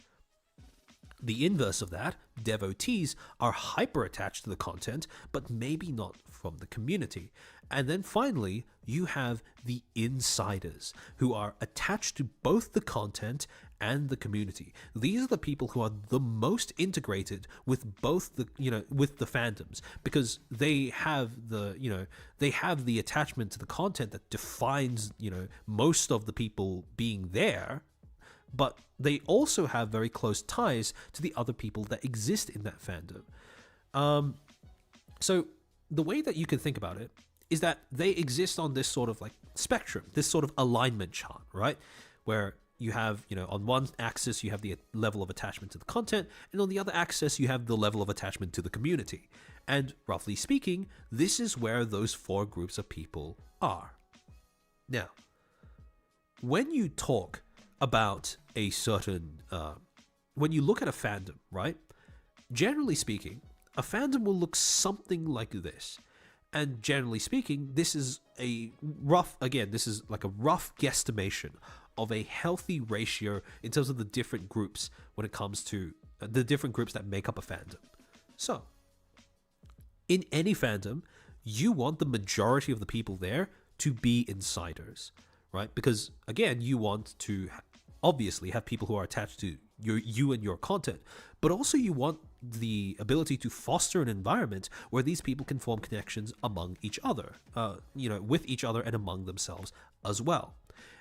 The inverse of that, devotees, are hyper attached to the content, but maybe not from the community. And then finally, you have the insiders, who are attached to both the content and the community. These are the people who are the most integrated with both with the fandoms, because they have the attachment to the content that defines, most of the people being there, but they also have very close ties to the other people that exist in that fandom. So the way that you can think about it is that they exist on this sort of, like, spectrum, this sort of alignment chart, right? Where you have, on one axis, you have the level of attachment to the content, and on the other axis, you have the level of attachment to the community. And roughly speaking, this is where those 4 groups of people are. Now, when you talk about a certain, when you look at a fandom, right, Generally speaking, a fandom will look something like this. And generally speaking, this is a rough, again, this is like a rough guesstimation of a healthy ratio in terms of the different groups when it comes to the different groups that make up a fandom. So, in any fandom, you want the majority of the people there to be insiders, right? Because again, you want to obviously have people who are attached to you and your content, but also you want the ability to foster an environment where these people can form connections among each other, with each other and among themselves as well.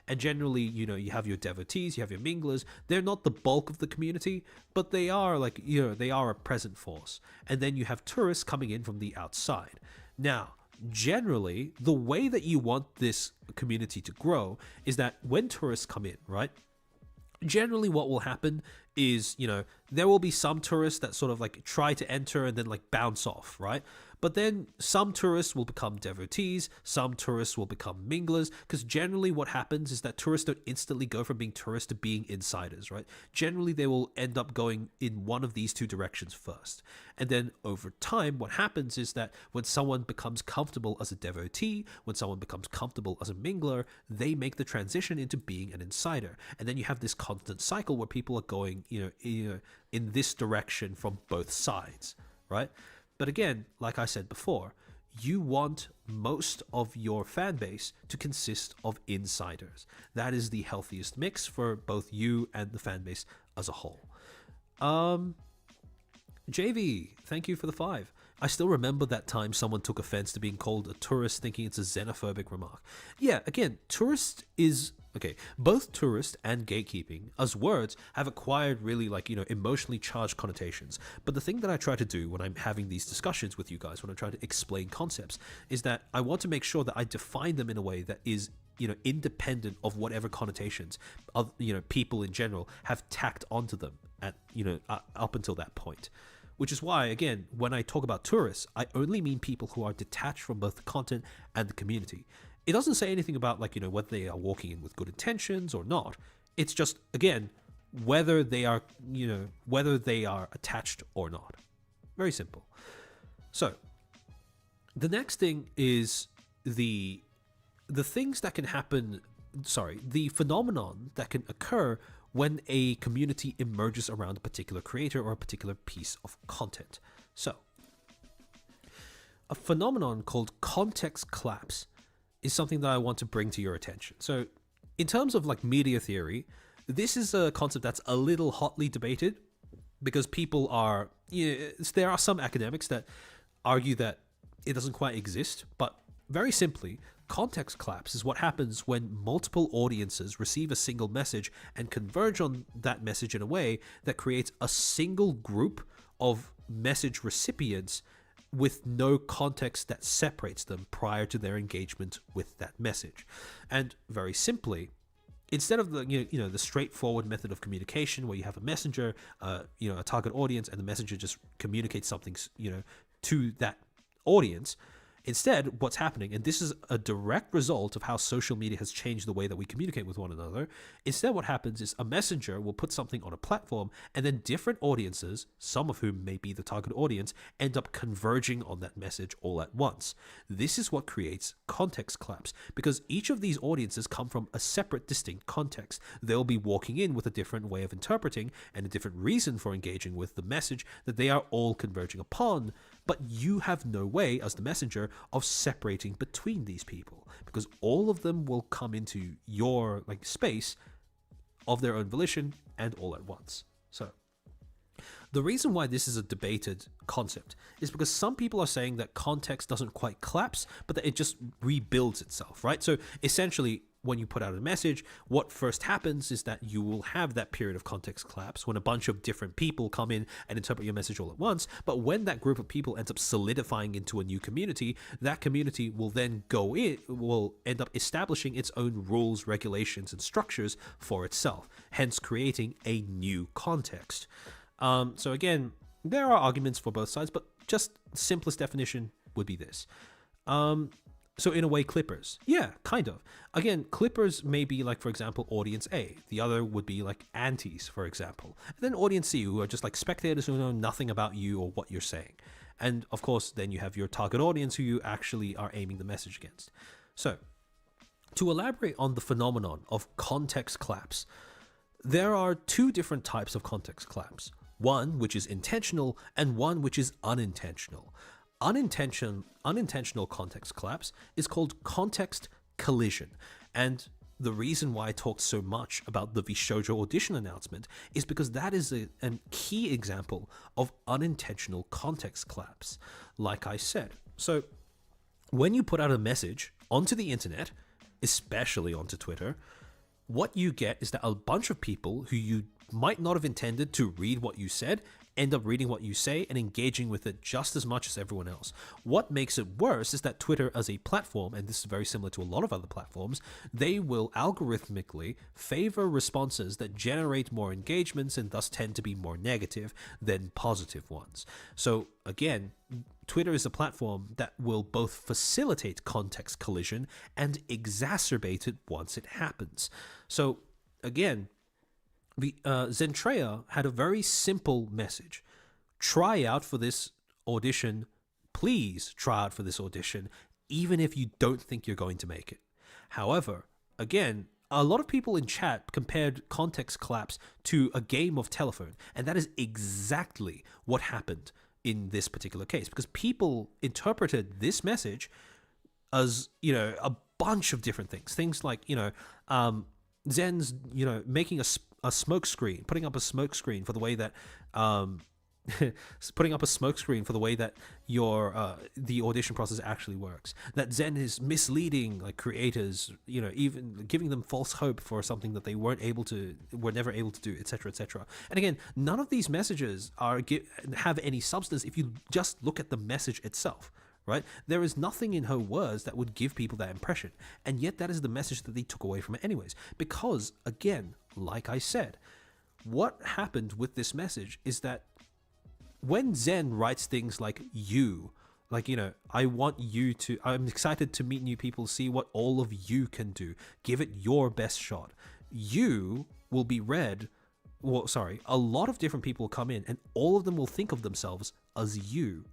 And generally, you have your devotees, you have your minglers. They're not the bulk of the community, but they are they are a present force. And then you have tourists coming in from the outside. Now, generally, the way that you want this community to grow is that when tourists come in, right? Generally what will happen is, there will be some tourists that sort of like try to enter and then like bounce off, right? But then some tourists will become devotees, some tourists will become minglers, because generally what happens is that tourists don't instantly go from being tourists to being insiders, right? Generally they will end up going in one of these two directions first. And then over time, what happens is that when someone becomes comfortable as a devotee, when someone becomes comfortable as a mingler, they make the transition into being an insider. And then you have this constant cycle where people are going, in this direction from both sides, right? But again, like I said before, you want most of your fan base to consist of insiders. That is the healthiest mix for both you and the fan base as a whole. JV, thank you for the 5. I still remember that time someone took offense to being called a tourist, thinking it's a xenophobic remark. Yeah, again, tourist is... Okay, both tourist and gatekeeping as words have acquired really emotionally charged connotations. But the thing that I try to do when I'm having these discussions with you guys, when I try to explain concepts, is that I want to make sure that I define them in a way that is, independent of whatever connotations of, people in general have tacked onto them at, up until that point. Which is why, again, when I talk about tourists, I only mean people who are detached from both the content and the community. It doesn't say anything about whether they are walking in with good intentions or not. It's just, again, whether they are attached or not. Very simple. So the next thing is the things that can happen, the phenomenon that can occur when a community emerges around a particular creator or a particular piece of content. So a phenomenon called context collapse is something that I want to bring to your attention. So in terms of media theory, this is a concept that's a little hotly debated because people are, there are some academics that argue that it doesn't quite exist, but very simply, context collapse is what happens when multiple audiences receive a single message and converge on that message in a way that creates a single group of message recipients with no context that separates them prior to their engagement with that message. And very simply, instead of the straightforward method of communication where you have a messenger, a target audience, and the messenger just communicates something, to that audience. Instead, what's happening, and this is a direct result of how social media has changed the way that we communicate with one another, instead what happens is a messenger will put something on a platform and then different audiences, some of whom may be the target audience, end up converging on that message all at once. This is what creates context collapse because each of these audiences come from a separate, distinct context. They'll be walking in with a different way of interpreting and a different reason for engaging with the message that they are all converging upon. But you have no way as the messenger of separating between these people because all of them will come into your space of their own volition and all at once. So the reason why this is a debated concept is because some people are saying that context doesn't quite collapse, but that it just rebuilds itself, right? So essentially, when you put out a message, what first happens is that you will have that period of context collapse when a bunch of different people come in and interpret your message all at once. But when that group of people ends up solidifying into a new community, that community will then will end up establishing its own rules, regulations, and structures for itself, hence creating a new context. So again, there are arguments for both sides, but just simplest definition would be this. So in a way, clippers. Yeah, kind of. Again, clippers may be like, for example, audience A. The other would be like antis, for example. And then audience C, who are just like spectators who know nothing about you or what you're saying. And of course, then you have your target audience who you actually are aiming the message against. So to elaborate on the phenomenon of context claps, there are two different types of context claps. One which is intentional and one which is unintentional. Unintentional context collapse is called context collision. And the reason why I talked so much about the VShojo audition announcement is because that is a key example of unintentional context collapse, like I said. So when you put out a message onto the internet, especially onto Twitter, what you get is that a bunch of people who you might not have intended to read what you said end up reading what you say and engaging with it just as much as everyone else. What makes it worse is that Twitter as a platform, and this is very similar to a lot of other platforms, they will algorithmically favor responses that generate more engagements and thus tend to be more negative than positive ones. So again, Twitter is a platform that will both facilitate context collision and exacerbate it once it happens. So again, Zentrea had a very simple message. Try out for this audition. Please try out for this audition, even if you don't think you're going to make it. However, again, a lot of people in chat compared context collapse to a game of telephone, and that is exactly what happened in this particular case, because people interpreted this message as, a bunch of different things. Things like, Zen's, making a smoke screen, putting up a smoke screen for the way that your the audition process actually works. That Zen is misleading like creators, even giving them false hope for something that they were never able to do, etc., etc. And again, none of these messages have any substance if you just look at the message itself. Right? There is nothing in her words that would give people that impression. And yet that is the message that they took away from it anyways. Because, again, like I said, what happened with this message is that when Zen writes things like I'm excited to meet new people, see what all of you can do, give it your best shot. You will be read. A lot of different people come in and all of them will think of themselves as you,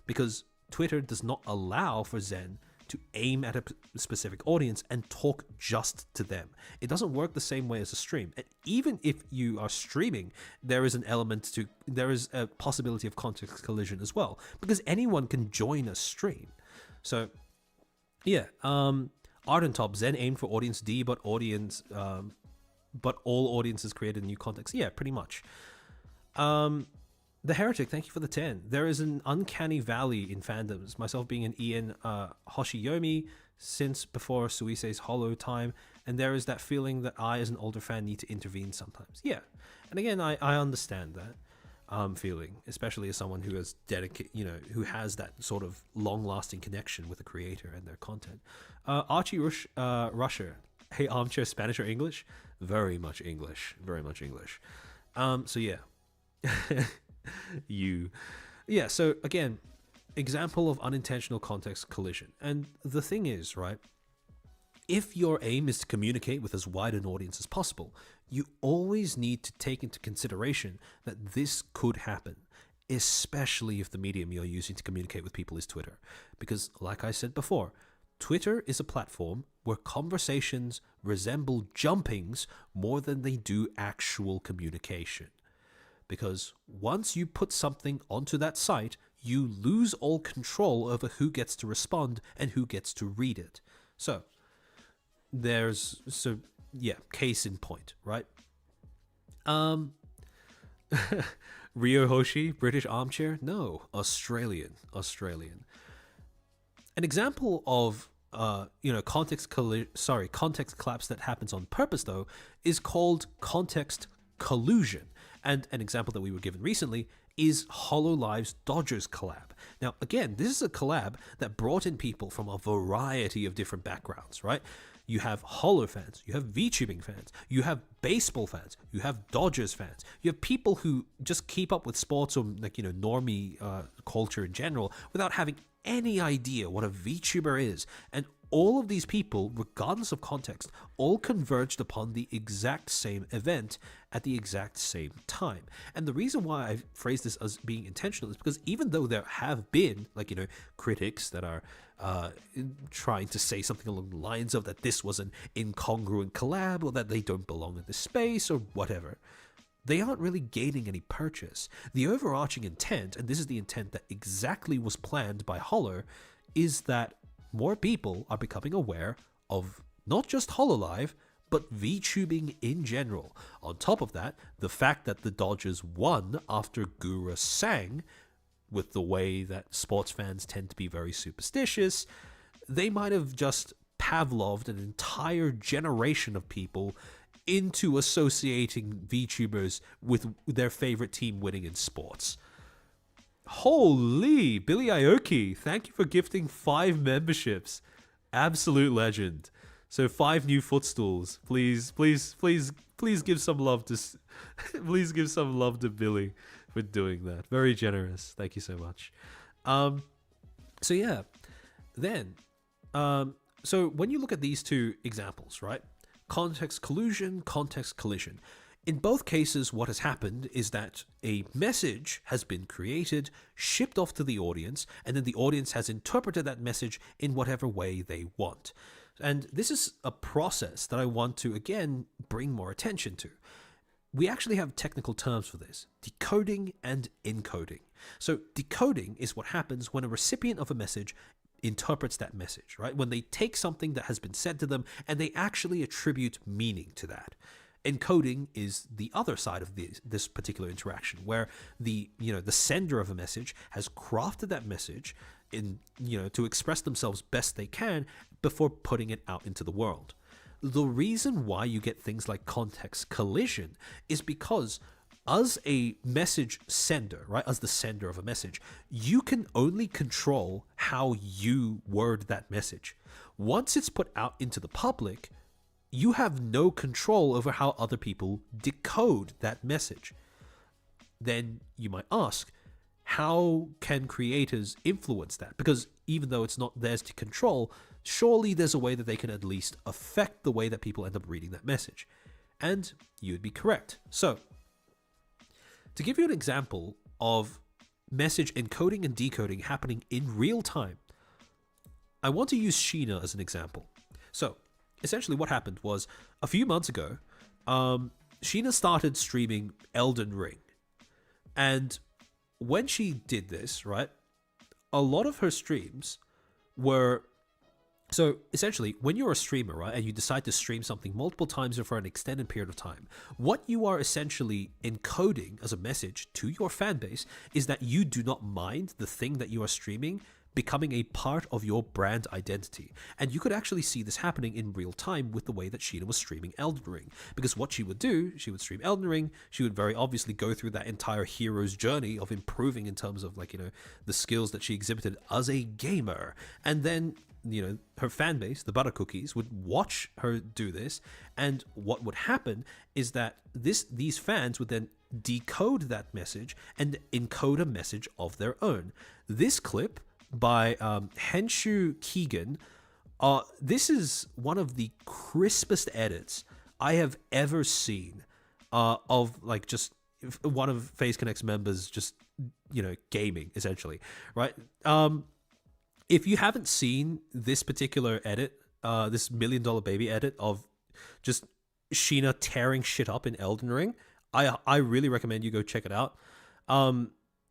because Twitter does not allow for Zen to aim at a specific audience and talk just to them. It doesn't work the same way as a stream. And even if you are streaming, there is a possibility of context collision as well, because anyone can join a stream. So yeah, Ardentop, Zen aimed for audience D, but all audiences created a new context. Yeah, pretty much. The Heretic, thank you for the 10. There is an uncanny valley in fandoms, myself being an Ian Hoshiyomi since before Suisei's Hollow time, and there is that feeling that I, as an older fan, need to intervene sometimes. Yeah, and again, I understand that feeling, especially as someone who has who has that sort of long-lasting connection with a creator and their content. Archie Rusher, hey, armchair, Spanish or English? Very much English, very much English. So yeah. So again, example of unintentional context collision. And the thing is, right, if your aim is to communicate with as wide an audience as possible, you always need to take into consideration that this could happen, especially if the medium you're using to communicate with people is Twitter. Because like I said before, Twitter is a platform where conversations resemble jumpings more than they do actual communication. Because once you put something onto that site, you lose all control over who gets to respond and who gets to read it. So, case in point, right? Rio Hoshi, British armchair? No, Australian. An example of context collapse that happens on purpose though is called context collusion. And an example that we were given recently is HoloLive's Dodgers collab. Now, again, this is a collab that brought in people from a variety of different backgrounds, right? you have Hollow fans, you have VTubing fans, you have baseball fans, you have Dodgers fans, you have people who just keep up with sports or like, you know, normie culture in general without having any idea what a VTuber is. And all of these people, regardless of context, all converged upon the exact same event at the exact same time. And the reason why I phrase this as being intentional is because even though there have been, like, you know, critics that are trying to say something along the lines of that this was an incongruent collab or that they don't belong in this space or whatever, they aren't really gaining any purchase. The overarching intent, and this is the intent that exactly was planned by Hollow, is that more people are becoming aware of not just HoloLive, but VTubing in general. On top of that, the fact that the Dodgers won after Gura sang, with the way that sports fans tend to be very superstitious, they might have just Pavloved an entire generation of people into associating VTubers with their favorite team winning in sports. Holy, Billy Aoki, thank you for gifting 5 memberships. Absolute legend. So 5 new footstools. Please give some love to please give some love to Billy for doing that. Very generous. Thank you so much. So yeah. Then so when you look at these two examples, right? Context collusion, context collision. In both cases, what has happened is that a message has been created, shipped off to the audience, and then the audience has interpreted that message in whatever way they want. And this is a process that I want to, again, bring more attention to. We actually have technical terms for this: decoding and encoding. So decoding is what happens when a recipient of a message interprets that message, right? When they take something that has been said to them and they actually attribute meaning to that. Encoding is the other side of this particular interaction, where the sender of a message has crafted that message in to express themselves best they can before putting it out into the world. The reason why you get things like context collision is because as a message sender, right, as the sender of a message, you can only control how you word that message. Once it's put out into the public, you have no control over how other people decode that message. Then you might ask, how can creators influence that? Because even though it's not theirs to control, surely there's a way that they can at least affect the way that people end up reading that message. And you would be correct. So, to give you an example of message encoding and decoding happening in real time, I want to use Sheena as an example. So, essentially what happened was, a few months ago, Sheena started streaming Elden Ring. And when she did this, right, a lot of her streams were... So essentially, when you're a streamer, right, and you decide to stream something multiple times or for an extended period of time, what you are essentially encoding as a message to your fan base is that you do not mind the thing that you are streaming becoming a part of your brand identity. And you could actually see this happening in real time with the way that Sheena was streaming Elden Ring. Because what she would do, she would stream Elden Ring, she would very obviously go through that entire hero's journey of improving in terms of, like, the skills that she exhibited as a gamer. And then, her fan base, the Butter Cookies, would watch her do this. And what would happen is that these fans would then decode that message and encode a message of their own. This clip by Henshu Keegan, this is one of the crispest edits I have ever seen of, like, just one of FaZe Connect's members just, gaming, essentially, right? If you haven't seen this particular edit, this $1 Million Baby edit of just Sheena tearing shit up in Elden Ring, I really recommend you go check it out.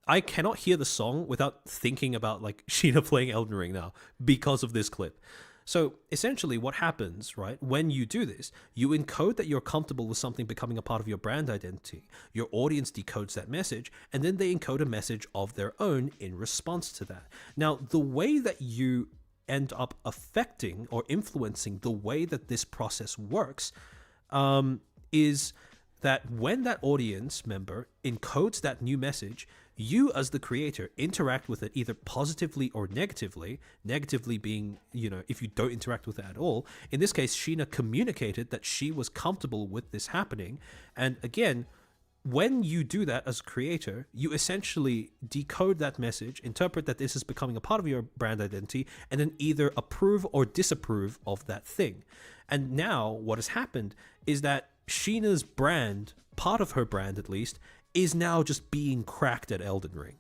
I cannot hear the song without thinking about, like, Sheena playing Elden Ring now because of this clip. So essentially what happens, right, when you do this, you encode that you're comfortable with something becoming a part of your brand identity. Your audience decodes that message, and then they encode a message of their own in response to that. Now, the way that you end up affecting or influencing the way that this process works is that when that audience member encodes that new message, you as the creator interact with it either positively or negatively. Negatively being, if you don't interact with it at all. In this case, Sheena communicated that she was comfortable with this happening. And again, when you do that as a creator, you essentially decode that message, interpret that this is becoming a part of your brand identity, and then either approve or disapprove of that thing. And now what has happened is that Sheena's brand, part of her brand at least, is now just being cracked at Elden Ring.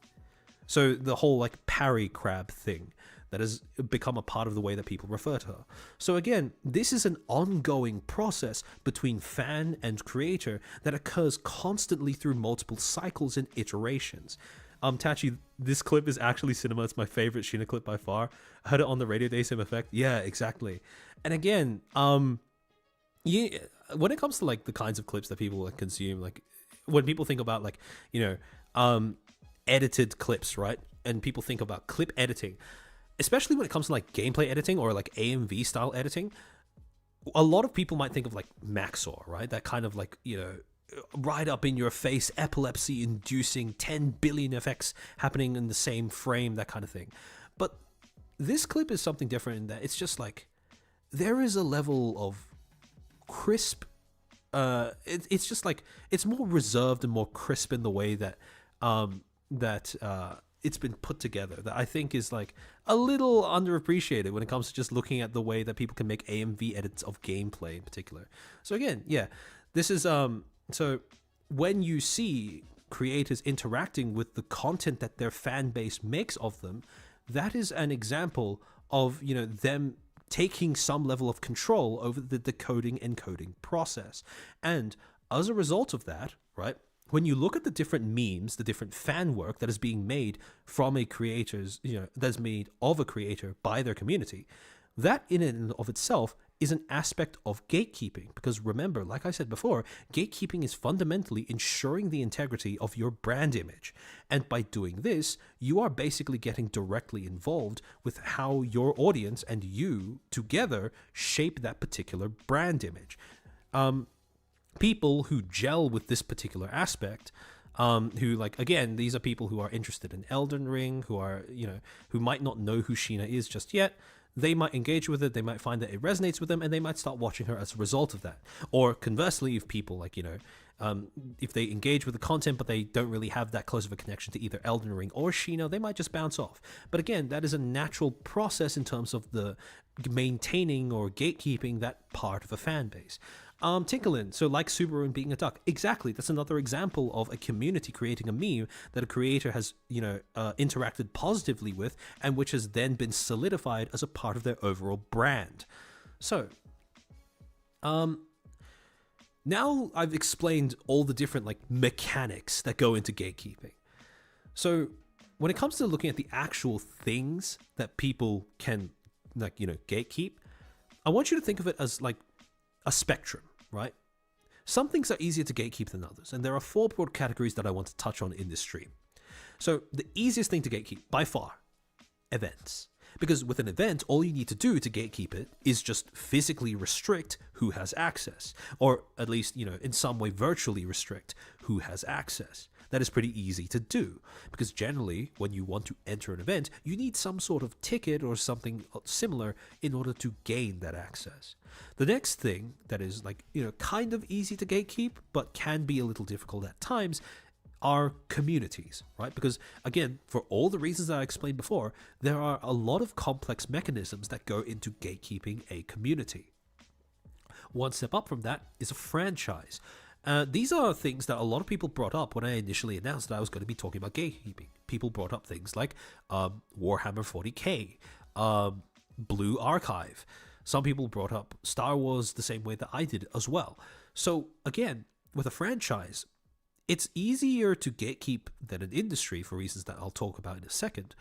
So the whole like parry crab thing that has become a part of the way that people refer to her. So again, this is an ongoing process between fan and creator that occurs constantly through multiple cycles and iterations. Tachi, this clip is actually cinema. It's my favorite Sheena clip by far. I heard it on the radio day, same effect. Yeah, exactly. And again, yeah, when it comes to like the kinds of clips that people like consume, like when people think about like, edited clips, right? And people think about clip editing, especially when it comes to like gameplay editing or like AMV style editing, a lot of people might think of like Maxor, right? That kind of like, right up in your face, epilepsy inducing 10 billion effects happening in the same frame, that kind of thing. But this clip is something different in that it's just like, there is a level of crisp, it's just like, it's more reserved and more crisp in the way that, it's been put together, that I think is like a little underappreciated when it comes to just looking at the way that people can make AMV edits of gameplay in particular. So again, yeah, this is so when you see creators interacting with the content that their fan base makes of them, that is an example of them taking some level of control over the decoding encoding process. And as a result of that, right, when you look at the different memes, the different fan work that is being made from a creator's, that's made of a creator by their community, that in and of itself is an aspect of gatekeeping. Because remember, like I said before, gatekeeping is fundamentally ensuring the integrity of your brand image. And by doing this, you are basically getting directly involved with how your audience and you together shape that particular brand image. People who gel with this particular aspect, who like, again, these are people who are interested in Elden Ring, who are, who might not know who Sheena is just yet. They might engage with it, they might find that it resonates with them, and they might start watching her as a result of that. Or conversely, if people like, if they engage with the content but they don't really have that close of a connection to either Elden Ring or Sheena, they might just bounce off. But again, that is a natural process in terms of the maintaining or gatekeeping that part of a fan base. Tinkerlin, so like Subaru and being a duck. Exactly, that's another example of a community creating a meme that a creator has, interacted positively with, and which has then been solidified as a part of their overall brand. So, now I've explained all the different like mechanics that go into gatekeeping. So, when it comes to looking at the actual things that people can, like, gatekeep, I want you to think of it as like a spectrum, right? Some things are easier to gatekeep than others, and there are 4 broad categories that I want to touch on in this stream. So the easiest thing to gatekeep by far, events. Because with an event, all you need to do to gatekeep it is just physically restrict who has access, or at least, in some way virtually restrict who has access. That is pretty easy to do, because generally when you want to enter an event, you need some sort of ticket or something similar in order to gain that access. The next thing that is like, kind of easy to gatekeep, but can be a little difficult at times, are communities, right? Because again, for all the reasons that I explained before, there are a lot of complex mechanisms that go into gatekeeping a community. One step up from that is a franchise. These are things that a lot of people brought up when I initially announced that I was going to be talking about gatekeeping. People brought up things like Warhammer 40k, Blue Archive. Some people brought up Star Wars the same way that I did as well. So again, with a franchise, it's easier to gatekeep than an industry for reasons that I'll talk about in a second.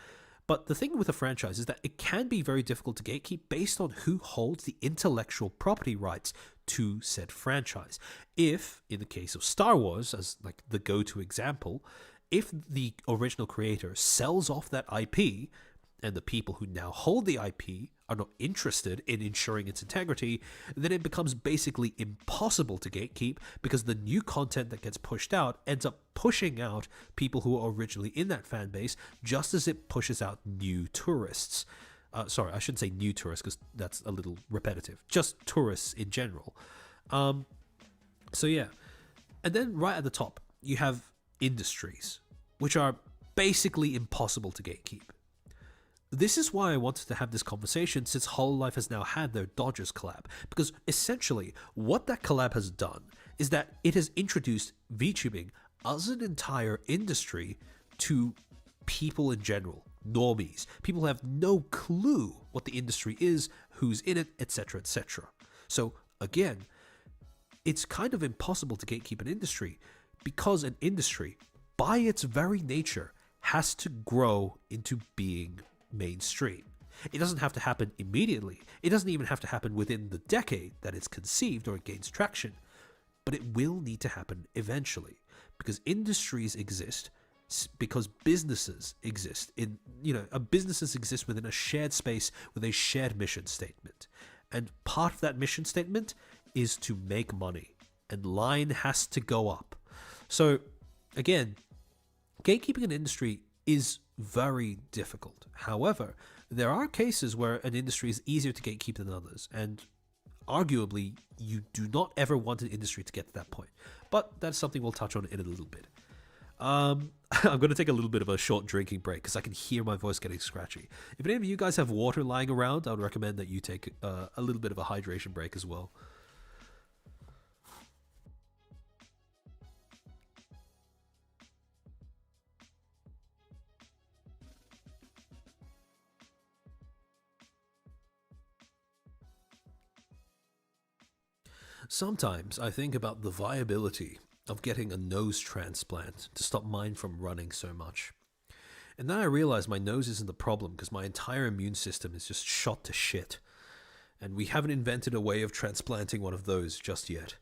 But the thing with a franchise is that it can be very difficult to gatekeep based on who holds the intellectual property rights to said franchise. If, in the case of Star Wars, as like the go-to example, if the original creator sells off that IP, and the people who now hold the IP are not interested in ensuring its integrity, then it becomes basically impossible to gatekeep, because the new content that gets pushed out ends up pushing out people who are originally in that fan base, just as it pushes out new tourists. Sorry, I shouldn't say new tourists, because that's a little repetitive. Just tourists in general. So yeah. And then right at the top, you have industries, which are basically impossible to gatekeep. This is why I wanted to have this conversation, since Hololive has now had their Dodgers collab, because essentially what that collab has done is that it has introduced VTubing as an entire industry to people in general, normies, people who have no clue what the industry is, who's in it, etc., etc. So again, it's kind of impossible to gatekeep an industry, because an industry, by its very nature, has to grow into being mainstream. It doesn't have to happen immediately. It doesn't even have to happen within the decade that it's conceived or it gains traction. But it will need to happen eventually, because industries exist because businesses exist businesses exist within a shared space with a shared mission statement. And part of that mission statement is to make money, and line has to go up. So again, gatekeeping an industry is very difficult. However, there are cases where an industry is easier to gatekeep than others, and arguably you do not ever want an industry to get to that point. But that's something we'll touch on in a little bit. I'm going to take a little bit of a short drinking break because I can hear my voice getting scratchy. If any of you guys have water lying around, I would recommend that you take a little bit of a hydration break as well. Sometimes I think about the viability of getting a nose transplant to stop mine from running so much. And then I realize my nose isn't the problem, because my entire immune system is just shot to shit. And we haven't invented a way of transplanting one of those just yet.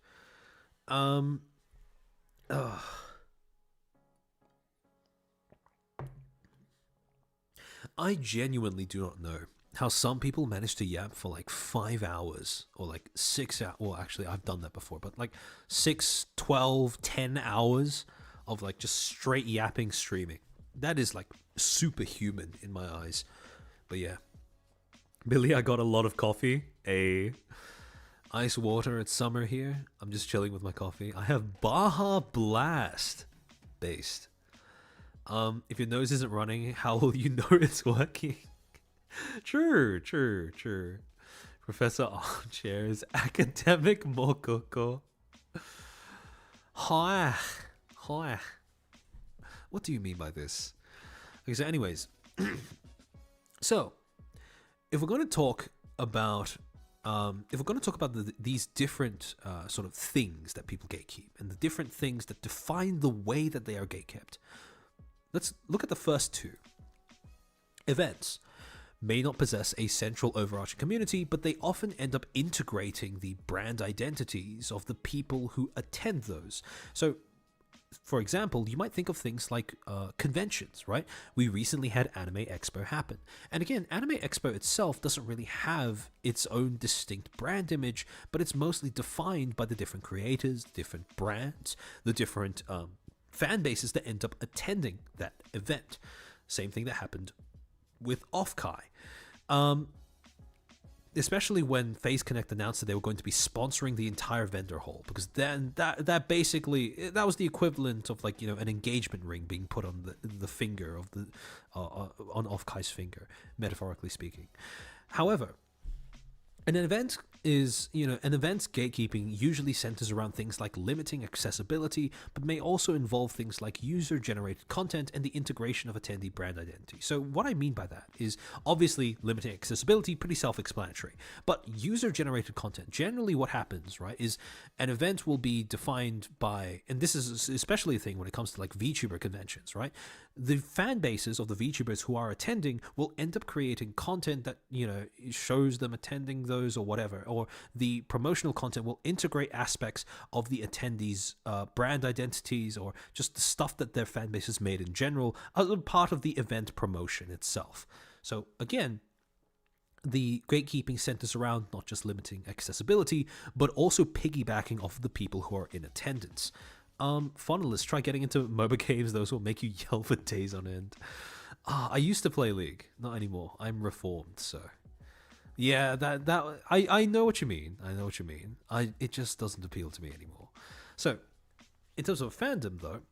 I genuinely do not know how some people manage to yap for like 5 hours or like 6 hours. Well, actually, I've done that before, but like 6, 12, 10 hours of like just straight yapping streaming. That is like superhuman in my eyes. But yeah. Billy, I got a lot of coffee. Ice water. It's summer here. I'm just chilling with my coffee. I have Baja Blast based. If your nose isn't running, how will you know it's working? True. Professor Armchair's academic mokoko. Hi. What do you mean by this? Okay, so anyways. So, if we're going to talk about these different sort of things that people gatekeep, and the different things that define the way that they are gatekept, let's look at the first two. Events may not possess a central overarching community, but they often end up integrating the brand identities of the people who attend those. So, for example, you might think of things like conventions, right? We recently had Anime Expo happen. And again, Anime Expo itself doesn't really have its own distinct brand image, but it's mostly defined by the different creators, different brands, the different fan bases that end up attending that event. Same thing that happened with Offkai. Especially when FaZe Connect announced that they were going to be sponsoring the entire vendor hall, because then that basically, that was the equivalent of like, an engagement ring being put on the finger of the on Offkai's finger, metaphorically speaking. However, an event's gatekeeping usually centers around things like limiting accessibility, but may also involve things like user-generated content and the integration of attendee brand identity. So what I mean by that is, obviously, limiting accessibility, pretty self-explanatory. But user-generated content, generally what happens, right, is an event will be defined by, and this is especially a thing when it comes to like VTuber conventions, right? The fan bases of the VTubers who are attending will end up creating content that, shows them attending those or whatever, or the promotional content will integrate aspects of the attendees' brand identities or just the stuff that their fan base has made in general as a part of the event promotion itself. So again, the gatekeeping centers around not just limiting accessibility, but also piggybacking off the people who are in attendance. Funnelers, try getting into MOBA games. Those will make you yell for days on end. I used to play League, not anymore. I'm reformed, so yeah, I know what you mean. I know what you mean. It just doesn't appeal to me anymore. So, in terms of fandom, though,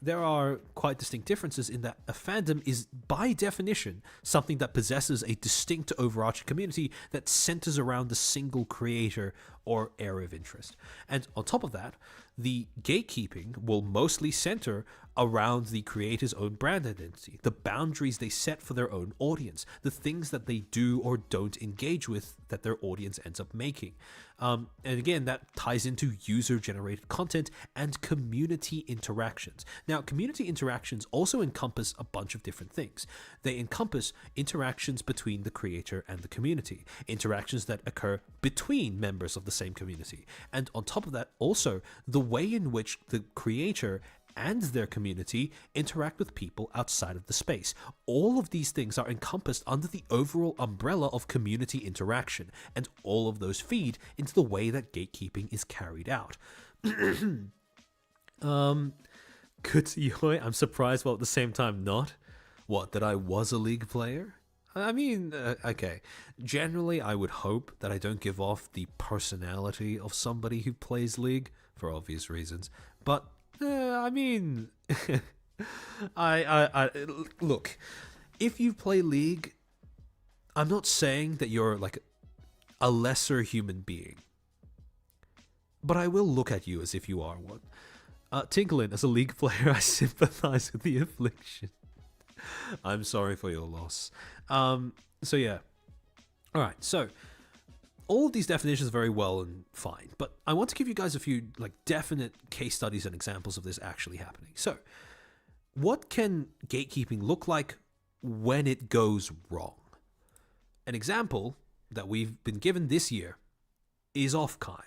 there are quite distinct differences in that a fandom is, by definition, something that possesses a distinct overarching community that centers around a single creator or area of interest. And on top of that, the gatekeeping will mostly center around the creator's own brand identity, the boundaries they set for their own audience, the things that they do or don't engage with that their audience ends up making. And again, that ties into user-generated content and community interactions. Now, community interactions also encompass a bunch of different things. They encompass interactions between the creator and the community, interactions that occur between members of the same community, and on top of that, also the way in which the creator and their community interact with people outside of the space. All of these things are encompassed under the overall umbrella of community interaction, and all of those feed into the way that gatekeeping is carried out. Good Yoi, I'm surprised, while at the same time not. What, that I was a League player? I mean, okay. Generally, I would hope that I don't give off the personality of somebody who plays League, for obvious reasons. But I mean, I look, if you play League, I'm not saying that you're like a lesser human being, but I will look at you as if you are one. Tinklin, as a League player, I sympathize with the affliction. I'm sorry for your loss. So yeah. All right. So all of these definitions are very well and fine, but I want to give you guys a few like definite case studies and examples of this actually happening. So, what can gatekeeping look like when it goes wrong? An example that we've been given this year is Offkai.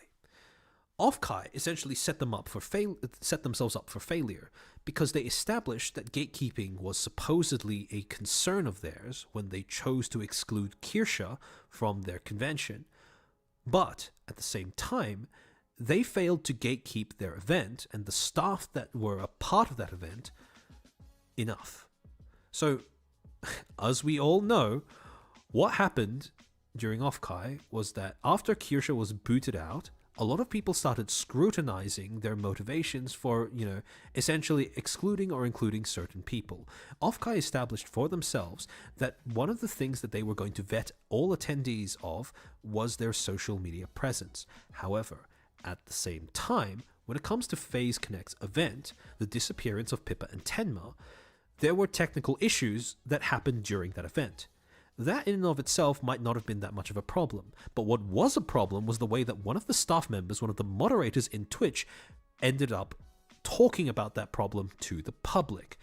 Offkai essentially set themselves up for failure because they established that gatekeeping was supposedly a concern of theirs when they chose to exclude Kirsha from their convention. But at the same time, they failed to gatekeep their event and the staff that were a part of that event enough. So, as we all know, what happened during Offkai was that after Kirsha was booted out, a lot of people started scrutinizing their motivations for, essentially excluding or including certain people. Offkai established for themselves that one of the things that they were going to vet all attendees of was their social media presence. However, at the same time, when it comes to FaZe Connect's event, the disappearance of Pippa and Tenma, there were technical issues that happened during that event. That in and of itself might not have been that much of a problem, but what was a problem was the way that one of the staff members, one of the moderators in Twitch, ended up talking about that problem to the public.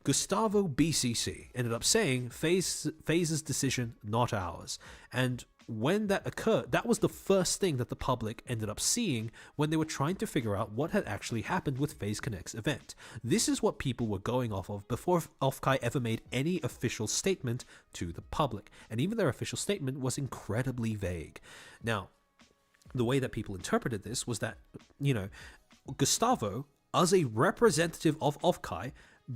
Gustavo BCC ended up saying, FaZe's decision, not ours. And when that occurred, that was the first thing that the public ended up seeing when they were trying to figure out what had actually happened with FaZe Connect's event. This is what people were going off of before Offkai ever made any official statement to the public. And even their official statement was incredibly vague. Now, the way that people interpreted this was that, Gustavo, as a representative of Offkai,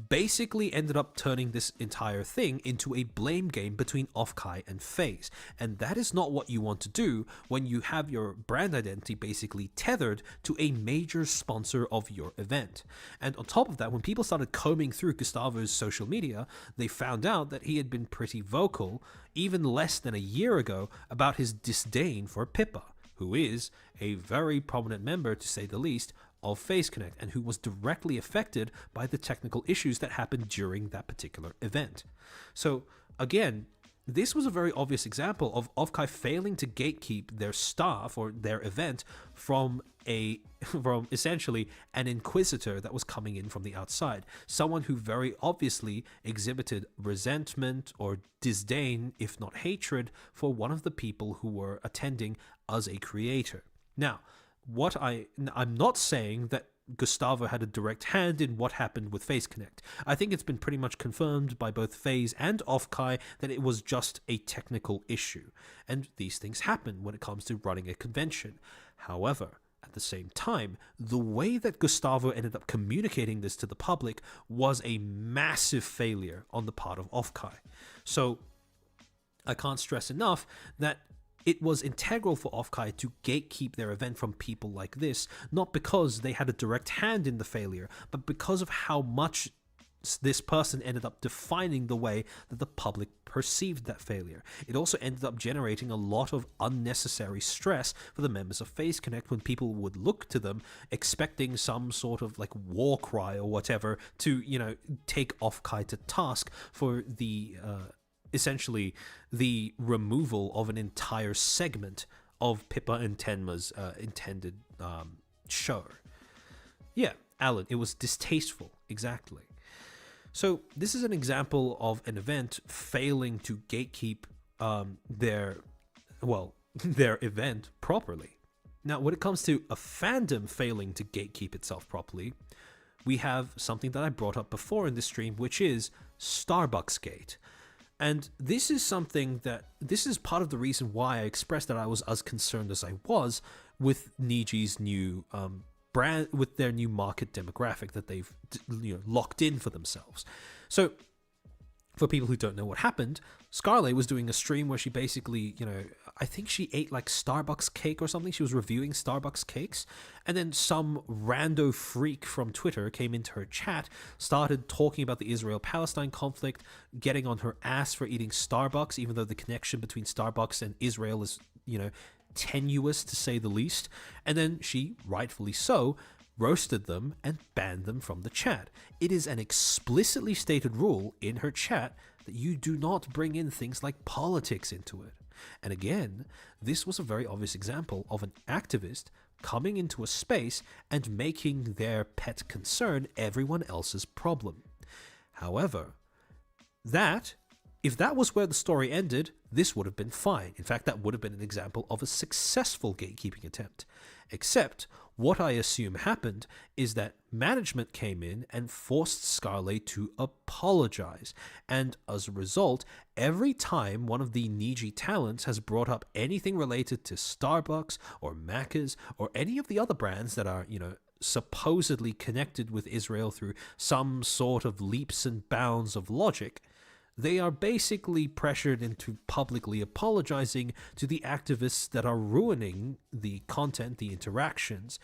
basically ended up turning this entire thing into a blame game between Offkai and FaZe. And that is not what you want to do when you have your brand identity basically tethered to a major sponsor of your event. And on top of that, when people started combing through Gustavo's social media, they found out that he had been pretty vocal, even less than a year ago, about his disdain for Pippa, who is a very prominent member, to say the least, of FaZe Connect, and who was directly affected by the technical issues that happened during that particular event. So again, this was a very obvious example of Offkai failing to gatekeep their staff or their event from essentially an inquisitor that was coming in from the outside, someone who very obviously exhibited resentment or disdain, if not hatred, for one of the people who were attending as a creator. Now, I'm not saying that Gustavo had a direct hand in what happened with FaZe Connect. I think it's been pretty much confirmed by both FaZe and Offkai that it was just a technical issue, and these things happen when it comes to running a convention. However, at the same time, the way that Gustavo ended up communicating this to the public was a massive failure on the part of Offkai. So I can't stress enough that it was integral for Offkai to gatekeep their event from people like this, not because they had a direct hand in the failure, but because of how much this person ended up defining the way that the public perceived that failure. It also ended up generating a lot of unnecessary stress for the members of FaZe Connect when people would look to them expecting some sort of like war cry or whatever to, take Offkai to task for the essentially the removal of an entire segment of Pippa and Tenma's intended show. Yeah, Alan, it was distasteful, exactly. So this is an example of an event failing to gatekeep their event properly. Now, when it comes to a fandom failing to gatekeep itself properly, we have something that I brought up before in this stream, which is Starbucks Gate. And this is part of the reason why I expressed that I was as concerned as I was with Niji's new brand, with their new market demographic that they've locked in for themselves. So for people who don't know what happened, Scarlet was doing a stream where she basically, I think she ate like Starbucks cake or something. She was reviewing Starbucks cakes. And then some rando freak from Twitter came into her chat, started talking about the Israel-Palestine conflict, getting on her ass for eating Starbucks, even though the connection between Starbucks and Israel is, tenuous to say the least. And then she, rightfully so, roasted them and banned them from the chat. It is an explicitly stated rule in her chat that you do not bring in things like politics into it. And again, this was a very obvious example of an activist coming into a space and making their pet concern everyone else's problem. However, if that was where the story ended, this would have been fine. In fact, that would have been an example of a successful gatekeeping attempt. Except, what I assume happened is that management came in and forced Scarlet to apologize. And as a result, every time one of the Niji talents has brought up anything related to Starbucks or Macca's or any of the other brands that are, supposedly connected with Israel through some sort of leaps and bounds of logic, they are basically pressured into publicly apologizing to the activists that are ruining the content, the interactions,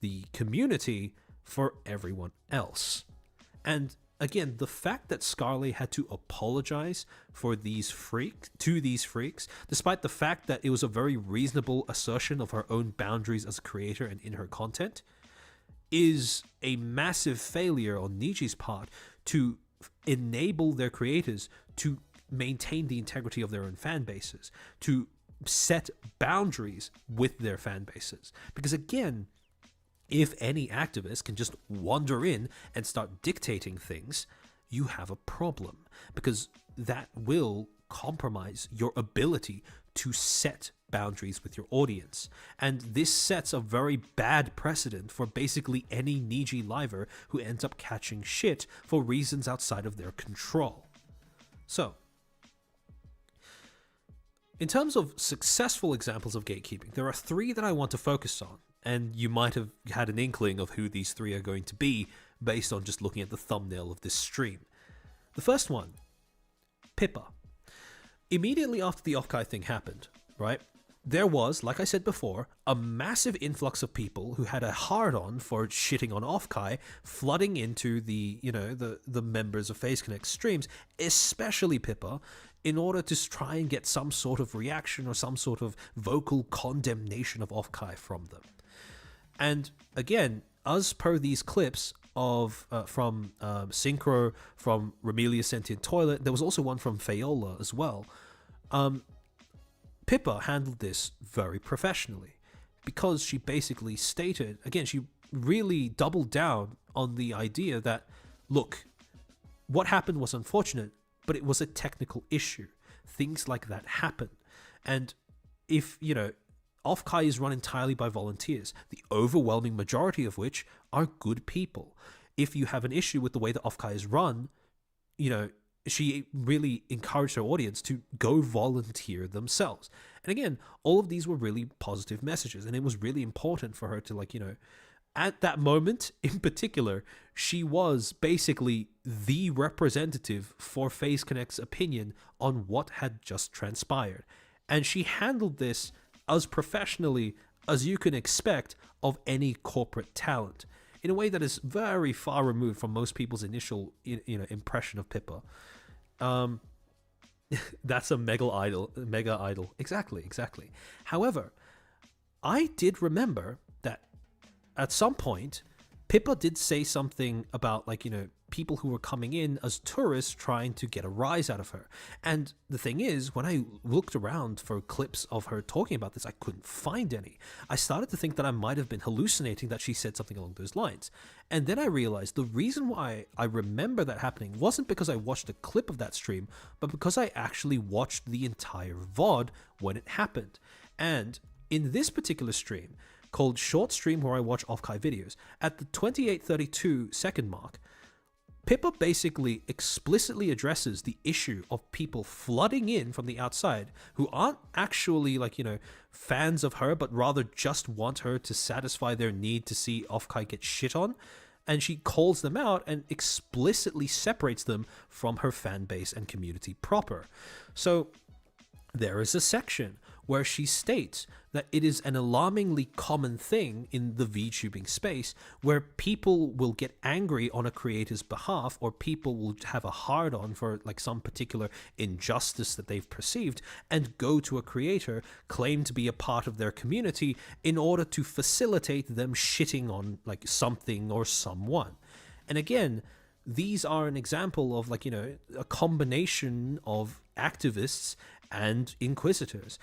the community for everyone else. And again, the fact that Scarlet had to apologize to these freaks, despite the fact that it was a very reasonable assertion of her own boundaries as a creator and in her content, is a massive failure on Niji's part to enable their creators to maintain the integrity of their own fan bases, to set boundaries with their fan bases. Because again, if any activist can just wander in and start dictating things, you have a problem, because that will compromise your ability to set boundaries with your audience. And this sets a very bad precedent for basically any Niji liver who ends up catching shit for reasons outside of their control. So, in terms of successful examples of gatekeeping, there are three that I want to focus on, and you might have had an inkling of who these three are going to be based on just looking at the thumbnail of this stream. The first one, Pippa. Immediately after the Offkai thing happened, right, there was, like I said before, a massive influx of people who had a hard-on for shitting on Offkai flooding into the members of FaZe Connect streams, especially Pippa, in order to try and get some sort of reaction or some sort of vocal condemnation of Offkai from them. And again, as per these clips of from Synchro, from Remelia Sentient Toilet, there was also one from Fayola as well. Pippa handled this very professionally, because she basically stated, again, she really doubled down on the idea that, look, what happened was unfortunate, but it was a technical issue. Things like that happen. And if, Offkai is run entirely by volunteers, the overwhelming majority of which are good people. If you have an issue with the way that Offkai is run, you know, she really encouraged her audience to go volunteer themselves. And again, all of these were really positive messages, and it was really important for her to, like, you know, at that moment in particular, she was basically the representative for FaZe Connect's opinion on what had just transpired. And she handled this as professionally as you can expect of any corporate talent, in a way that is very far removed from most people's initial, you know, impression of Pippa. That's a mega idol. Exactly. However, I did remember that at some point, Pippa did say something about, like, you know, people who were coming in as tourists trying to get a rise out of her. And the thing is, when I looked around for clips of her talking about this, I couldn't find any. I started to think that I might have been hallucinating, that she said something along those lines. And then I realized the reason why I remember that happening wasn't because I watched a clip of that stream, but because I actually watched the entire VOD when it happened. And in this particular stream, called Short Stream Where I Watch Offkai Videos, at the 28:32 second mark, Pippa basically explicitly addresses the issue of people flooding in from the outside who aren't actually, like, you know, fans of her, but rather just want her to satisfy their need to see Offkai get shit on. And she calls them out and explicitly separates them from her fan base and community proper. So there is a section where she states that it is an alarmingly common thing in the VTubing space where people will get angry on a creator's behalf, or people will have a hard-on for, like, some particular injustice that they've perceived, and go to a creator, claim to be a part of their community in order to facilitate them shitting on, like, something or someone. And again, these are an example of, like, you know, a combination of activists and inquisitors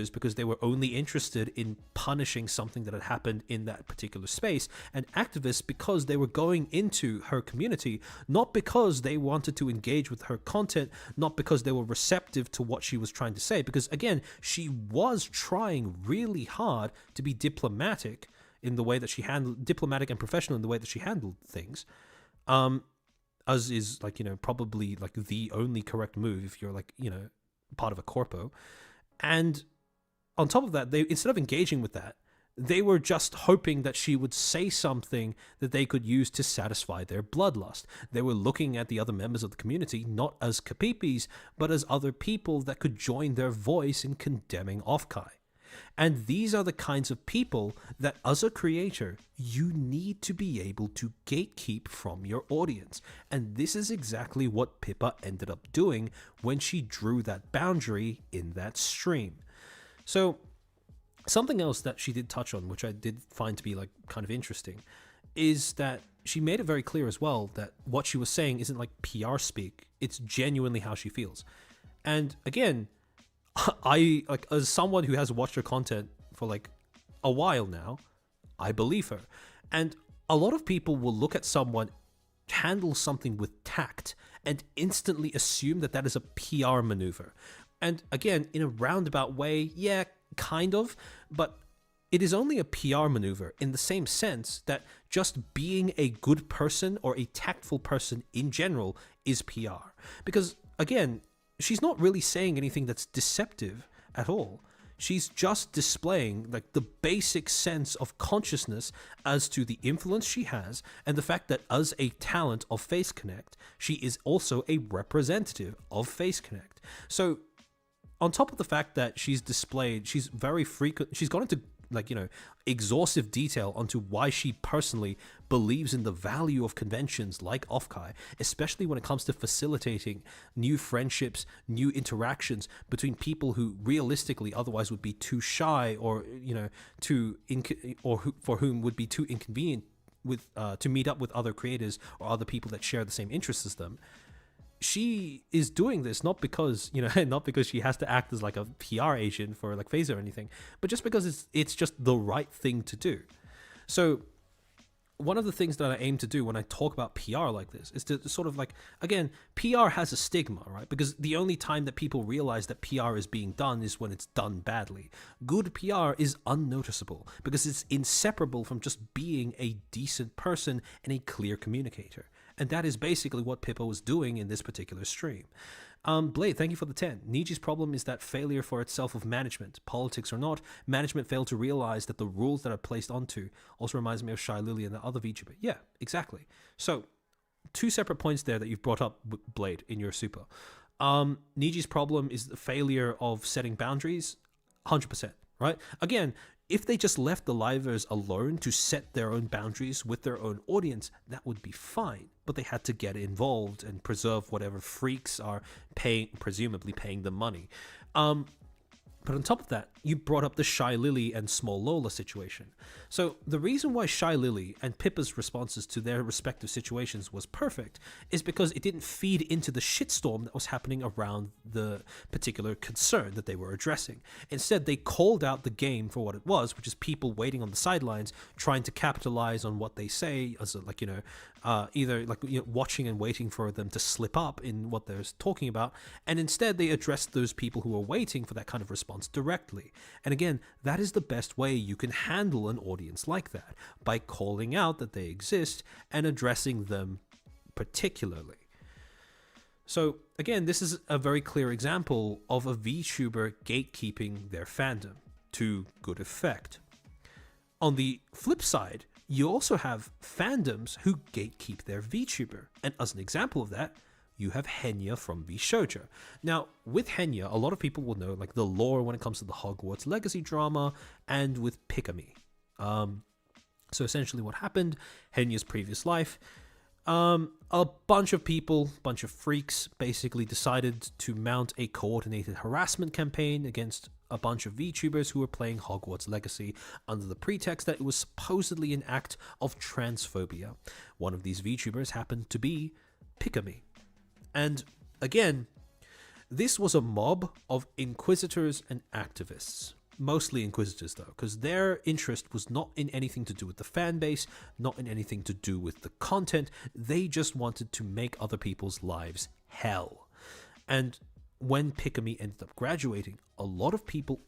because they were only interested in punishing something that had happened in that particular space, and activists because they were going into her community not because they wanted to engage with her content, not because they were receptive to what she was trying to say, because again, she was trying really hard to be diplomatic in the way that she handled, diplomatic and professional in the way that she handled things, as is, like, you know, probably, like, the only correct move if you're, like, you know, part of a corpo. And on top of that, they, instead of engaging with that, they were just hoping that she would say something that they could use to satisfy their bloodlust. They were looking at the other members of the community not as capipis, but as other people that could join their voice in condemning Offkai. And these are the kinds of people that, as a creator, you need to be able to gatekeep from your audience. And this is exactly what Pippa ended up doing when she drew that boundary in that stream. So, something else that she did touch on, which I did find to be, like, kind of interesting, is that she made it very clear as well that what she was saying isn't, like, PR speak. It's genuinely how she feels. And again, I, like, as someone who has watched her content for, like, a while now, I believe her. And a lot of people will look at someone handle something with tact and instantly assume that that is a PR maneuver. And again, in a roundabout way, yeah, kind of, but it is only a PR maneuver in the same sense that just being a good person or a tactful person in general is PR. Because again, she's not really saying anything that's deceptive at all. She's just displaying, like, the basic sense of consciousness as to the influence she has and the fact that as a talent of FaZe Connect, she is also a representative of FaZe Connect. So on top of the fact that she's gone into, like, you know, exhaustive detail onto why she personally believes in the value of conventions like Offkai, especially when it comes to facilitating new friendships, new interactions between people who realistically otherwise would be too shy, or, you know, for whom would be too inconvenient with to meet up with other creators or other people that share the same interests as them. She is doing this not because, you know, not because she has to act as, like, a PR agent for, like, FaZe or anything, but just because it's just the right thing to do. So one of the things that I aim to do when I talk about PR like this is to sort of like, again, PR has a stigma, right? Because the only time that people realize that PR is being done is when it's done badly. Good PR is unnoticeable because it's inseparable from just being a decent person and a clear communicator. And that is basically what Pippa was doing in this particular stream. Blade, thank you for the 10. Niji's problem is that failure for itself of management, politics or not, management failed to realize that the rules that are placed onto also reminds me of Shy Lily and the other VTuber. Yeah, exactly. So, two separate points there that you've brought up, Blade, in your super. Niji's problem is the failure of setting boundaries, 100%, right? Again, if they just left the livers alone to set their own boundaries with their own audience, that would be fine. But they had to get involved and preserve whatever freaks are presumably paying them money. But on top of that, you brought up the Shy Lily and Small Lola situation. So the reason why Shy Lily and Pippa's responses to their respective situations was perfect is because it didn't feed into the shitstorm that was happening around the particular concern that they were addressing. Instead, they called out the game for what it was, which is people waiting on the sidelines, trying to capitalize on what they say, as a, like, either like watching and waiting for them to slip up in what they're talking about, and instead they addressed those people who are waiting for that kind of response directly. And again, that is the best way you can handle an audience like that, by calling out that they exist and addressing them particularly. So again, this is a very clear example of a VTuber gatekeeping their fandom to good effect. On the flip side, you also have fandoms who gatekeep their VTuber. And as an example of that, you have Henya from VShojo. Now, with Henya, a lot of people will know like the lore when it comes to the Hogwarts Legacy drama and with Pikami. So essentially what happened, Henya's previous life, a bunch of people, bunch of freaks basically decided to mount a coordinated harassment campaign against a bunch of VTubers who were playing Hogwarts Legacy under the pretext that it was supposedly an act of transphobia. One of these VTubers happened to be Pikami. And again, this was a mob of inquisitors and activists. Mostly inquisitors though, because their interest was not in anything to do with the fan base, not in anything to do with the content. They just wanted to make other people's lives hell. And when Pikami ended up graduating, a lot of people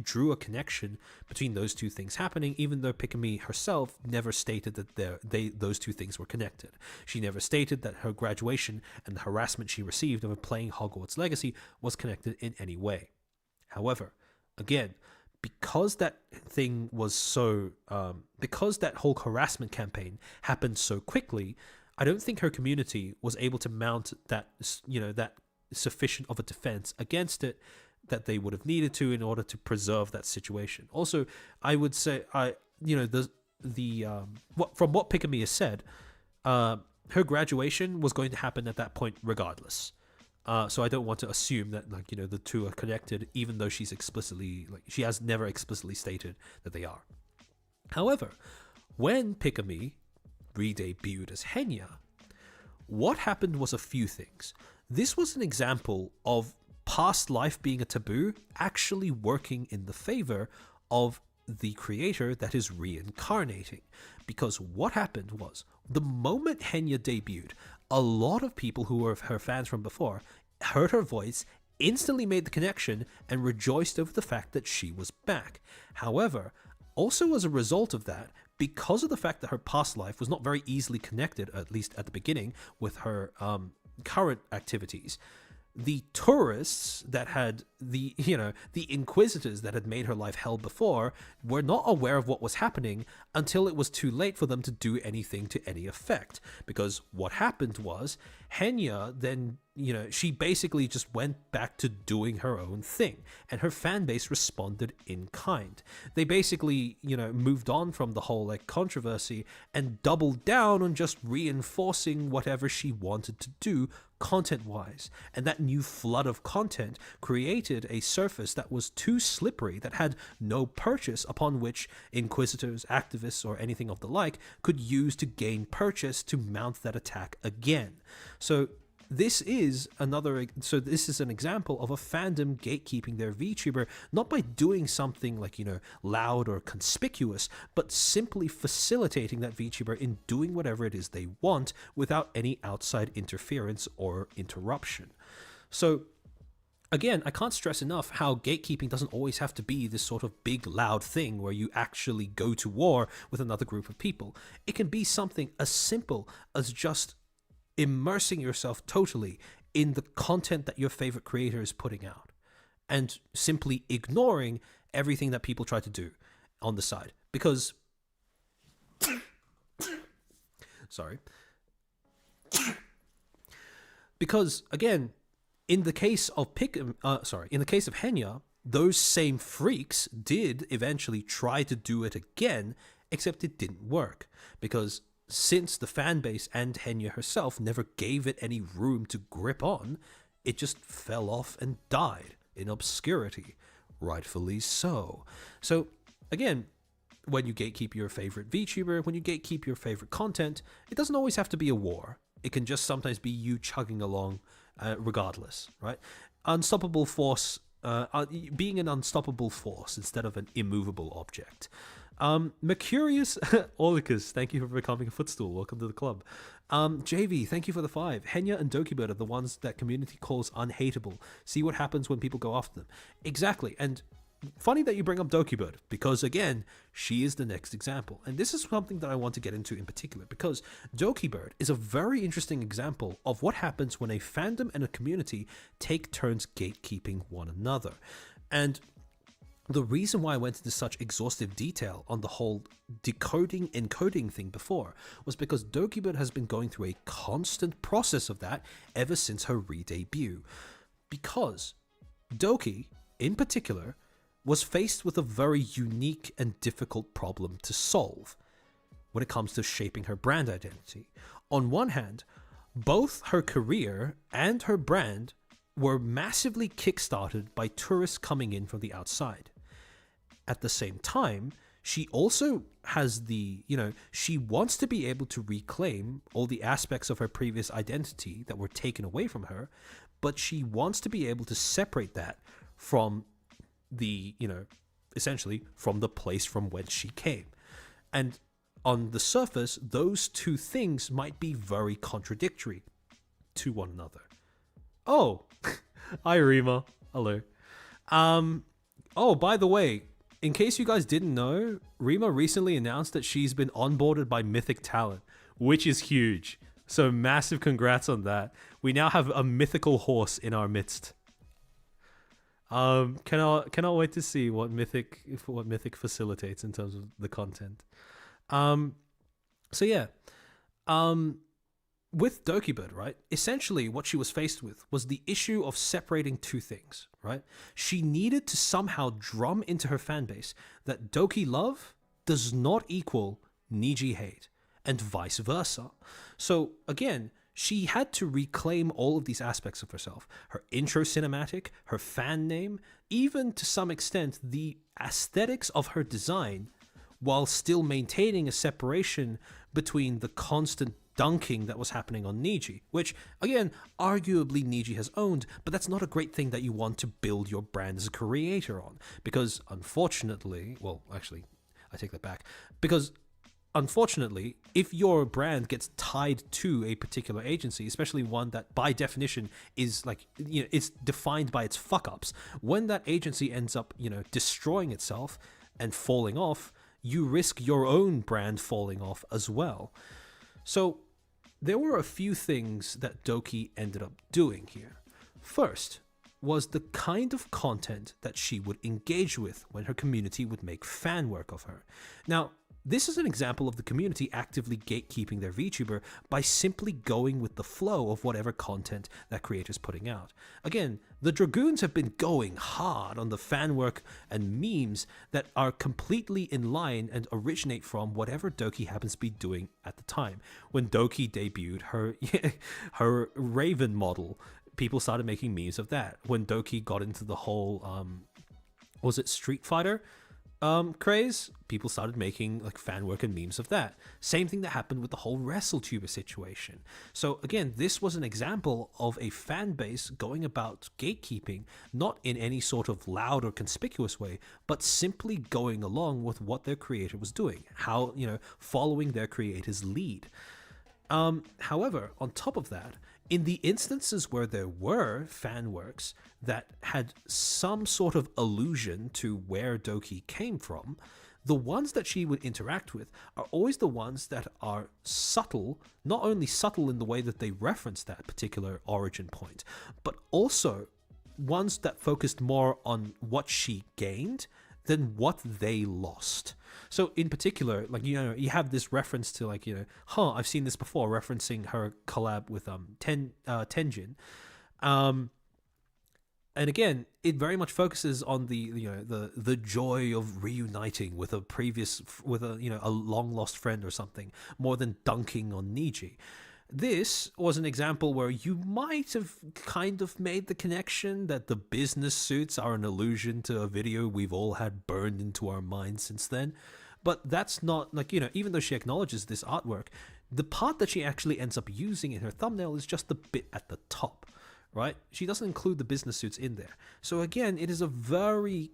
drew a connection between those two things happening, even though Pikami herself never stated that those two things were connected. She never stated that her graduation and the harassment she received over playing Hogwarts Legacy was connected in any way. However, again, because that thing was so, because that whole harassment campaign happened so quickly, I don't think her community was able to mount that, that sufficient of a defense against it that they would have needed to in order to preserve that situation. Also, I would say, from what Pikami has said, her graduation was going to happen at that point regardless. So I don't want to assume that the two are connected, even though she has never explicitly stated that they are. However, when Pikami re-debuted as Henya, what happened was a few things. This was an example of past life being a taboo actually working in the favor of the creator that is reincarnating. Because what happened was, the moment Henya debuted, a lot of people who were her fans from before heard her voice, instantly made the connection, and rejoiced over the fact that she was back. However, also as a result of that, because of the fact that her past life was not very easily connected, at least at the beginning, with her current activities, the tourists that had the inquisitors that had made her life hell before were not aware of what was happening until it was too late for them to do anything to any effect. Because what happened was, Henya then, she basically just went back to doing her own thing, and her fan base responded in kind. They basically, moved on from the whole controversy and doubled down on just reinforcing whatever she wanted to do content-wise. And that new flood of content created a surface that was too slippery, that had no purchase upon which inquisitors, activists, or anything of the like could use to gain purchase to mount that attack again. So this is this is an example of a fandom gatekeeping their VTuber, not by doing something like, loud or conspicuous, but simply facilitating that VTuber in doing whatever it is they want without any outside interference or interruption. So again, I can't stress enough how gatekeeping doesn't always have to be this sort of big, loud thing where you actually go to war with another group of people. It can be something as simple as just immersing yourself totally in the content that your favorite creator is putting out and simply ignoring everything that people try to do on the side. Because... Sorry. Because, again... In the case of Henya, those same freaks did eventually try to do it again, except it didn't work. Because since the fanbase and Henya herself never gave it any room to grip on, it just fell off and died in obscurity. Rightfully so. So, again, when you gatekeep your favorite VTuber, when you gatekeep your favorite content, it doesn't always have to be a war. It can just sometimes be you chugging along regardless, right? Unstoppable force, being an unstoppable force instead of an immovable object. Mercurius Orlicus, thank you for becoming a Footstool. Welcome to the club. JV, thank you for the 5. Henya and Dokibird are the ones that community calls unhateable. See what happens when people go after them. Exactly, and funny that you bring up Dokibird, because again, she is the next example. And this is something that I want to get into in particular, because Dokibird is a very interesting example of what happens when a fandom and a community take turns gatekeeping one another. And the reason why I went into such exhaustive detail on the whole decoding, encoding thing before was because Dokibird has been going through a constant process of that ever since her re-debut. Because Doki, in particular, was faced with a very unique and difficult problem to solve when it comes to shaping her brand identity. On one hand, both her career and her brand were massively kickstarted by tourists coming in from the outside. At the same time, she also has she wants to be able to reclaim all the aspects of her previous identity that were taken away from her, but she wants to be able to separate that from essentially from the place from whence she came. And on the surface, those two things might be very contradictory to one another. Oh, hi Rima. Hello. Oh, by the way, in case you guys didn't know, Rima recently announced that she's been onboarded by Mythic Talent, which is huge. So massive congrats on that. We now have a mythical horse in our midst. Cannot wait to see what Mythic facilitates in terms of the content. So yeah, with Dokibird, right? Essentially, what she was faced with was the issue of separating two things, right? She needed to somehow drum into her fanbase that Doki love does not equal Niji hate, and vice versa. So again, she had to reclaim all of these aspects of herself. Her intro cinematic, her fan name, even to some extent the aesthetics of her design, while still maintaining a separation between the constant dunking that was happening on Niji, which, again, arguably Niji has owned, but that's not a great thing that you want to build your brand as a creator on. Because unfortunately, well, actually, I take that back. Because unfortunately, if your brand gets tied to a particular agency, especially one that by definition is it's defined by its fuck-ups, when that agency ends up, destroying itself and falling off, you risk your own brand falling off as well. So there were a few things that Doki ended up doing here. First was the kind of content that she would engage with when her community would make fan work of her. Now, this is an example of the community actively gatekeeping their VTuber by simply going with the flow of whatever content that creator's putting out. Again, the Dragoons have been going hard on the fan work and memes that are completely in line and originate from whatever Doki happens to be doing at the time. When Doki debuted her Raven model, people started making memes of that. When Doki got into the whole, was it Street Fighter? craze, people started making like fan work and memes of that. Same thing that happened with the whole WrestleTuber situation. So again, this was an example of a fan base going about gatekeeping, not in any sort of loud or conspicuous way, but simply going along with what their creator was doing, how, following their creator's lead. However, on top of that, in the instances where there were fan works that had some sort of allusion to where Doki came from, the ones that she would interact with are always the ones that are subtle, not only subtle in the way that they reference that particular origin point, but also ones that focused more on what she gained than what they lost. So in particular, like, you have this reference to like, I've seen this before, referencing her collab with Tenjin. And again, it very much focuses on the joy of reuniting with a long lost friend or something, more than dunking on Niji. This was an example where you might have kind of made the connection that the business suits are an allusion to a video we've all had burned into our minds since then. But that's not, like, even though she acknowledges this artwork, the part that she actually ends up using in her thumbnail is just the bit at the top, right? She doesn't include the business suits in there. So again, it is a very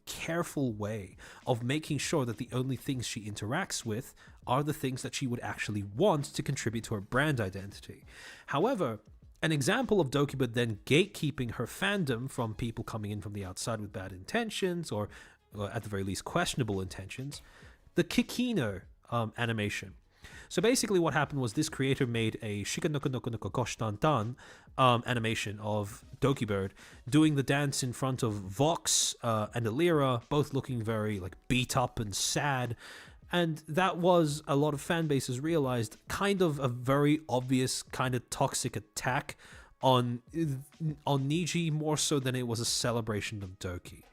careful way of making sure that the only things she interacts with are the things that she would actually want to contribute to her brand identity. However, an example of Dokibud then gatekeeping her fandom from people coming in from the outside with bad intentions, or at the very least questionable intentions, the Kikino animation. So basically what happened was this creator made a Shikanoko Koshtantan animation of Dokibird doing the dance in front of Vox and Alira, both looking very like beat up and sad. And that was, a lot of fan bases realized, kind of a very obvious kind of toxic attack on Niji, more so than it was a celebration of Doki.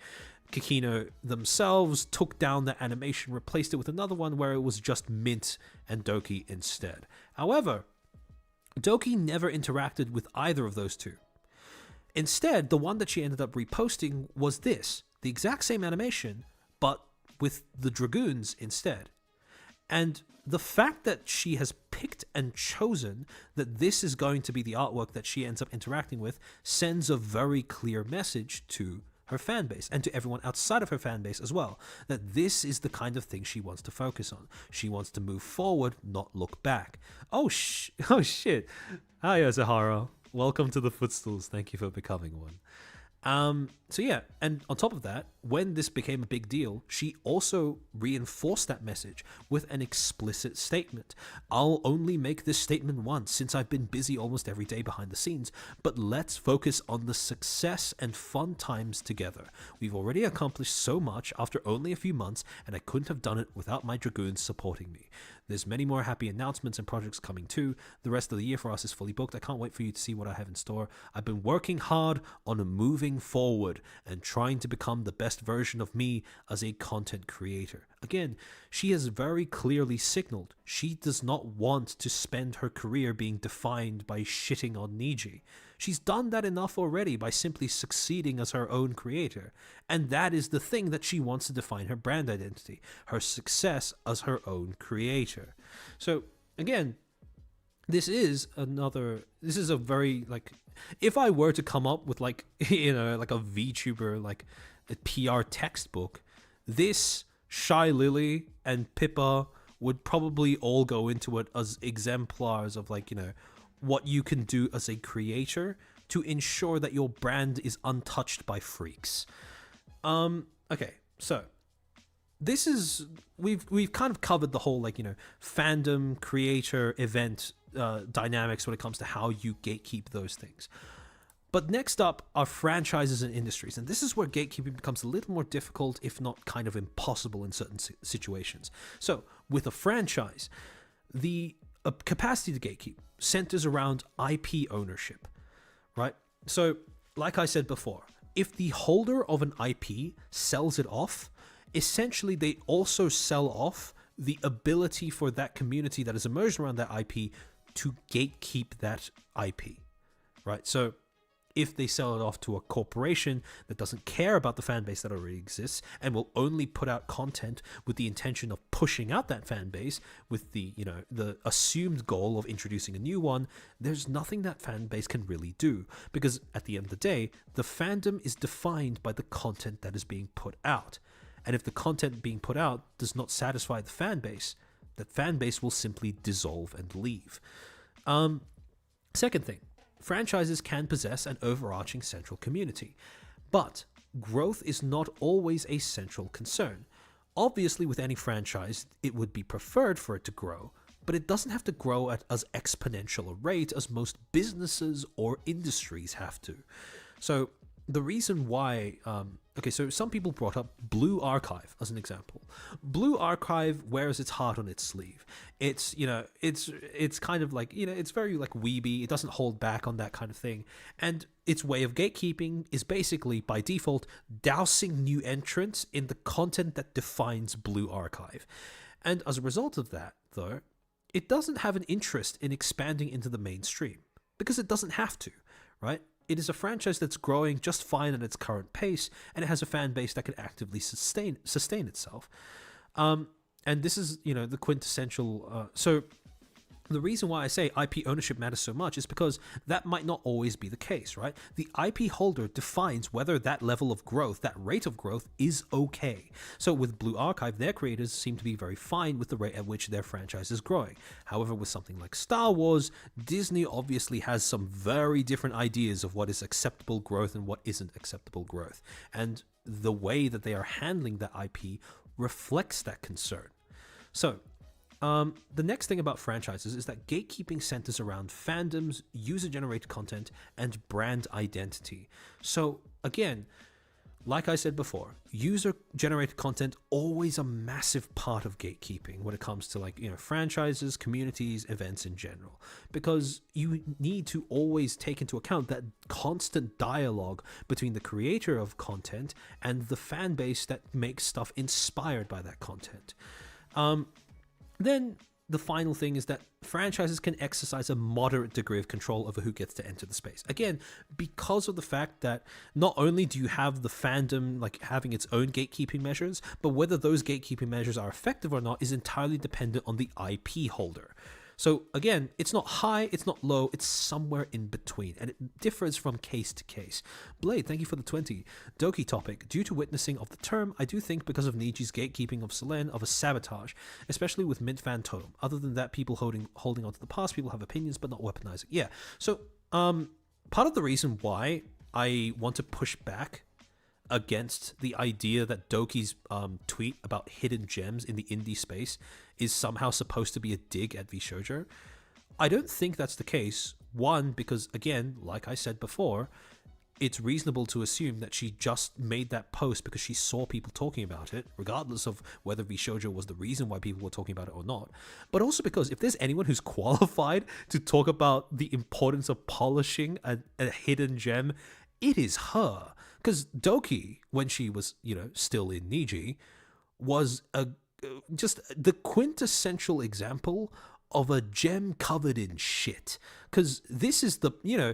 Kikino themselves took down the animation, replaced it with another one where it was just Mint and Doki instead. However, Doki never interacted with either of those two. Instead, the one that she ended up reposting was this, the exact same animation, but with the Dragoons instead. And the fact that she has picked and chosen that this is going to be the artwork that she ends up interacting with sends a very clear message to her fan base and to everyone outside of her fan base as well, that this is the kind of thing she wants to focus on. She wants to move forward, not look back. Oh shit. Hi, Zahara. Welcome to the Footstools. Thank you for becoming one. So yeah, and on top of that, when this became a big deal, she also reinforced that message with an explicit statement. I'll only make this statement once since I've been busy almost every day behind the scenes, but let's focus on the success and fun times together. We've already accomplished so much after only a few months, and I couldn't have done it without my Dragoons supporting me. There's many more happy announcements and projects coming too. The rest of the year for us is fully booked. I can't wait for you to see what I have in store. I've been working hard on moving forward and trying to become the best version of me as a content creator. Again, she has very clearly signaled she does not want to spend her career being defined by shitting on Niji. She's done that enough already by simply succeeding as her own creator, and that is the thing that she wants to define her brand identity, her success as her own creator. So again, this is a very, like, if I were to come up with like, like a VTuber, like a PR textbook, this, Shy Lily and Pippa would probably all go into it as exemplars of, like, what you can do as a creator to ensure that your brand is untouched by freaks. Okay, so this is, we've kind of covered the whole, like, fandom, creator, event dynamics when it comes to how you gatekeep those things. But next up are franchises and industries, and this is where gatekeeping becomes a little more difficult, if not kind of impossible in certain situations. So with a franchise, the capacity to gatekeep centers around IP ownership, right? So like I said before, if the holder of an IP sells it off, essentially they also sell off the ability for that community that is emerged around that IP to gatekeep that IP, right? So If they sell it off to a corporation that doesn't care about the fan base that already exists and will only put out content with the intention of pushing out that fan base with the, you know, the assumed goal of introducing a new one, there's nothing that fan base can really do, because at the end of the day, the fandom is defined by the content that is being put out. And if the content being put out does not satisfy the fan base, that fan base will simply dissolve and leave. Second thing, franchises can possess an overarching central community, but growth is not always a central concern. Obviously, with any franchise, it would be preferred for it to grow, but it doesn't have to grow at as exponential a rate as most businesses or industries have to. So the reason why, so some people brought up Blue Archive as an example. Blue Archive wears its heart on its sleeve. It's, you know, it's kind of like, you know, it's very like weeby. It doesn't hold back on that kind of thing. And its way of gatekeeping is basically, by default, dousing new entrants in the content that defines Blue Archive. And as a result of that, though, it doesn't have an interest in expanding into the mainstream, because it doesn't have to, right? It is a franchise that's growing just fine at its current pace, and it has a fan base that can actively sustain itself. And this is, you know, the quintessential. So the reason why I say IP ownership matters so much is because that might not always be the case, right? The IP holder defines whether that level of growth, that rate of growth, is okay. So with Blue Archive, their creators seem to be very fine with the rate at which their franchise is growing. However, with something like Star Wars, Disney obviously has some very different ideas of what is acceptable growth and what isn't acceptable growth. And the way that they are handling that IP reflects that concern. So the next thing about franchises is that gatekeeping centers around fandoms, user-generated content, and brand identity. So again, like I said before, user-generated content always a massive part of gatekeeping when it comes to, like, you know, franchises, communities, events in general, because you need to always take into account that constant dialogue between the creator of content and the fan base that makes stuff inspired by that content. Then the final thing is that franchises can exercise a moderate degree of control over who gets to enter the space. Again, because of the fact that not only do you have the fandom like having its own gatekeeping measures, but whether those gatekeeping measures are effective or not is entirely dependent on the IP holder. So again, it's not high, it's not low, it's somewhere in between, and it differs from case to case. Blade, thank you for the 20. Doki topic. Due to witnessing of the term, I do think because of Niji's gatekeeping of Selene of a sabotage, especially with Mint Fan Totem. Other than that, people holding on to the past, people have opinions but not weaponizing. Yeah, so part of the reason why I want to push back against the idea that Doki's tweet about hidden gems in the indie space is somehow supposed to be a dig at VShojo. I don't think that's the case. One, because again, like I said before, it's reasonable to assume that she just made that post because she saw people talking about it, regardless of whether VShojo was the reason why people were talking about it or not. But also because if there's anyone who's qualified to talk about the importance of polishing a hidden gem, it is her. Because Doki, when she was, you know, still in Niji, was just the quintessential example of a gem covered in shit. Because this is the, you know,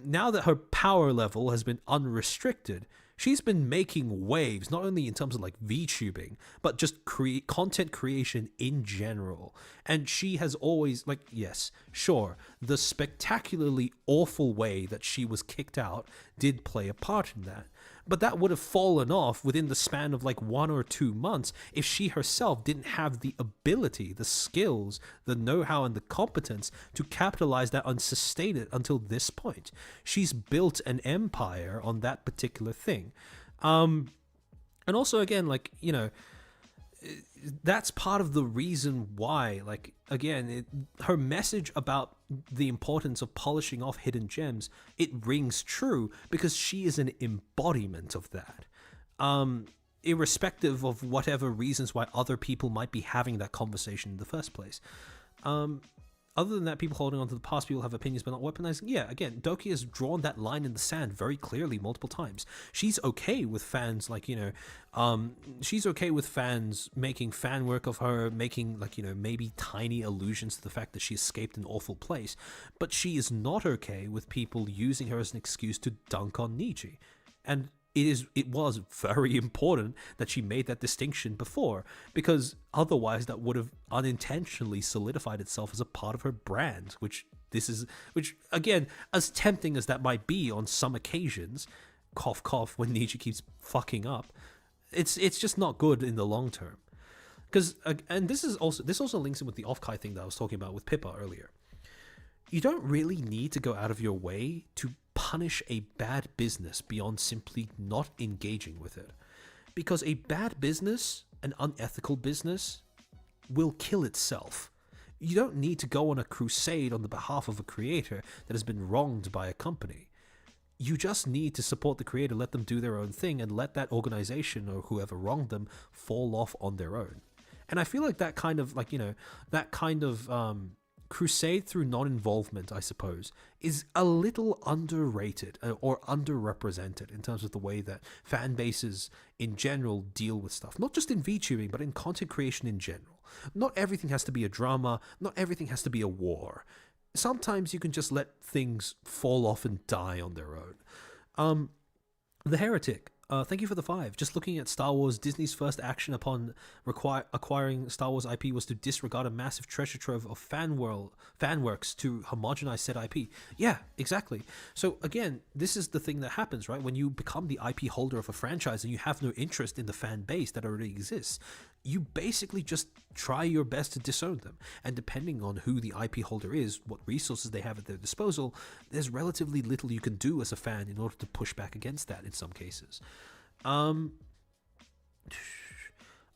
now that her power level has been unrestricted, she's been making waves, not only in terms of like VTubing, but just content creation in general. And she has always, like, yes, sure, the spectacularly awful way that she was kicked out did play a part in that. But that would have fallen off within the span of like 1 or 2 months if she herself didn't have the ability, the skills, the know-how, and the competence to capitalize that and sustain it until this point. She's built an empire on that particular thing. And also, again, like, you know, that's part of the reason why, like, again, her message about the importance of polishing off hidden gems, it rings true because she is an embodiment of that. Irrespective of whatever reasons why other people might be having that conversation in the first place. other than that, people holding on to the past, people have opinions but not weaponizing. Yeah, again, Doki has drawn that line in the sand very clearly multiple times. She's okay with fans, like, she's okay with fans making fan work of her, making, like, maybe tiny allusions to the fact that she escaped an awful place. But she is not okay with people using her as an excuse to dunk on Niji. And it was very important that she made that distinction before, because otherwise that would have unintentionally solidified itself as a part of her brand, which again, as tempting as that might be on some occasions, cough cough, when Niji keeps fucking up, it's just not good in the long term. Because, and this also links in with the off-kai thing that I was talking about with Pippa earlier. You don't really need to go out of your way to punish a bad business beyond simply not engaging with it. Because a bad business, an unethical business, will kill itself. You don't need to go on a crusade on the behalf of a creator that has been wronged by a company. You just need to support the creator, let them do their own thing, and let that organization or whoever wronged them fall off on their own. And I feel like that kind of, crusade through non-involvement, I suppose, is a little underrated or underrepresented in terms of the way that fan bases in general deal with stuff. Not just in VTubing, but in content creation in general. Not everything has to be a drama. Not everything has to be a war. Sometimes you can just let things fall off and die on their own. The Heretic. Thank you for the 5. Just looking at Star Wars, Disney's first action upon acquiring Star Wars IP was to disregard a massive treasure trove of fan works to homogenize said IP. Yeah, exactly. So again, this is the thing that happens, right? When you become the IP holder of a franchise and you have no interest in the fan base that already exists, you basically just try your best to disown them. And depending on who the IP holder is, what resources they have at their disposal, there's relatively little you can do as a fan in order to push back against that in some cases.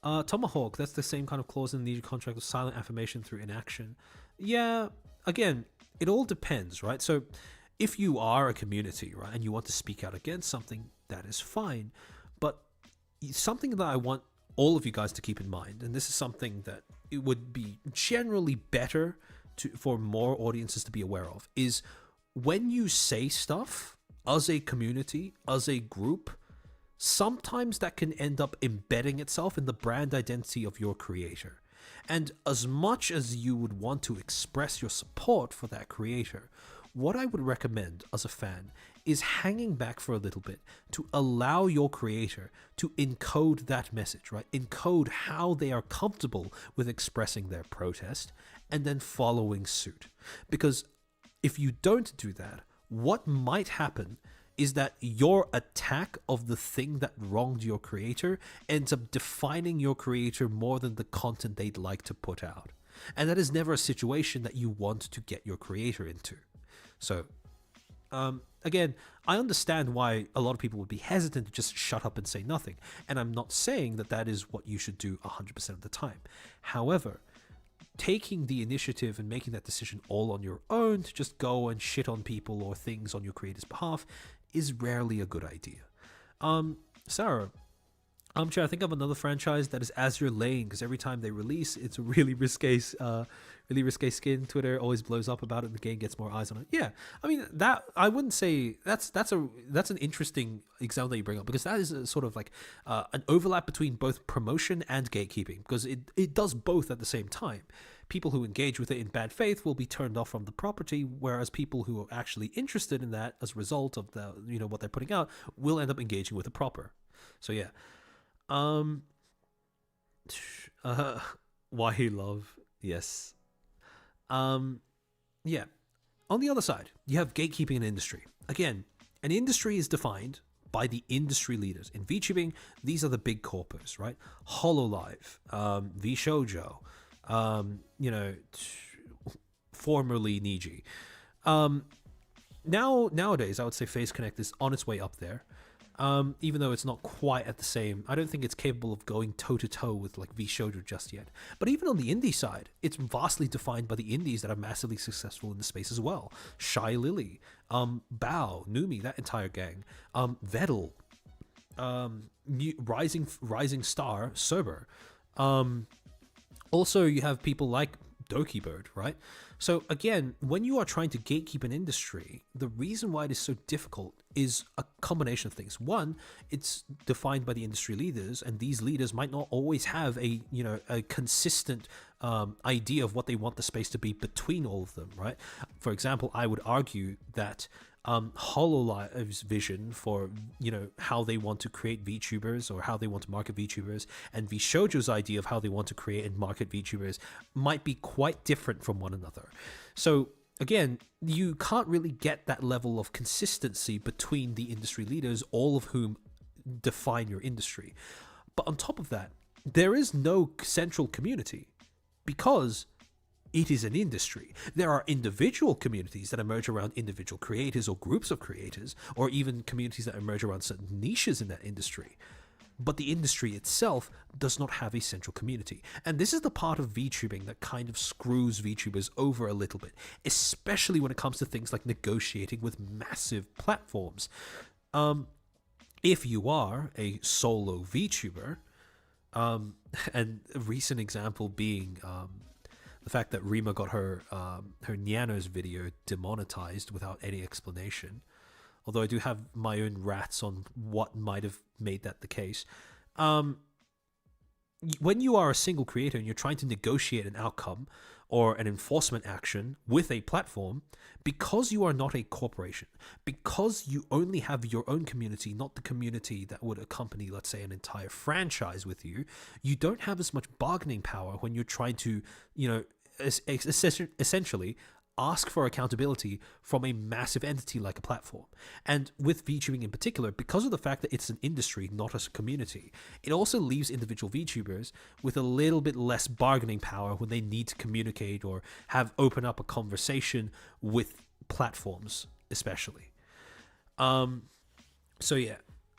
Tomahawk, that's the same kind of clause in the contract of silent affirmation through inaction. Yeah, again, it all depends, right? So if you are a community, right, and you want to speak out against something, that is fine. But something that I want all of you guys to keep in mind, and this is something that it would be generally better for more audiences to be aware of, is when you say stuff as a community, as a group, sometimes that can end up embedding itself in the brand identity of your creator. And as much as you would want to express your support for that creator, what I would recommend as a fan is hanging back for a little bit to allow your creator to encode that message, right? Encode how they are comfortable with expressing their protest and then following suit. Because if you don't do that, what might happen is that your attack of the thing that wronged your creator ends up defining your creator more than the content they'd like to put out. And that is never a situation that you want to get your creator into. So, again, I understand why a lot of people would be hesitant to just shut up and say nothing. And I'm not saying that that is what you should do 100% of the time. However, taking the initiative and making that decision all on your own to just go and shit on people or things on your creator's behalf is rarely a good idea. Sarah, Chair, I think of another franchise that is Azure Lane, because every time they release, it's a really risque skin. Twitter always blows up about it, and the game gets more eyes on it. Yeah, I mean that I wouldn't say that's an interesting example that you bring up, because that is a sort of like an overlap between both promotion and gatekeeping, because it does both at the same time. People who engage with it in bad faith will be turned off from the property, whereas people who are actually interested in that as a result of the what they're putting out will end up engaging with it proper. So yeah. Why love? Yes. Yeah. On the other side, you have gatekeeping in industry. Again, an industry is defined by the industry leaders. In VTubing, these are the big corpos, right? HoloLive, VShojo, formerly Niji. Nowadays, I would say Phase Connect is on its way up there. Even though it's not quite at the same, I don't think it's capable of going toe-to-toe with like VShojo just yet. But even on the indie side, it's vastly defined by the indies that are massively successful in the space as well. Shy Lily, Bao, Numi, that entire gang, Vettel, Rising Star, Sober. Also, you have people like Dokibird, right? So again, when you are trying to gatekeep an industry, the reason why it is so difficult is a combination of things. One, it's defined by the industry leaders, and these leaders might not always have a consistent idea of what they want the space to be between all of them, right? For example, I would argue that HoloLive's vision for how they want to create VTubers or how they want to market VTubers, and VShojo's idea of how they want to create and market VTubers might be quite different from one another. So again, you can't really get that level of consistency between the industry leaders, all of whom define your industry. But on top of that, there is no central community because it is an industry. There are individual communities that emerge around individual creators or groups of creators, or even communities that emerge around certain niches in that industry. But the industry itself does not have a central community. And this is the part of VTubing that kind of screws VTubers over a little bit, especially when it comes to things like negotiating with massive platforms. If you are a solo VTuber, and a recent example being the fact that Rima got her Nyanos video demonetized without any explanation. Although I do have my own rats on what might have made that the case. When you are a single creator and you're trying to negotiate an outcome or an enforcement action with a platform, because you are not a corporation, because you only have your own community, not the community that would accompany, let's say, an entire franchise with you, you don't have as much bargaining power when you're trying to, essentially ask for accountability from a massive entity like a platform. And with VTubing in particular, because of the fact that it's an industry, not a community, it also leaves individual VTubers with a little bit less bargaining power when they need to communicate or open up a conversation with platforms, especially. So yeah.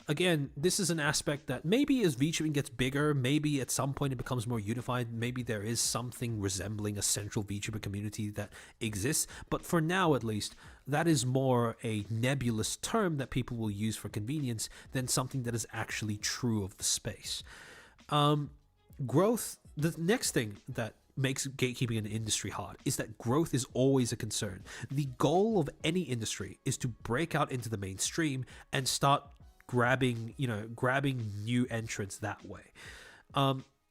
Again, this is an aspect that maybe as VTubing gets bigger, maybe at some point it becomes more unified, maybe there is something resembling a central VTuber community that exists, but for now at least, that is more a nebulous term that people will use for convenience than something that is actually true of the space. Growth, the next thing that makes gatekeeping an industry hard is that growth is always a concern. The goal of any industry is to break out into the mainstream and start grabbing new entrants that way.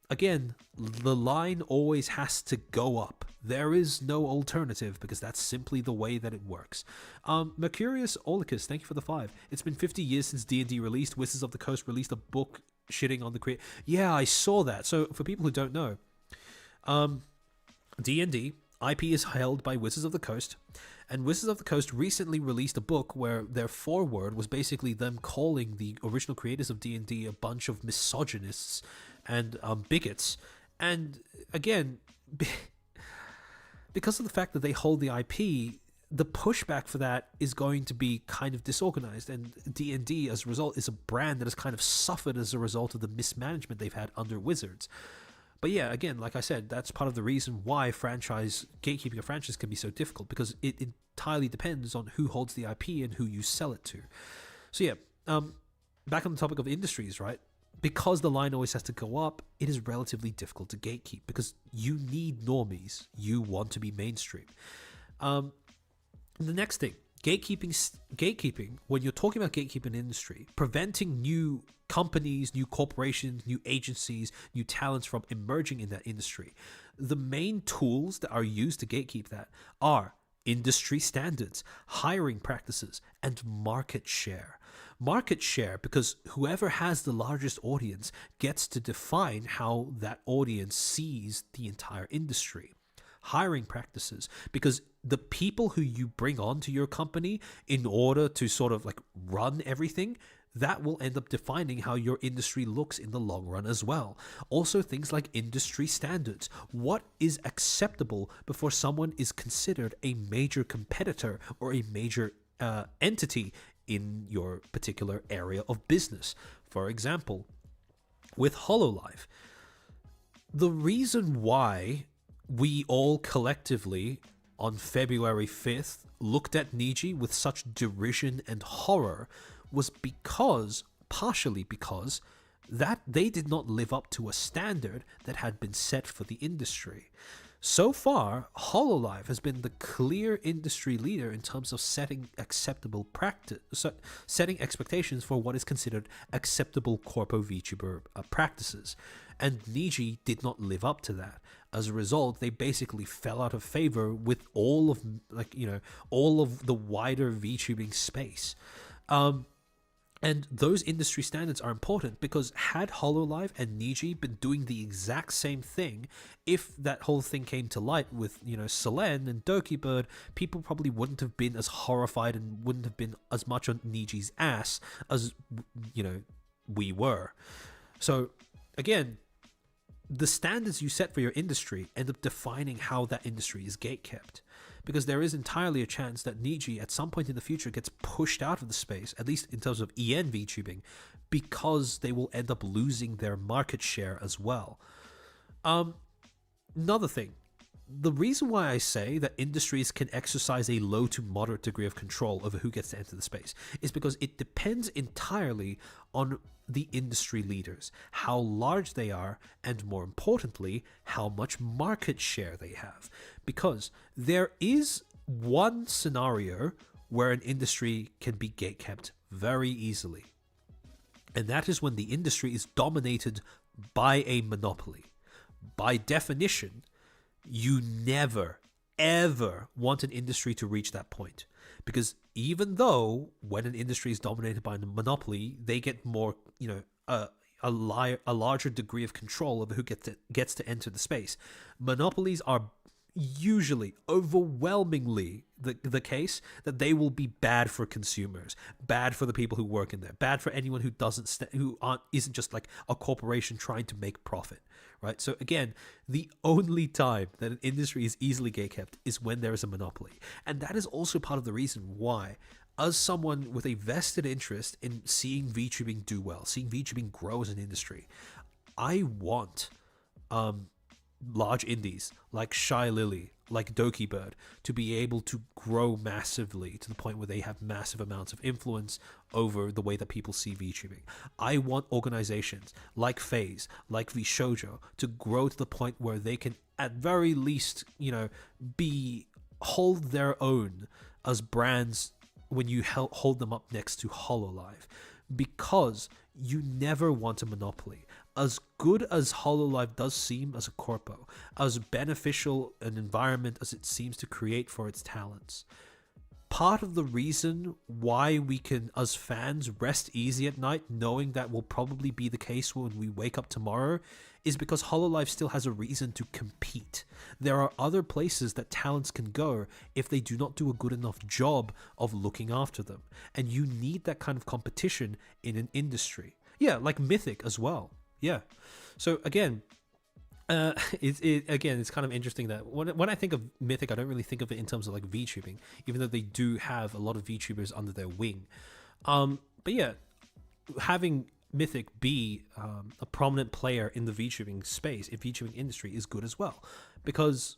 Again, the line always has to go up. There is no alternative because that's simply the way that it works. Mercurius Olicus, thank you for the 5. It's been 50 years since D&D released. Wizards of the Coast released a book shitting on the creator. Yeah, I saw that. So for people who don't know, D&D IP is held by Wizards of the Coast, and Wizards of the Coast recently released a book where their foreword was basically them calling the original creators of D&D a bunch of misogynists and bigots. And again, because of the fact that they hold the IP, the pushback for that is going to be kind of disorganized, and D&D as a result is a brand that has kind of suffered as a result of the mismanagement they've had under Wizards. But yeah, again, like I said, that's part of the reason why gatekeeping a franchise can be so difficult, because it entirely depends on who holds the IP and who you sell it to. So yeah, back on the topic of industries, right? Because the line always has to go up, it is relatively difficult to gatekeep because you need normies. You want to be mainstream. The next thing, gatekeeping, when you're talking about gatekeeping an industry, preventing new companies, new corporations, new agencies, new talents from emerging in that industry. The main tools that are used to gatekeep that are industry standards, hiring practices, and market share. Market share, because whoever has the largest audience gets to define how that audience sees the entire industry. Hiring practices, because the people who you bring onto your company in order to sort of like run everything, that will end up defining how your industry looks in the long run as well. Also, things like industry standards. What is acceptable before someone is considered a major competitor or a major entity in your particular area of business? For example, with HoloLive, the reason why we all collectively on February 5th looked at Niji with such derision and horror was partially because that they did not live up to a standard that had been set for the industry. So far, Hololive has been the clear industry leader in terms of setting acceptable practice, setting expectations for what is considered acceptable corpo VTuber practices, and Niji did not live up to that. As a result, they basically fell out of favor with all of all of the wider VTubing space. And those industry standards are important because had Hololive and Niji been doing the exact same thing, if that whole thing came to light with, Selen and Dokibird, people probably wouldn't have been as horrified and wouldn't have been as much on Niji's ass as, we were. So, again, the standards you set for your industry end up defining how that industry is gatekept. Because there is entirely a chance that Niji at some point in the future gets pushed out of the space, at least in terms of EN VTubing, because they will end up losing their market share as well. Another thing, the reason why I say that industries can exercise a low to moderate degree of control over who gets to enter the space is because it depends entirely on the industry leaders, how large they are, and more importantly, how much market share they have. Because there is one scenario where an industry can be gatekept very easily, and that is when the industry is dominated by a monopoly. By definition, you never, ever want an industry to reach that point. Because even though when an industry is dominated by a monopoly, they get more, a larger degree of control over who gets to enter the space. Monopolies are usually, overwhelmingly, the case that they will be bad for consumers, bad for the people who work in there, bad for anyone who isn't just like a corporation trying to make profit, right? So again, the only time that an industry is easily gatekept is when there is a monopoly, and that is also part of the reason why, as someone with a vested interest in seeing VTubing do well, seeing VTubing grow as an industry, I want large indies like Shy Lily, like Dokibird, to be able to grow massively to the point where they have massive amounts of influence over the way that people see VTubing. I want organizations like FaZe, like VShojo, to grow to the point where they can, at very least, hold their own as brands when you hold them up next to Hololive, because you never want a monopoly. As good as Hololive does seem as a corpo, as beneficial an environment as it seems to create for its talents, part of the reason why we can, as fans, rest easy at night knowing that will probably be the case when we wake up tomorrow is because Hololive still has a reason to compete. There are other places that talents can go if they do not do a good enough job of looking after them. And you need that kind of competition in an industry. Yeah, like Mythic as well. Yeah. So again, it's kind of interesting that when I think of Mythic, I don't really think of it in terms of like VTubing, even though they do have a lot of VTubers under their wing. But yeah, having Mythic be a prominent player in the VTubing space, in VTubing industry, is good as well, because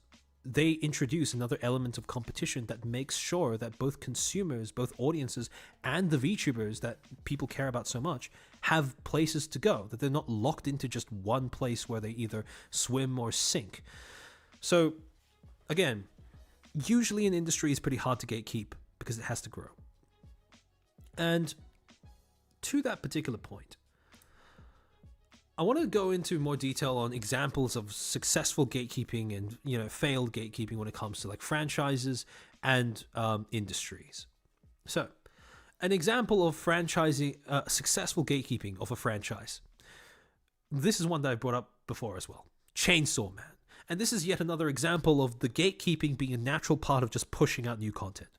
they introduce another element of competition that makes sure that both consumers, both audiences, and the VTubers that people care about so much have places to go, that they're not locked into just one place where they either swim or sink. So, again, usually an industry is pretty hard to gatekeep because it has to grow. And to that particular point, I want to go into more detail on examples of successful gatekeeping and failed gatekeeping when it comes to like franchises and industries. So, an example of franchising, successful gatekeeping of a franchise. This is one that I brought up before as well. Chainsaw Man. And this is yet another example of the gatekeeping being a natural part of just pushing out new content.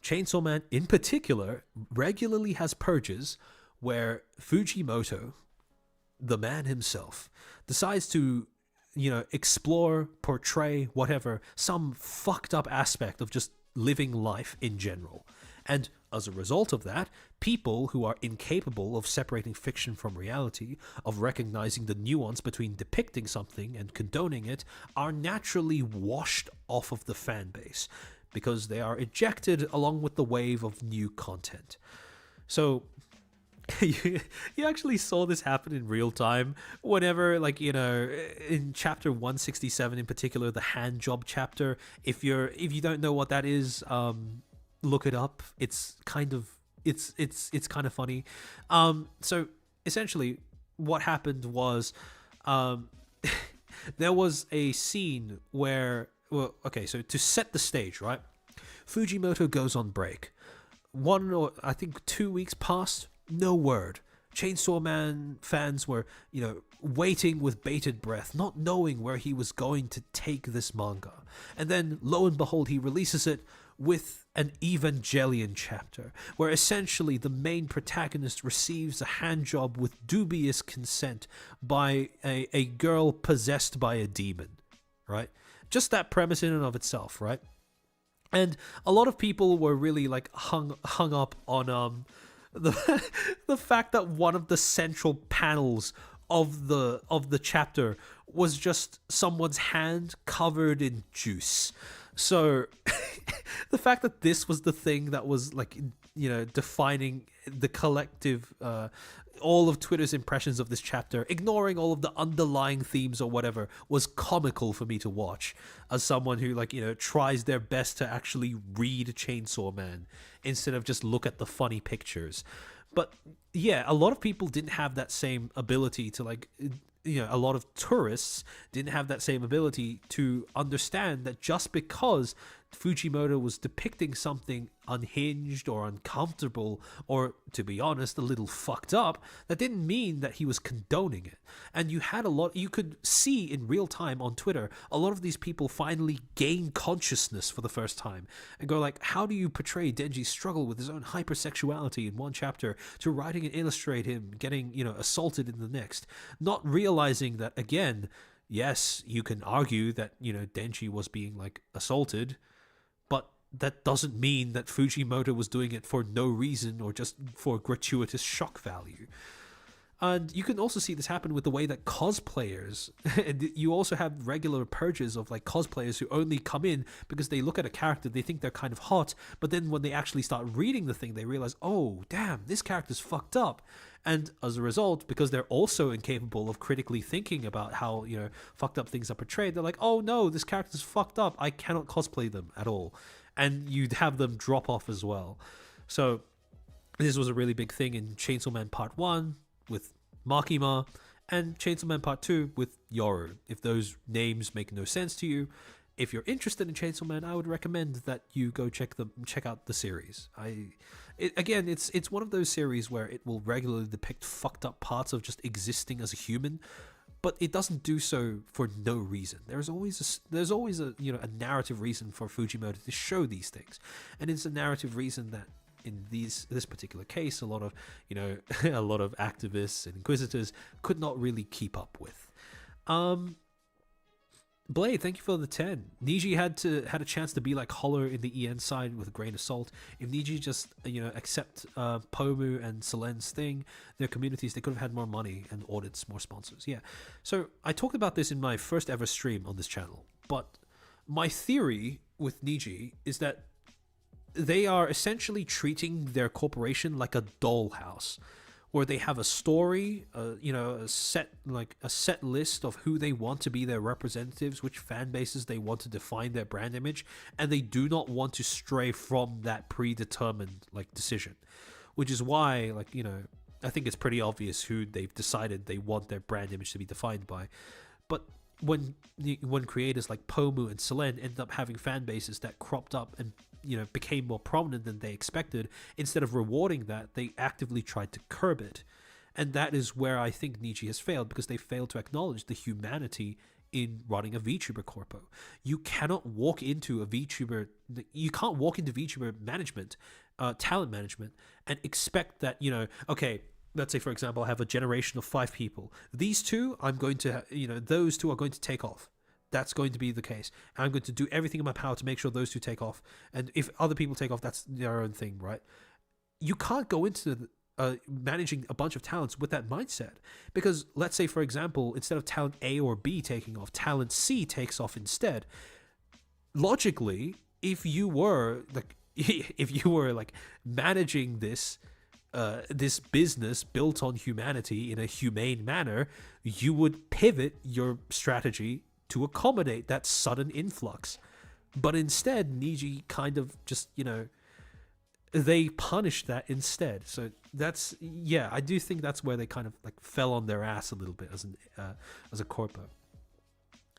Chainsaw Man, in particular, regularly has purges where Fujimoto, the man himself, decides to, explore, portray, whatever, some fucked up aspect of just living life in general. And as a result of that, people who are incapable of separating fiction from reality, of recognizing the nuance between depicting something and condoning it, are naturally washed off of the fan base because they are ejected along with the wave of new content. So, you actually saw this happen in real time whenever, like, in chapter 167 in particular, the hand job chapter. If you don't know what that is, look it up. It's kind of kind of funny. So essentially what happened was, there was a scene where, well, okay, so to set the stage, right, Fujimoto goes on break. 1 or I think 2 weeks passed, no word. Chainsaw Man fans were, waiting with bated breath, not knowing where he was going to take this manga. And then, lo and behold, he releases it with an Evangelion chapter, where essentially the main protagonist receives a handjob with dubious consent by a girl possessed by a demon, right? Just that premise in and of itself, right? And a lot of people were really like hung up on the fact that one of the central panels of the chapter was just someone's hand covered in juice. So the fact that this was the thing that was like, defining the collective, all of Twitter's impressions of this chapter, ignoring all of the underlying themes or whatever, was comical for me to watch as someone who, like, tries their best to actually read Chainsaw Man instead of just look at the funny pictures. But yeah, a lot of people didn't have that same ability to, like, a lot of tourists didn't have that same ability to understand that just because Fujimoto was depicting something unhinged or uncomfortable or, to be honest, a little fucked up, that didn't mean that he was condoning it. And you could see in real time on Twitter, a lot of these people finally gain consciousness for the first time and go like, how do you portray Denji's struggle with his own hypersexuality in one chapter to writing and illustrate him getting, assaulted in the next? Not realizing that, again, yes, you can argue that, Denji was being, like, assaulted, but that doesn't mean that Fujimoto was doing it for no reason or just for gratuitous shock value. And you can also see this happen with the way that cosplayers, and you also have regular purges of, like, cosplayers who only come in because they look at a character, they think they're kind of hot, but then when they actually start reading the thing, they realize, oh, damn, this character's fucked up. And as a result, because they're also incapable of critically thinking about how, fucked up things are portrayed, they're like, oh no, this character's fucked up, I cannot cosplay them at all. And you'd have them drop off as well. So this was a really big thing in Chainsaw Man Part 1 with Makima, and Chainsaw Man Part 2 with Yoru. If those names make no sense to you, if you're interested in Chainsaw Man, I would recommend that you go check out the series. It's one of those series where it will regularly depict fucked up parts of just existing as a human, but it doesn't do so for no reason. There's always a a narrative reason for Fujimoto to show these things, and it's a narrative reason that in this particular case, a lot of a lot of activists and inquisitors could not really keep up with. Blade, thank you for the 10. Niji had a chance to be like Holler in the EN side with a grain of salt. If Niji just accept Pomu and Selen's thing, their communities, they could have had more money and audits, more sponsors. Yeah. So I talked about this in my first ever stream on this channel, but my theory with Niji is that they are essentially treating their corporation like a dollhouse, where they have a story, a set list of who they want to be their representatives, which fan bases they want to define their brand image, and they do not want to stray from that predetermined decision, which is why I think it's pretty obvious who they've decided they want their brand image to be defined by. But when creators like Pomu and Selen ended up having fan bases that cropped up and became more prominent than they expected, instead of rewarding that, they actively tried to curb it. And that is where I think Niji has failed, because they failed to acknowledge the humanity in running a VTuber corpo. You cannot walk into VTuber management, talent management, and expect that, okay, let's say, for example, I have a generation of 5 people. These two, I'm going to, those two are going to take off. That's going to be the case. I'm going to do everything in my power to make sure those two take off. And if other people take off, that's their own thing, right? You can't go into managing a bunch of talents with that mindset. Because let's say, for example, instead of talent A or B taking off, talent C takes off instead. Logically, if you were managing this this business built on humanity in a humane manner, you would pivot your strategy to accommodate that sudden influx. But instead, Niji kind of just, they punished that instead. So that's, yeah, I do think that's where they kind of like fell on their ass a little bit as a corpo.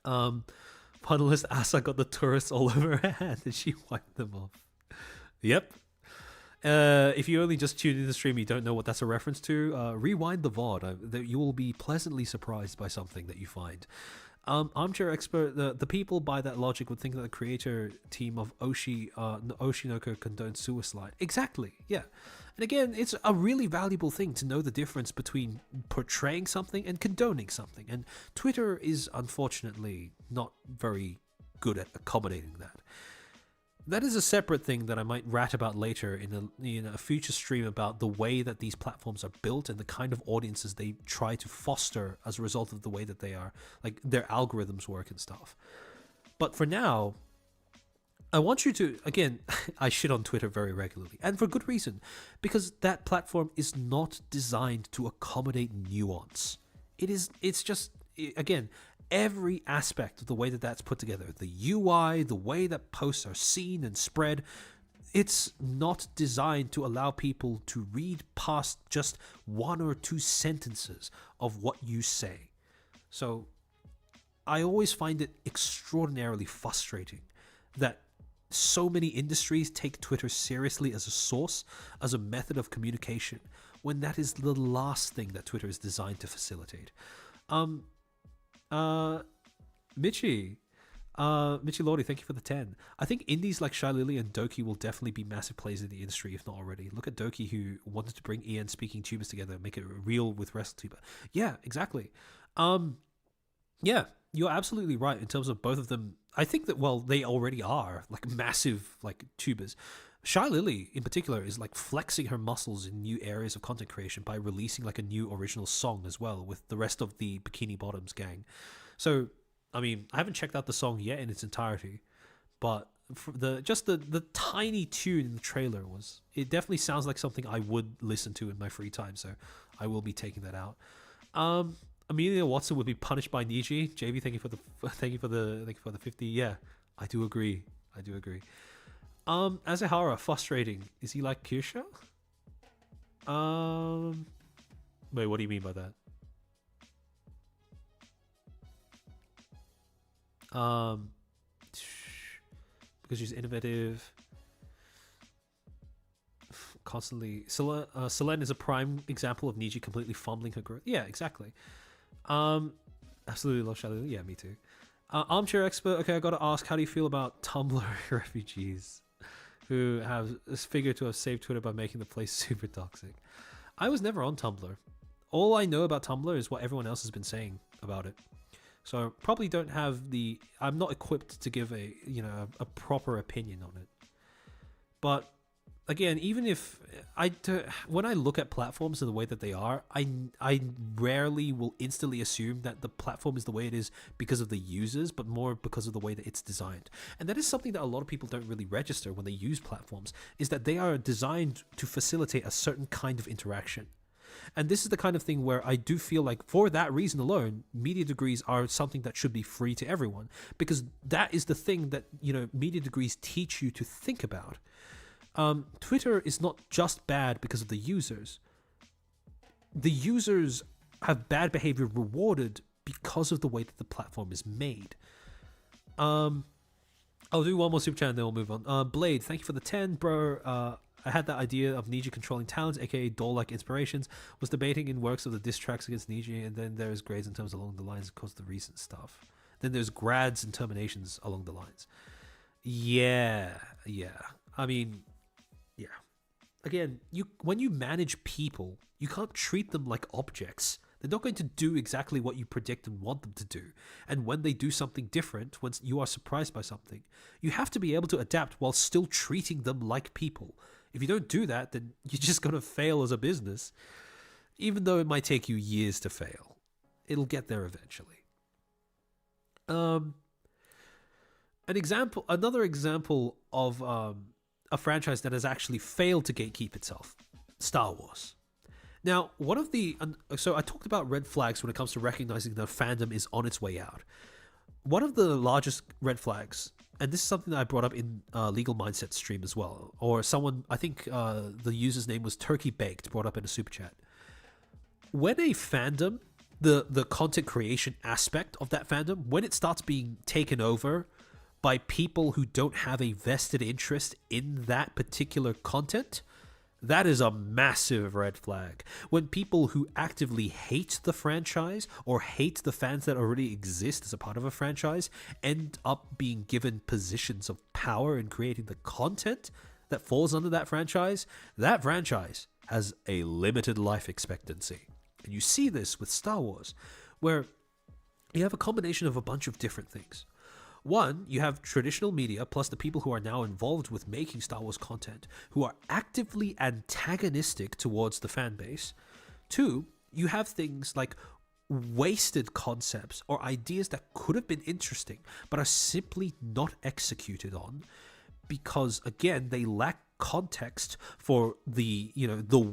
Panelist Asa got the tourists all over her hand and she wiped them off. Yep. If you only just tuned in the stream, you don't know what that's a reference to, rewind the VOD. You will be pleasantly surprised by something that you find. Armchair expert, the people by that logic would think that the creator team of Oshinoko condones suicide. Exactly, yeah. And again, it's a really valuable thing to know the difference between portraying something and condoning something. And Twitter is unfortunately not very good at accommodating that. That is a separate thing that I might rat about later in a future stream about the way that these platforms are built and the kind of audiences they try to foster as a result of the way that they are, like their algorithms work and stuff. But for now, I want you to, again, I shit on Twitter very regularly, and for good reason, because that platform is not designed to accommodate nuance. It's just, again, every aspect of the way that that's put together, the UI, the way that posts are seen and spread, it's not designed to allow people to read past just one or two sentences of what you say. So I always find it extraordinarily frustrating that so many industries take Twitter seriously as a source, as a method of communication, when that is the last thing that Twitter is designed to facilitate. Michi Lordy, thank you for the 10. I think indies like Shy Lily and Doki will definitely be massive players in the industry, if not already. Look at Doki, who wanted to bring EN speaking tubers together and make it real with WrestleTuber. Yeah, exactly. Yeah, you're absolutely right in terms of both of them. I think that, well, they already are like massive like tubers. Shy Lily in particular is like flexing her muscles in new areas of content creation by releasing like a new original song as well with the rest of the Bikini Bottoms gang. So, I mean, I haven't checked out the song yet in its entirety, but for the tiny tune in the trailer it definitely sounds like something I would listen to in my free time. So I will be taking that out. Amelia Watson would be punished by Niji. JV, thank you for the 50. Yeah, I do agree. Azahara, frustrating. Is he like Kyusha? Wait, what do you mean by that? Because she's innovative, constantly. Selene is a prime example of Niji completely fumbling her growth. Yeah, exactly. Absolutely love Shadow. Yeah, me too. Armchair expert. Okay, I gotta ask, how do you feel about Tumblr refugees who have figured to have saved Twitter by making the place super toxic? I was never on Tumblr. All I know about Tumblr is what everyone else has been saying about it. So probably don't have I'm not equipped to give a proper opinion on it. But again, even if when I look at platforms in the way that they are, I rarely will instantly assume that the platform is the way it is because of the users, but more because of the way that it's designed. And that is something that a lot of people don't really register when they use platforms, is that they are designed to facilitate a certain kind of interaction. And this is the kind of thing where I do feel like, for that reason alone, media degrees are something that should be free to everyone, because that is the thing that, media degrees teach you to think about. Twitter is not just bad because of the users. The users have bad behavior rewarded because of the way that the platform is made. I'll do one more super chat and then we'll move on. Blade, thank you for the 10, bro. I had that idea of Niji controlling talents, aka doll-like inspirations, was debating in works of the diss tracks against Niji, and then there's grades in terms along the lines of the recent stuff. Then there's grads and terminations along the lines. Yeah. I mean, yeah. Again, when you manage people, you can't treat them like objects. They're not going to do exactly what you predict and want them to do. And when they do something different, when you are surprised by something, you have to be able to adapt while still treating them like people. If you don't do that, then you're just going to fail as a business. Even though it might take you years to fail, it'll get there eventually. Another example of a franchise that has actually failed to gatekeep itself Star Wars. Now, one of the so I talked about red flags when it comes to recognizing that fandom is on its way out. One of the largest red flags, and this is something that I brought up in Legal Mindset stream as well, or someone, I think the user's name was Turkey Baked, brought up in a super chat. When a fandom, the content creation aspect of that fandom, when it starts being taken over by people who don't have a vested interest in that particular content, that is a massive red flag. When people who actively hate the franchise or hate the fans that already exist as a part of a franchise end up being given positions of power in creating the content that falls under that franchise has a limited life expectancy. And you see this with Star Wars, where you have a combination of a bunch of different things. One, you have traditional media plus the people who are now involved with making Star Wars content who are actively antagonistic towards the fan base. Two, you have things like wasted concepts or ideas that could have been interesting but are simply not executed on because, again, they lack context for the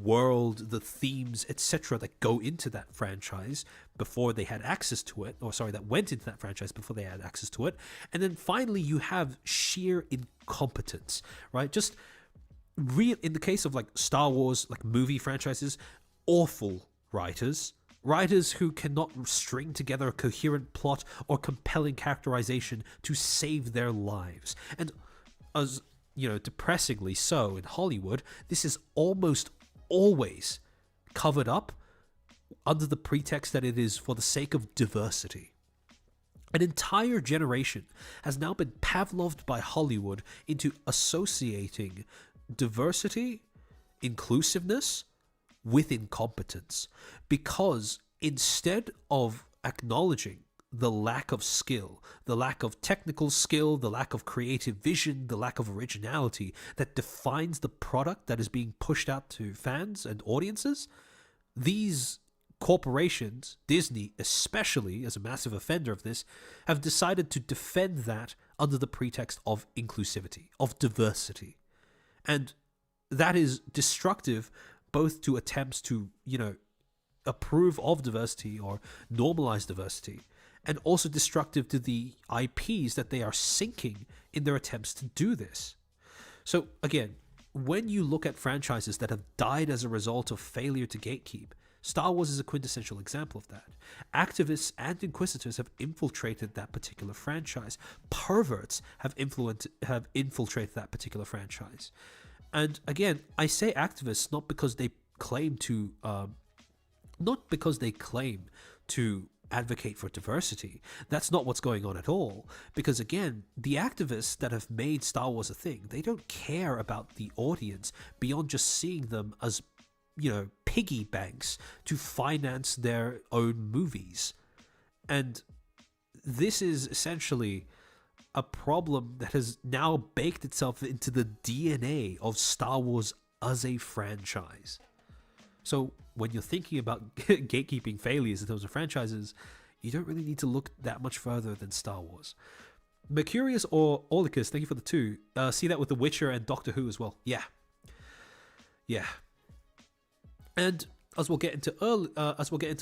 world, the themes, etc. that go into that franchise before they had access to it, that went into that franchise before they had access to it. And then finally you have sheer incompetence, right? Just real in the case of like Star Wars, like movie franchises, awful writers who cannot string together a coherent plot or compelling characterization to save their lives. And as depressingly so in Hollywood, this is almost always covered up under the pretext that it is for the sake of diversity. An entire generation has now been Pavloved by Hollywood into associating diversity, inclusiveness with incompetence, because instead of acknowledging the lack of skill, the lack of technical skill, the lack of creative vision, the lack of originality that defines the product that is being pushed out to fans and audiences, these corporations, Disney especially, as a massive offender of this, have decided to defend that under the pretext of inclusivity, of diversity. And that is destructive both to attempts to, approve of diversity or normalize diversity, and also destructive to the IPs that they are sinking in their attempts to do this. So again, when you look at franchises that have died as a result of failure to gatekeep, Star Wars is a quintessential example of that. Activists and inquisitors have infiltrated that particular franchise. Perverts have infiltrated that particular franchise. And again, I say activists not because they claim to advocate for diversity. That's not what's going on at all. Because again, the activists that have made Star Wars a thing, they don't care about the audience beyond just seeing them as, piggy banks to finance their own movies. And this is essentially a problem that has now baked itself into the DNA of Star Wars as a franchise. So when you're thinking about gatekeeping failures in terms of franchises, you don't really need to look that much further than Star Wars. Mercurius or Orlicus, thank you for the 2. See that with The Witcher and Doctor Who as well. Yeah. And as we'll get into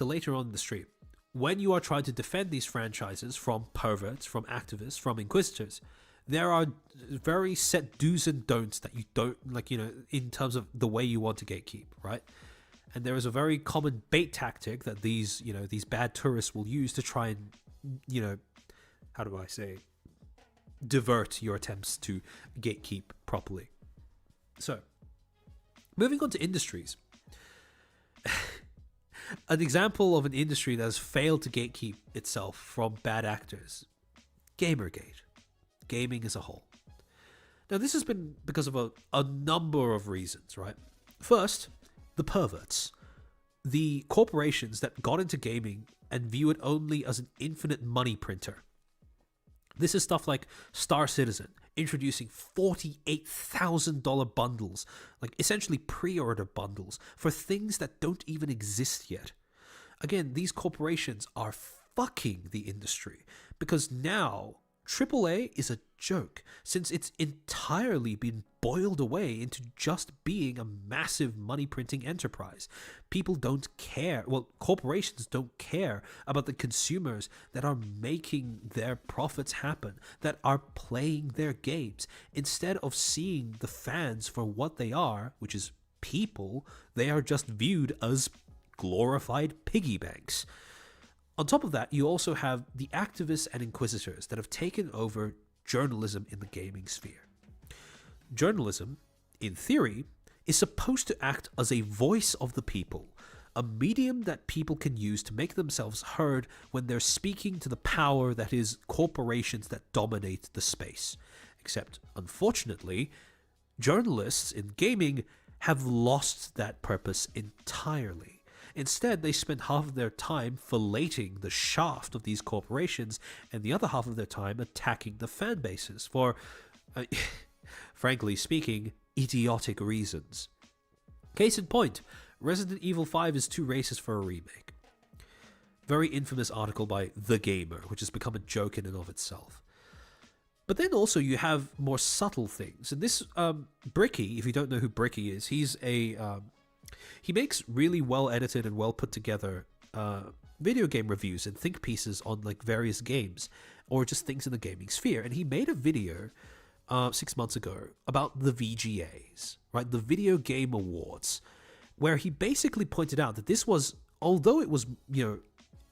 later on in the stream, when you are trying to defend these franchises from perverts, from activists, from inquisitors, there are very set do's and don'ts that you don't in terms of the way you want to gatekeep, right? And there is a very common bait tactic that these bad tourists will use to try and, how do I say, divert your attempts to gatekeep properly. So, moving on to industries. An example of an industry that has failed to gatekeep itself from bad actors. Gamergate. Gaming as a whole. Now, this has been because of a number of reasons, right? First, the perverts. The corporations that got into gaming and view it only as an infinite money printer. This is stuff like Star Citizen, introducing $48,000 bundles, like essentially pre-order bundles, for things that don't even exist yet. Again, these corporations are fucking the industry, because now AAA is a joke since it's entirely been boiled away into just being a massive money printing enterprise. People don't care. Well, corporations don't care about the consumers that are making their profits happen, that are playing their games. Instead of seeing the fans for what they are, which is people, they are just viewed as glorified piggy banks. On top of that, you also have the activists and inquisitors that have taken over journalism in the gaming sphere. Journalism, in theory, is supposed to act as a voice of the people, a medium that people can use to make themselves heard when they're speaking to the power that is corporations that dominate the space. Except, unfortunately, journalists in gaming have lost that purpose entirely. Instead, they spend half of their time filleting the shaft of these corporations and the other half of their time attacking the fan bases for, frankly speaking, idiotic reasons. Case in point, Resident Evil 5 is too racist for a remake. Very infamous article by The Gamer, which has become a joke in and of itself. But then also you have more subtle things. And this, Bricky, if you don't know who Bricky is, he's a... he makes really well edited and well put together video game reviews and think pieces on like various games or just things in the gaming sphere. And he made a video 6 months ago about the VGAs, right? The Video Game Awards, where he basically pointed out that this was, although it was,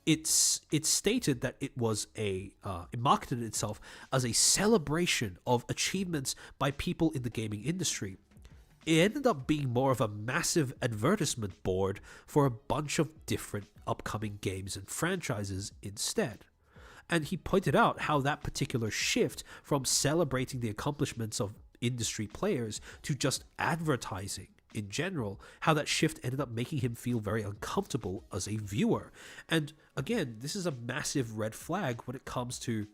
it's stated that it was it marketed itself as a celebration of achievements by people in the gaming industry. It ended up being more of a massive advertisement board for a bunch of different upcoming games and franchises instead. And he pointed out how that particular shift from celebrating the accomplishments of industry players to just advertising in general, how that shift ended up making him feel very uncomfortable as a viewer. And again, this is a massive red flag when it comes to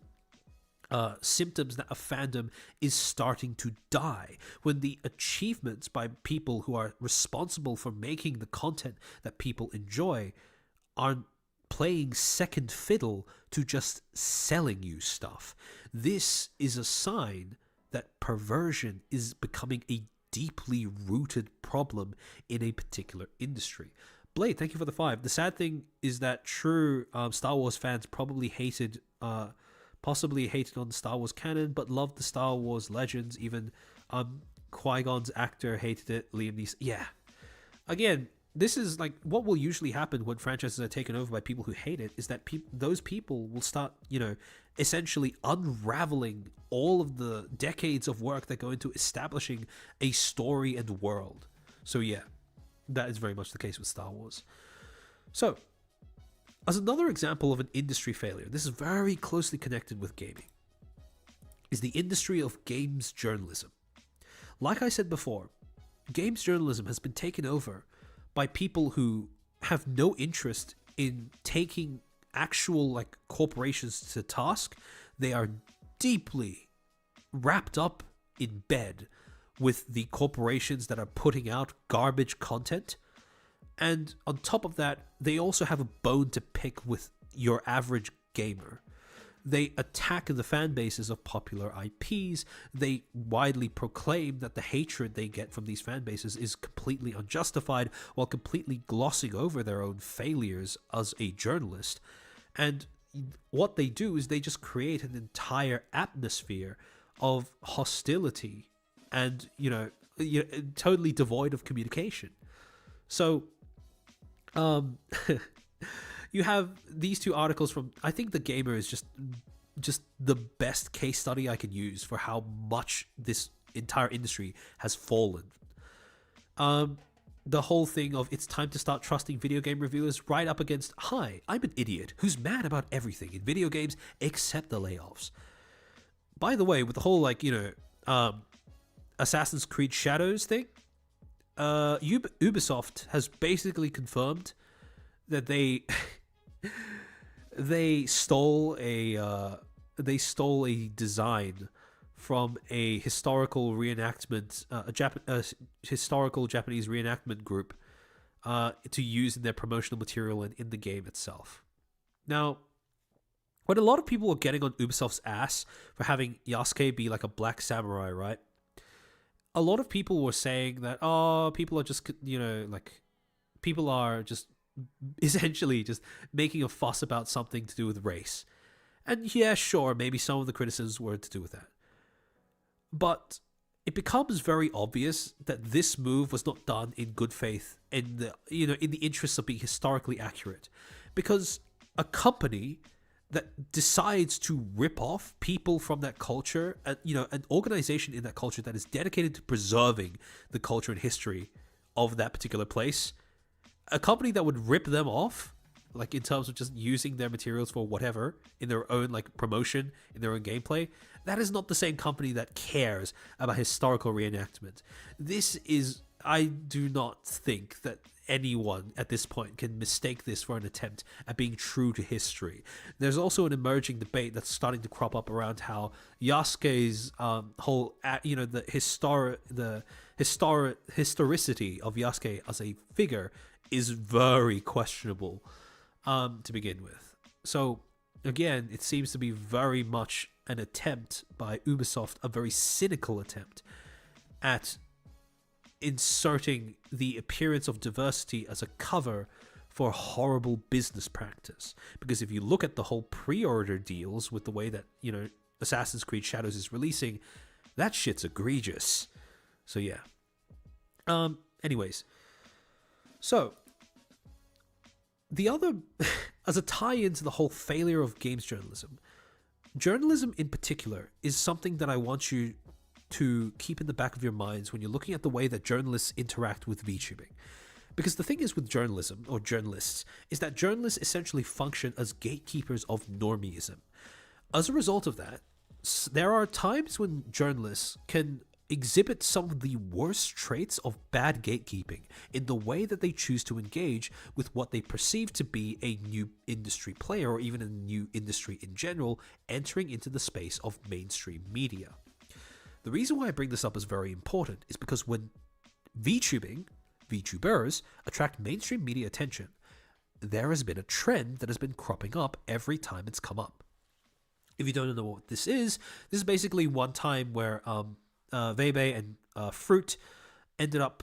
symptoms that a fandom is starting to die, when the achievements by people who are responsible for making the content that people enjoy are playing second fiddle to just selling you stuff. This is a sign that perversion is becoming a deeply rooted problem in a particular industry. Blade, thank you for the 5. The sad thing is that true Star Wars fans possibly hated on Star Wars canon, but loved the Star Wars Legends. Even Qui-Gon's actor hated it. Liam Neeson. Yeah. Again, this is like what will usually happen when franchises are taken over by people who hate it, is that those people will start, essentially unraveling all of the decades of work that go into establishing a story and world. So yeah, that is very much the case with Star Wars. So, as another example of an industry failure, this is very closely connected with gaming, is the industry of games journalism. Like I said before, games journalism has been taken over by people who have no interest in taking actual corporations to task. They are deeply wrapped up in bed with the corporations that are putting out garbage content. And on top of that, they also have a bone to pick with your average gamer. They attack the fan bases of popular IPs. They widely proclaim that the hatred they get from these fan bases is completely unjustified, while completely glossing over their own failures as a journalist. And what they do is they just create an entire atmosphere of hostility and, totally devoid of communication. So, you have these two articles from, I think The Gamer is just the best case study I can use for how much this entire industry has fallen. The whole thing of it's time to start trusting video game reviewers right up against, hi, I'm an idiot who's mad about everything in video games except the layoffs. By the way, with the whole Assassin's Creed Shadows thing, Ubisoft has basically confirmed that they stole a design from a historical reenactment, historical Japanese reenactment group, to use in their promotional material and in the game itself. Now, when a lot of people were getting on Ubisoft's ass for having Yasuke be like a black samurai, right? A lot of people were saying that, oh, people are just, like, people are just essentially just making a fuss about something to do with race. And yeah, sure, maybe some of the criticisms were to do with that. But it becomes very obvious that this move was not done in good faith in the, in the interests of being historically accurate. Because a company that decides to rip off people from that culture, and an organization in that culture that is dedicated to preserving the culture and history of that particular place, a company that would rip them off, like in terms of just using their materials for whatever in their own like promotion, in their own gameplay, that is not the same company that cares about historical reenactment. I do not think that anyone at this point can mistake this for an attempt at being true to history. There's also an emerging debate that's starting to crop up around how Yasuke's whole, the historicity of Yasuke as a figure is very questionable to begin with. So again, it seems to be very much an attempt by Ubisoft, a very cynical attempt at inserting the appearance of diversity as a cover for horrible business practice. Because if you look at the whole pre-order deals with the way that, Assassin's Creed Shadows is releasing, that shit's egregious. So yeah. Anyways. So, the other, as a tie-in to the whole failure of games journalism in particular is something that I want you to keep in the back of your minds when you're looking at the way that journalists interact with VTubing. Because the thing is with journalism, or journalists, is that journalists essentially function as gatekeepers of normieism. As a result of that, there are times when journalists can exhibit some of the worst traits of bad gatekeeping in the way that they choose to engage with what they perceive to be a new industry player, or even a new industry in general, entering into the space of mainstream media. The reason why I bring this up as very important is because when VTubers attract mainstream media attention, there has been a trend that has been cropping up every time it's come up. If you don't know what this is basically one time where Vebe and Fruit ended up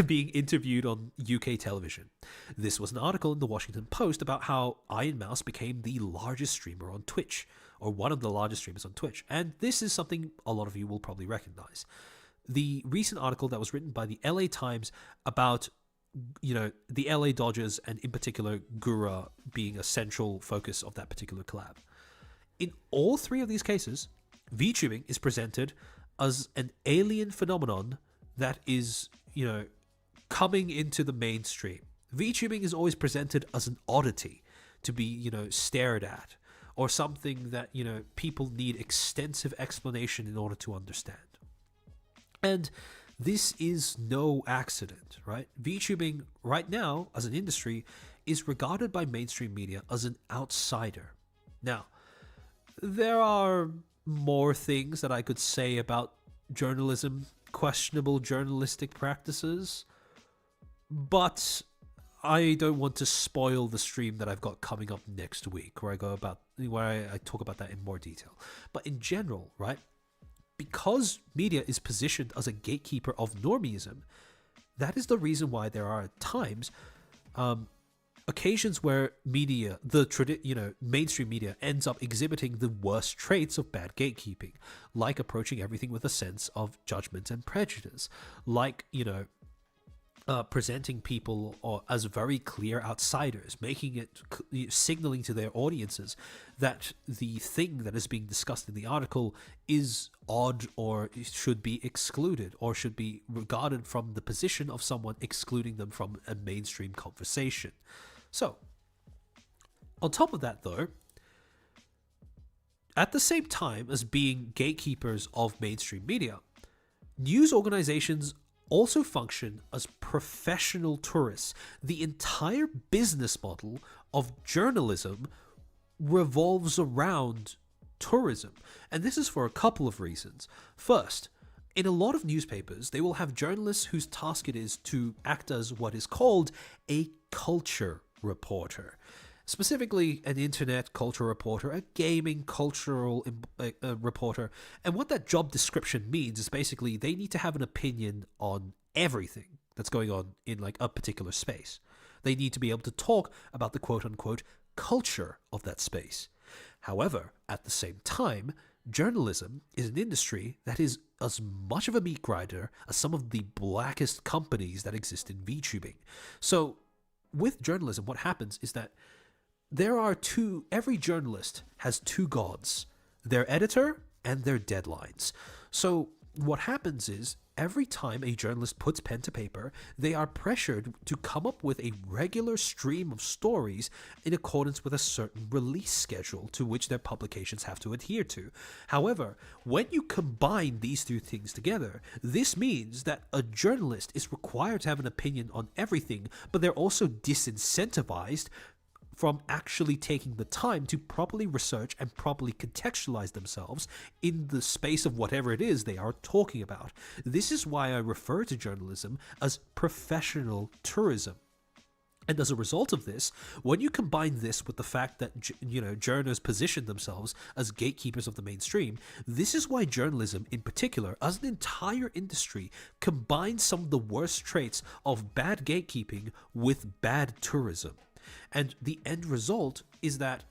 being interviewed on UK television. This was an article in the Washington Post about how Iron Mouse became the largest streamer on Twitch, or one of the largest streamers on Twitch. And this is something a lot of you will probably recognize. The recent article that was written by the LA Times about, the LA Dodgers, and in particular Gura being a central focus of that particular collab. In all three of these cases, VTubing is presented as an alien phenomenon that is, coming into the mainstream. VTubing is always presented as an oddity to be, stared at, or something that, people need extensive explanation in order to understand. And this is no accident, right? VTubing right now, as an industry, is regarded by mainstream media as an outsider. Now, there are more things that I could say about journalism, questionable journalistic practices, but I don't want to spoil the stream that I've got coming up next week, where I talk about that in more detail. But in general, right, because media is positioned as a gatekeeper of normieism, that is the reason why there are at times occasions where media, mainstream media, ends up exhibiting the worst traits of bad gatekeeping, like approaching everything with a sense of judgment and prejudice, like, presenting people as very clear outsiders, making it, signaling to their audiences that the thing that is being discussed in the article is odd, or should be excluded, or should be regarded from the position of someone excluding them from a mainstream conversation. So, on top of that though, at the same time as being gatekeepers of mainstream media, news organizations also function as professional tourists. The entire business model of journalism revolves around tourism. And this is for a couple of reasons. First, in a lot of newspapers, they will have journalists whose task it is to act as what is called a culture reporter. specifically an internet culture reporter, a gaming cultural reporter. And what that job description means is basically they need to have an opinion on everything that's going on in like a particular space. They need to be able to talk about the quote unquote culture of that space. However, at the same time, journalism is an industry that is as much of a meat grinder as some of the blackest companies that exist in VTubing. So, with journalism, what happens is that every journalist has two gods, their editor and their deadlines. So, what happens is, every time a journalist puts pen to paper, they are pressured to come up with a regular stream of stories in accordance with a certain release schedule to which their publications have to adhere to. However, when you combine these two things together, this means that a journalist is required to have an opinion on everything, but they're also disincentivized from actually taking the time to properly research and properly contextualize themselves in the space of whatever it is they are talking about. This is why I refer to journalism as professional tourism. And as a result of this, when you combine this with the fact that, journalists position themselves as gatekeepers of the mainstream, this is why journalism in particular, as an entire industry, combines some of the worst traits of bad gatekeeping with bad tourism. And the end result is that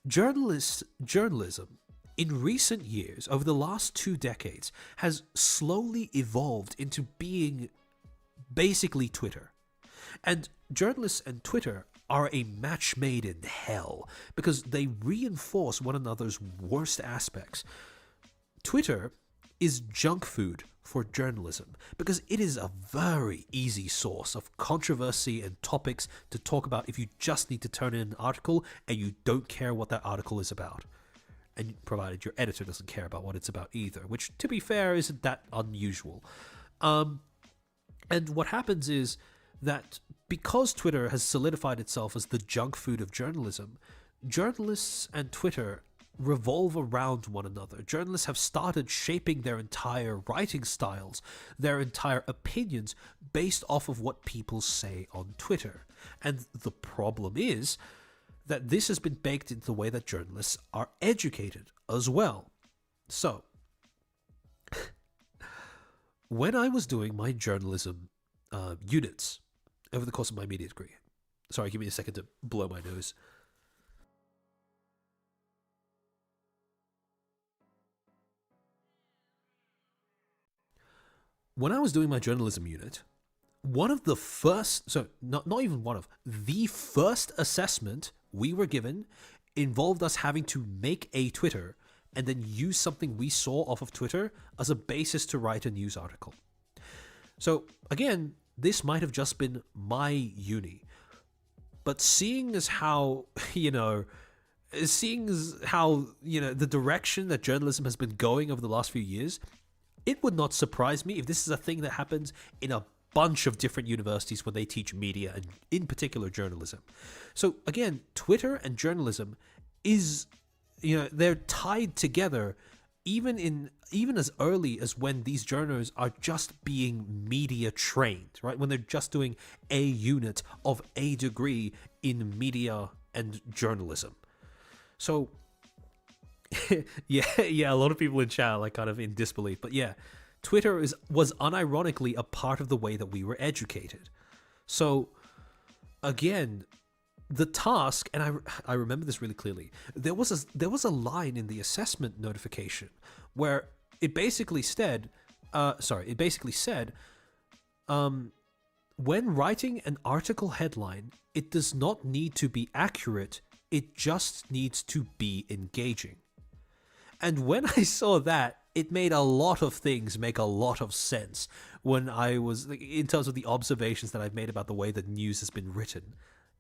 journalism in recent years, over the last 2 decades, has slowly evolved into being basically Twitter. And journalists and Twitter are a match made in hell because they reinforce one another's worst aspects. Twitter is junk food for journalism because it is a very easy source of controversy and topics to talk about if you just need to turn in an article and you don't care what that article is about. And provided your editor doesn't care about what it's about either, which, to be fair, isn't that unusual. And what happens is that because Twitter has solidified itself as the junk food of journalism, journalists and Twitter revolve around one another. Journalists have started shaping their entire writing styles, their entire opinions, based off of what people say on Twitter. And the problem is that this has been baked into the way that journalists are educated as well. So, when I was doing my journalism units over the course of my media degree, sorry, give me a second to blow my nose. When I was doing my journalism unit, one of the first, so not even one of, the first assessment we were given involved us having to make a Twitter and then use something we saw off of Twitter as a basis to write a news article. So again, this might have just been my uni, but seeing as how, the direction that journalism has been going over the last few years, it would not surprise me if this is a thing that happens in a bunch of different universities when they teach media and in particular journalism. So again, Twitter and journalism is, they're tied together even as early as when these journalists are just being media trained, right? When they're just doing a unit of a degree in media and journalism. So yeah, a lot of people in chat are like kind of in disbelief, but yeah, Twitter was unironically a part of the way that we were educated. So again, the task, and I remember this really clearly, there was a line in the assessment notification where it basically said, when writing an article headline, it does not need to be accurate, it just needs to be engaging. And when I saw that, it made a lot of things make a lot of sense when I was, in terms of the observations that I've made about the way that news has been written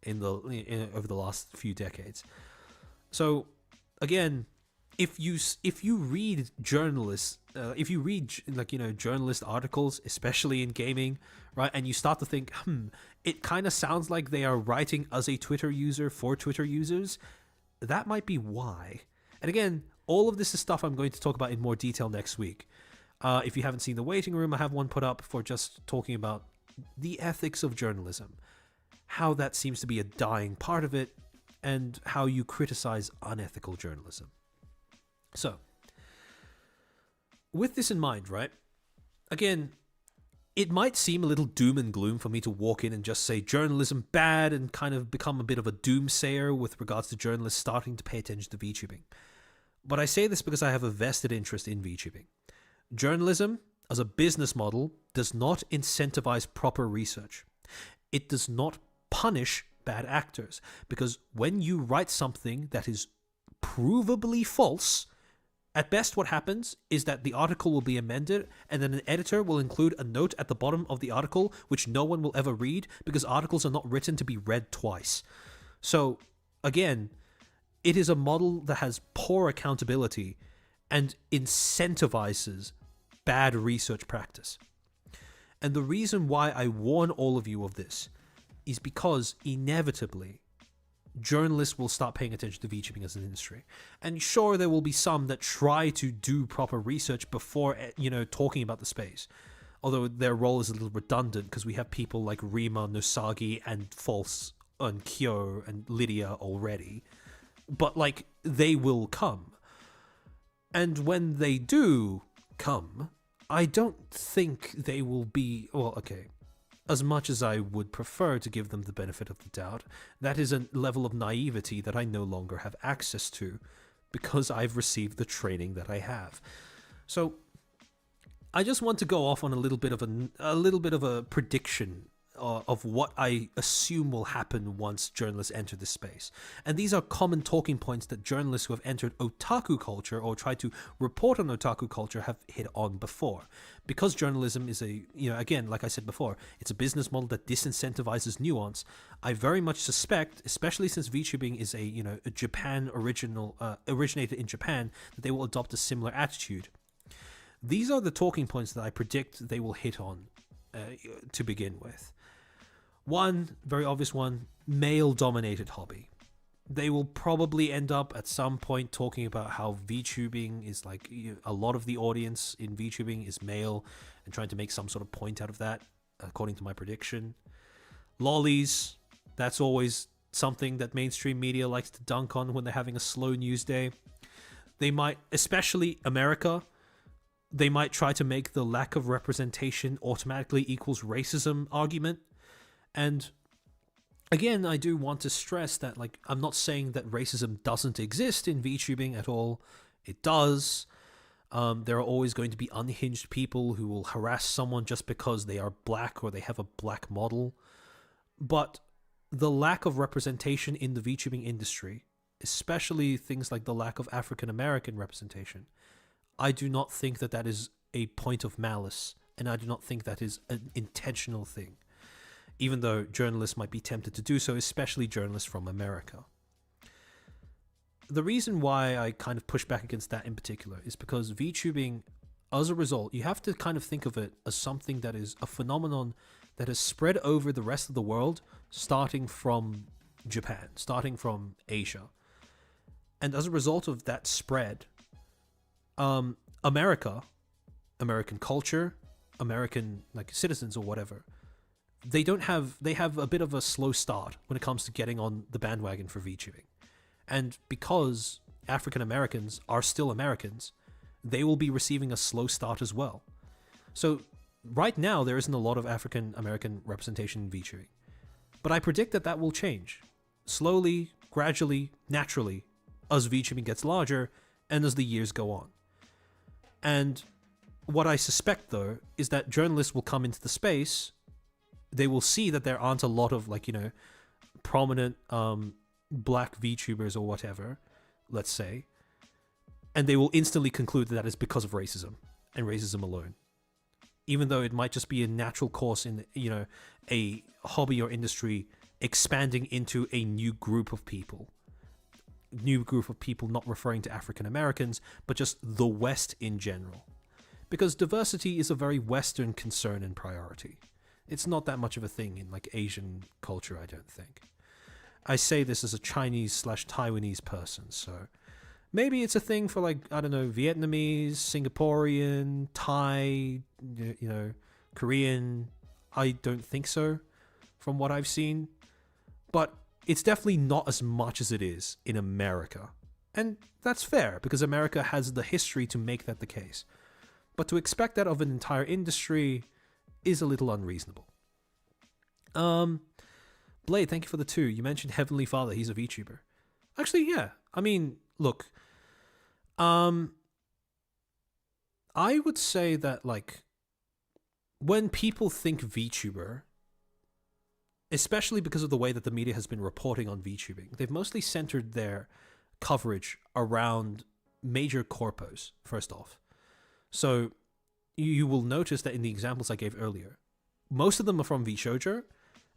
over the last few decades. So, again, if you read journalists, journalist articles, especially in gaming, right, and you start to think, it kind of sounds like they are writing as a Twitter user for Twitter users, that might be why. And again, all of this is stuff I'm going to talk about in more detail next week. If you haven't seen The Waiting Room, I have one put up for just talking about the ethics of journalism. how that seems to be a dying part of it, and how you criticize unethical journalism. So, with this in mind, right? Again, it might seem a little doom and gloom for me to walk in and just say journalism bad and kind of become a bit of a doomsayer with regards to journalists starting to pay attention to VTubing. But I say this because I have a vested interest in VTubing. Journalism, as a business model, does not incentivize proper research. It does not punish bad actors, because when you write something that is provably false, at best what happens is that the article will be amended, and then an editor will include a note at the bottom of the article which no one will ever read, because articles are not written to be read twice. So again, it is a model that has poor accountability and incentivizes bad research practice. And the reason why I warn all of you of this is because inevitably journalists will start paying attention to VTubing as an industry. And sure, there will be some that try to do proper research before, talking about the space. Although their role is a little redundant because we have people like Rima, Nosagi, and False, and Kyo, and Lydia already. But, they will come. And when they do come, I don't think they will be... Well, okay. As much as I would prefer to give them the benefit of the doubt, that is a level of naivety that I no longer have access to because I've received the training that I have. So I just want to go off on a little bit of a prediction of what I assume will happen once journalists enter this space. And these are common talking points that journalists who have entered otaku culture or tried to report on otaku culture have hit on before. Because journalism is again, like I said before, it's a business model that disincentivizes nuance. I very much suspect, especially since VTubing is a Japan originated in Japan, that they will adopt a similar attitude. These are the talking points that I predict they will hit on to begin with. One, very obvious one, male-dominated hobby. They will probably end up at some point talking about how VTubing is a lot of the audience in VTubing is male and trying to make some sort of point out of that, according to my prediction. Lollies, that's always something that mainstream media likes to dunk on when they're having a slow news day. They might, especially America, they might try to make the lack of representation automatically equals racism argument. And again, I do want to stress that I'm not saying that racism doesn't exist in VTubing at all. It does. There are always going to be unhinged people who will harass someone just because they are black or they have a black model. But the lack of representation in the VTubing industry, especially things like the lack of African American representation, I do not think that is a point of malice, and I do not think that is an intentional thing. Even though journalists might be tempted to do so, especially journalists from America. The reason why I kind of push back against that in particular is because VTubing, as a result, you have to kind of think of it as something that is a phenomenon that has spread over the rest of the world, starting from Japan, starting from Asia. And as a result of that spread, American culture, American citizens or whatever, they have a bit of a slow start when it comes to getting on the bandwagon for VTubing. And because African Americans are still Americans, they will be receiving a slow start as well. So right now, there isn't a lot of African American representation in VTubing. But I predict that will change. Slowly, gradually, naturally, as VTubing gets larger and as the years go on. And what I suspect, though, is that journalists will come into the space. They will see that there aren't a lot of prominent black VTubers or whatever, let's say, and they will instantly conclude that is because of racism and racism alone, even though it might just be a natural course in a hobby or industry expanding into a new group of people, not referring to African Americans but just the West in general, because diversity is a very Western concern and priority. It's not that much of a thing in Asian culture, I don't think. I say this as a Chinese/Taiwanese person, so maybe it's a thing for Vietnamese, Singaporean, Thai, Korean. I don't think so, from what I've seen. but it's definitely not as much as it is in America. And that's fair, because America has the history to make that the case. But to expect that of an entire industry is a little unreasonable. Blade, thank you for the 2. You mentioned Heavenly Father, he's a VTuber. Actually, yeah. I mean, look. I would say that, like, when people think VTuber, especially because of the way that the media has been reporting on VTubing, they've mostly centered their coverage around major corpos, first off. So you will notice that in the examples I gave earlier, most of them are from VShojo,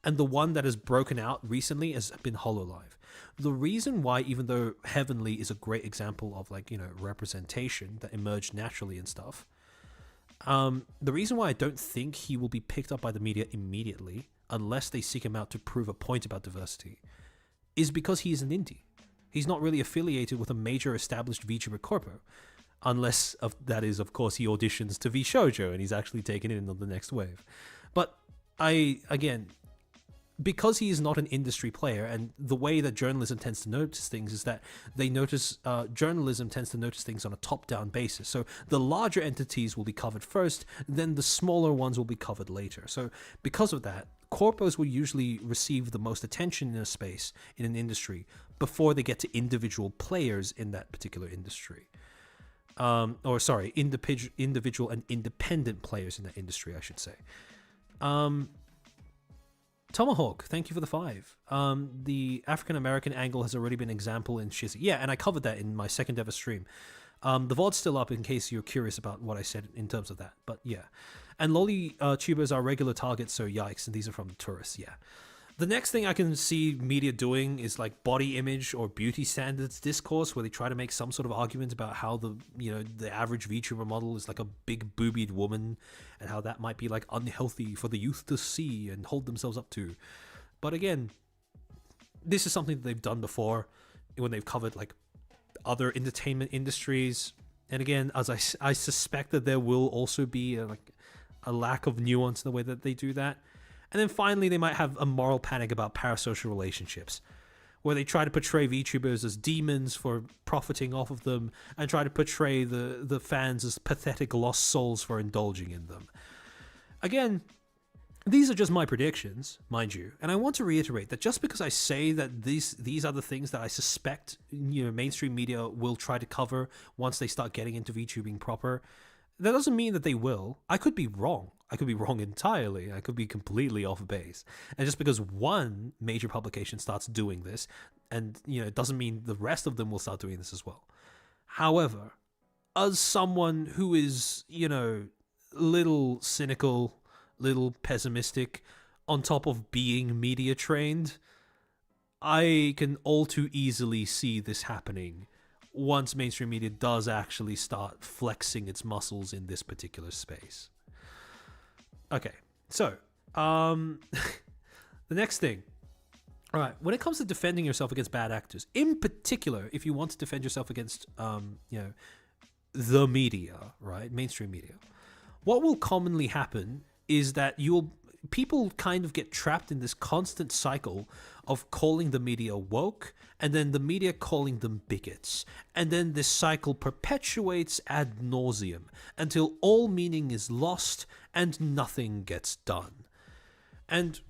and the one that has broken out recently has been HoloLive. The reason why, even though Heavenly is a great example of, like, you know, representation that emerged naturally and stuff, the reason why I don't think he will be picked up by the media immediately, unless they seek him out to prove a point about diversity, is because he's an indie. He's not really affiliated with a major established VTuber corpo, unless that is, of course, he auditions to VShojo and he's actually taken in on the next wave. But because he is not an industry player, and the way that journalism tends to notice things is that journalism tends to notice things on a top-down basis. So the larger entities will be covered first, then the smaller ones will be covered later. So because of that, corpos will usually receive the most attention in a space, in an industry, before they get to individual players in that particular industry. Individual and independent players in that industry, I should say. Tomahawk, thank you for the 5. The African American angle has already been an example in Shizzy. Yeah, and I covered that in my second ever stream. The VOD's still up in case you're curious about what I said in terms of that. But yeah. And lolly tubers are regular targets, so yikes, and these are from the tourists, yeah. The next thing I can see media doing is like body image or beauty standards discourse, where they try to make some sort of argument about how the average VTuber model is like a big boobied woman, and how that might be like unhealthy for the youth to see and hold themselves up to. But again, this is something that they've done before when they've covered like other entertainment industries. And again, as I suspect that there will also be a lack of nuance in the way that they do that. And then finally, they might have a moral panic about parasocial relationships, where they try to portray VTubers as demons for profiting off of them, and try to portray the fans as pathetic lost souls for indulging in them. Again, these are just my predictions, mind you, and I want to reiterate that just because I say that these are the things that I suspect mainstream media will try to cover once they start getting into VTubing proper, that doesn't mean that they will. I could be wrong. I could be wrong entirely. I could be completely off base. And just because one major publication starts doing this, and it doesn't mean the rest of them will start doing this as well. However, as someone who is, little cynical, little pessimistic, on top of being media trained, I can all too easily see this happening once mainstream media does actually start flexing its muscles in this particular space. Okay, so the next thing. All right, when it comes to defending yourself against bad actors, in particular, if you want to defend yourself against the media, right, mainstream media, what will commonly happen is that people kind of get trapped in this constant cycle of calling the media woke, and then the media calling them bigots. And then this cycle perpetuates ad nauseum until all meaning is lost and nothing gets done. And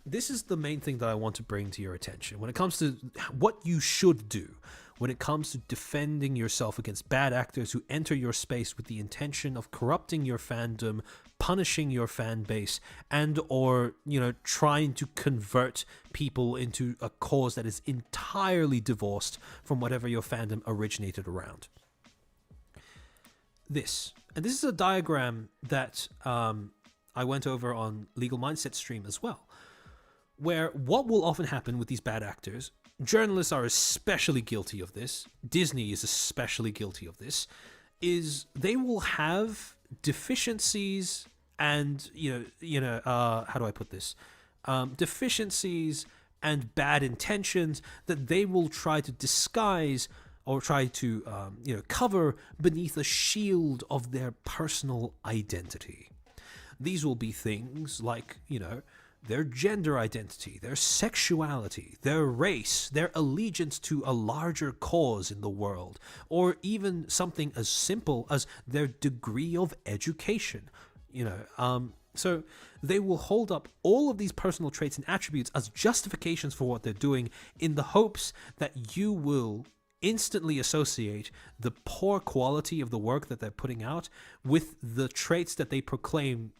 this is the main thing that I want to bring to your attention when it comes to what you should do when it comes to defending yourself against bad actors who enter your space with the intention of corrupting your fandom, punishing your fan base, and or trying to convert people into a cause that is entirely divorced from whatever your fandom originated around. This is a diagram that I went over on Legal Mindset stream as well, where what will often happen with these bad actors, journalists are especially guilty of this, Disney is especially guilty of this, is they will have deficiencies and, how do I put this? Deficiencies and bad intentions that they will try to disguise or try to, cover beneath a shield of their personal identity. These will be things like, their gender identity, their sexuality, their race, their allegiance to a larger cause in the world, or even something as simple as their degree of education. So they will hold up all of these personal traits and attributes as justifications for what they're doing, in the hopes that you will instantly associate the poor quality of the work that they're putting out with the traits that they proclaim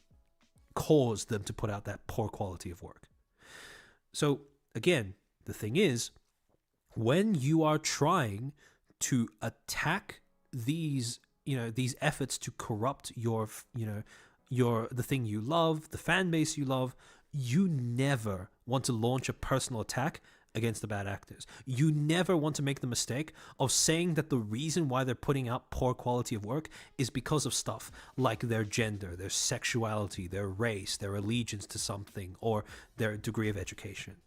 caused them to put out that poor quality of work. So again, the thing is, when you are trying to attack these efforts to corrupt the thing you love, the fan base you love, you never want to launch a personal attack against the bad actors. You never want to make the mistake of saying that the reason why they're putting out poor quality of work is because of stuff like their gender, their sexuality, their race, their allegiance to something, or their degree of education.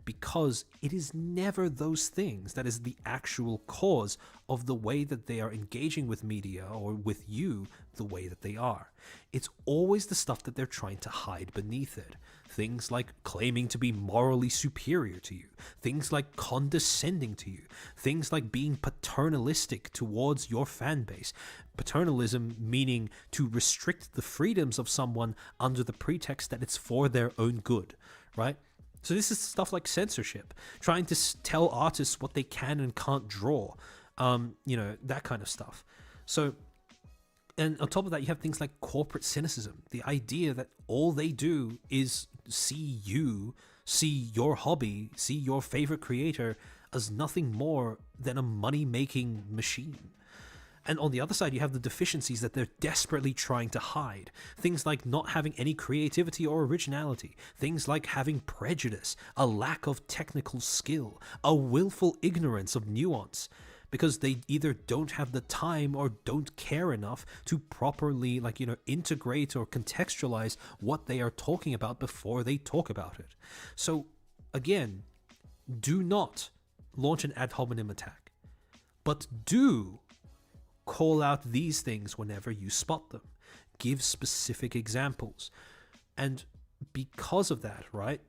Because it is never those things that is the actual cause of the way that they are engaging with media or with you the way that they are. It's always the stuff that they're trying to hide beneath it. Things like claiming to be morally superior to you. Things like condescending to you. Things like being paternalistic towards your fan base. Paternalism meaning to restrict the freedoms of someone under the pretext that it's for their own good, right? So this is stuff like censorship, trying to tell artists what they can and can't draw, that kind of stuff. So, and on top of that, you have things like corporate cynicism, the idea that all they do is see your hobby, see your favorite creator as nothing more than a money-making machine. And on the other side, you have the deficiencies that they're desperately trying to hide. Things like not having any creativity or originality. Things like having prejudice, a lack of technical skill, a willful ignorance of nuance. Because they either don't have the time or don't care enough to properly, integrate or contextualize what they are talking about before they talk about it. So, again, do not launch an ad hominem attack. But do call out these things whenever you spot them. Give specific examples. And because of that, right?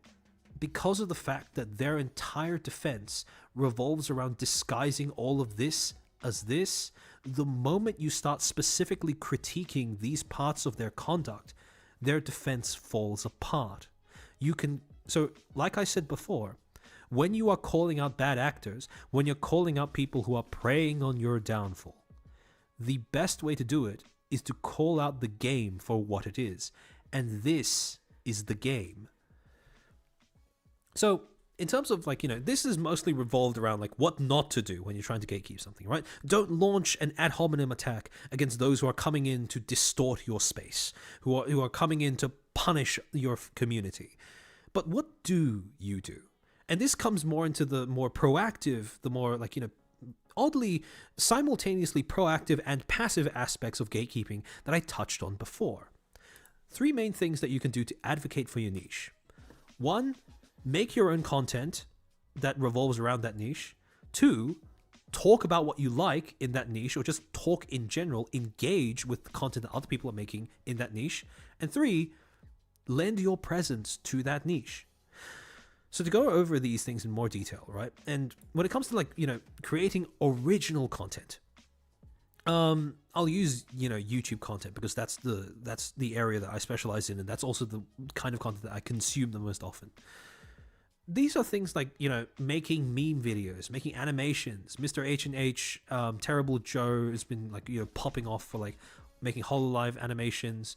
Because of the fact that their entire defense revolves around disguising all of this as this, the moment you start specifically critiquing these parts of their conduct, their defense falls apart. So like I said before, when you are calling out bad actors, when you're calling out people who are preying on your downfall, the best way to do it is to call out the game for what it is. And this is the game. So, in terms of this is mostly revolved around what not to do when you're trying to gatekeep something, right? Don't launch an ad hominem attack against those who are coming in to distort your space, who are coming in to punish your community. But what do you do? And this comes more into the more proactive, the more oddly simultaneously proactive and passive aspects of gatekeeping that I touched on before. 3 main things that you can do to advocate for your niche. 1, make your own content that revolves around that niche. 2, talk about what you like in that niche, or just talk in general, engage with the content that other people are making in that niche. And 3, lend your presence to that niche. So to go over these things in more detail, right? And when it comes to creating original content, I'll use YouTube content because that's the area that I specialize in, and that's also the kind of content that I consume the most often. These are things like making meme videos, making animations. Mr. H&H, Terrible Joe has been popping off for making HoloLive animations.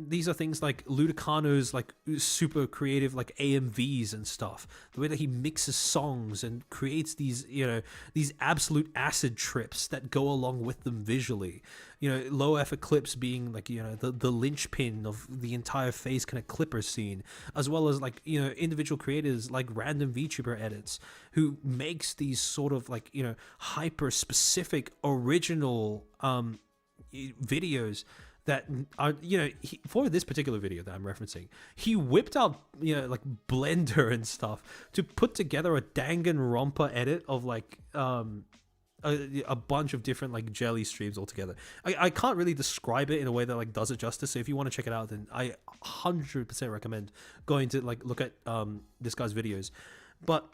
These are things like Ludicano's super creative AMVs and stuff. The way that he mixes songs and creates these absolute acid trips that go along with them visually. Low effort clips being the linchpin of the entire FaZe kind of clipper scene, as well as individual creators like random VTuber edits who makes these sort of hyper specific original videos that are, for this particular video that I'm referencing, he whipped out, Blender and stuff to put together a Danganronpa edit of a bunch of different like jelly streams altogether. I can't really describe it in a way that like does it justice. So if you want to check it out, then I 100% recommend going to like look at this guy's videos. But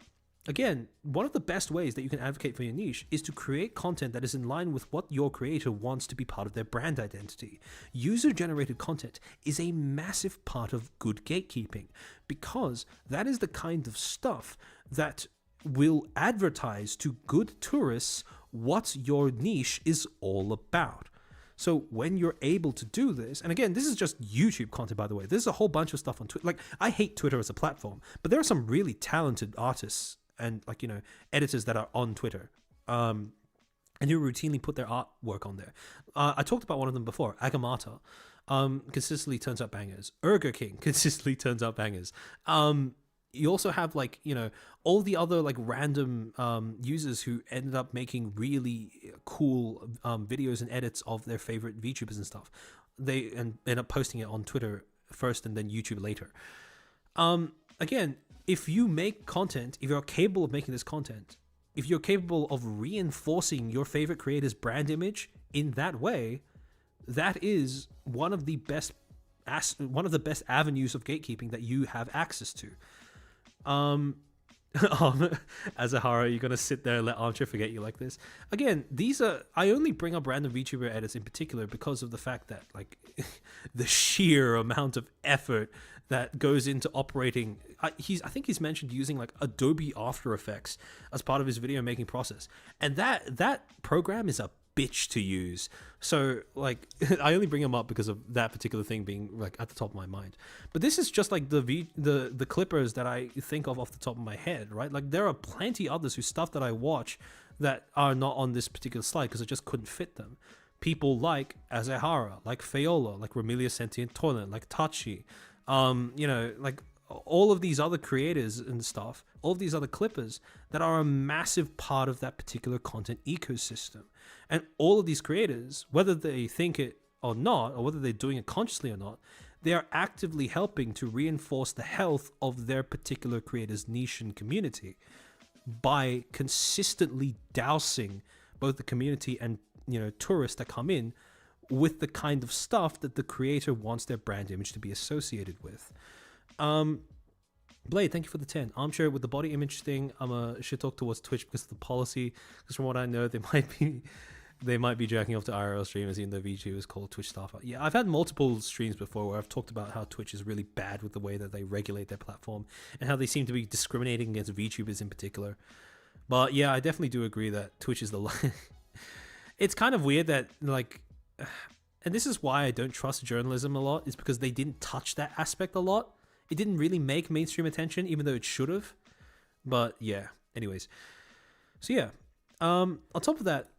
again, one of the best ways that you can advocate for your niche is to create content that is in line with what your creator wants to be part of their brand identity. User-generated content is a massive part of good gatekeeping, because that is the kind of stuff that will advertise to good tourists what your niche is all about. So when you're able to do this, and again, this is just YouTube content, by the way. There's a whole bunch of stuff on Twitter. Like, I hate Twitter as a platform, but there are some really talented artists and like, you know, editors that are on Twitter, and who routinely put their artwork on there. I talked about one of them before, Agamata. Consistently turns out bangers. Urger King consistently turns out bangers. You also have like, you know, all the other like random users who ended up making really cool videos and edits of their favorite VTubers and stuff. They end up posting it on Twitter first and then YouTube later. Again, if you make content, if you're capable of making this content, if you're capable of reinforcing your favorite creator's brand image in that way, that is one of the best avenues of gatekeeping that you have access to. Azahara, you're gonna sit there and let Armchair forget you like this? Again, I only bring up random VTuber edits in particular because of the fact that like the sheer amount of effort that goes into operating. I think he's mentioned using like Adobe After Effects as part of his video making process, and that program is a bitch to use. So like I only bring him up because of that particular thing being like at the top of my mind. But this is just like the clippers that I think of off the top of my head, right? Like there are plenty others whose stuff that I watch that are not on this particular slide because I just couldn't fit them. People like Azahara, like Fayola, like Romelia Sentient Toilet, like Tachi, you know, like all of these other creators and stuff, all of these other clippers that are a massive part of that particular content ecosystem. And all of these creators, whether they think it or not, or whether they're doing it consciously or not, they are actively helping to reinforce the health of their particular creator's niche and community by consistently dousing both the community and, you know, tourists that come in with the kind of stuff that the creator wants their brand image to be associated with. Blade, thank you for the 10. Armchair, with the body image thing, I'm a shit talk towards Twitch because of the policy. Because from what I know, they might be jacking off to IRL streamers, even though VG is called Twitch staff. Yeah, I've had multiple streams before where I've talked about how Twitch is really bad with the way that they regulate their platform and how they seem to be discriminating against VTubers in particular. But yeah, I definitely do agree that Twitch is it's kind of weird that like, and this is why I don't trust journalism a lot, is because they didn't touch that aspect a lot. It didn't really make mainstream attention, even though it should have. But yeah, anyways. So yeah, on top of that,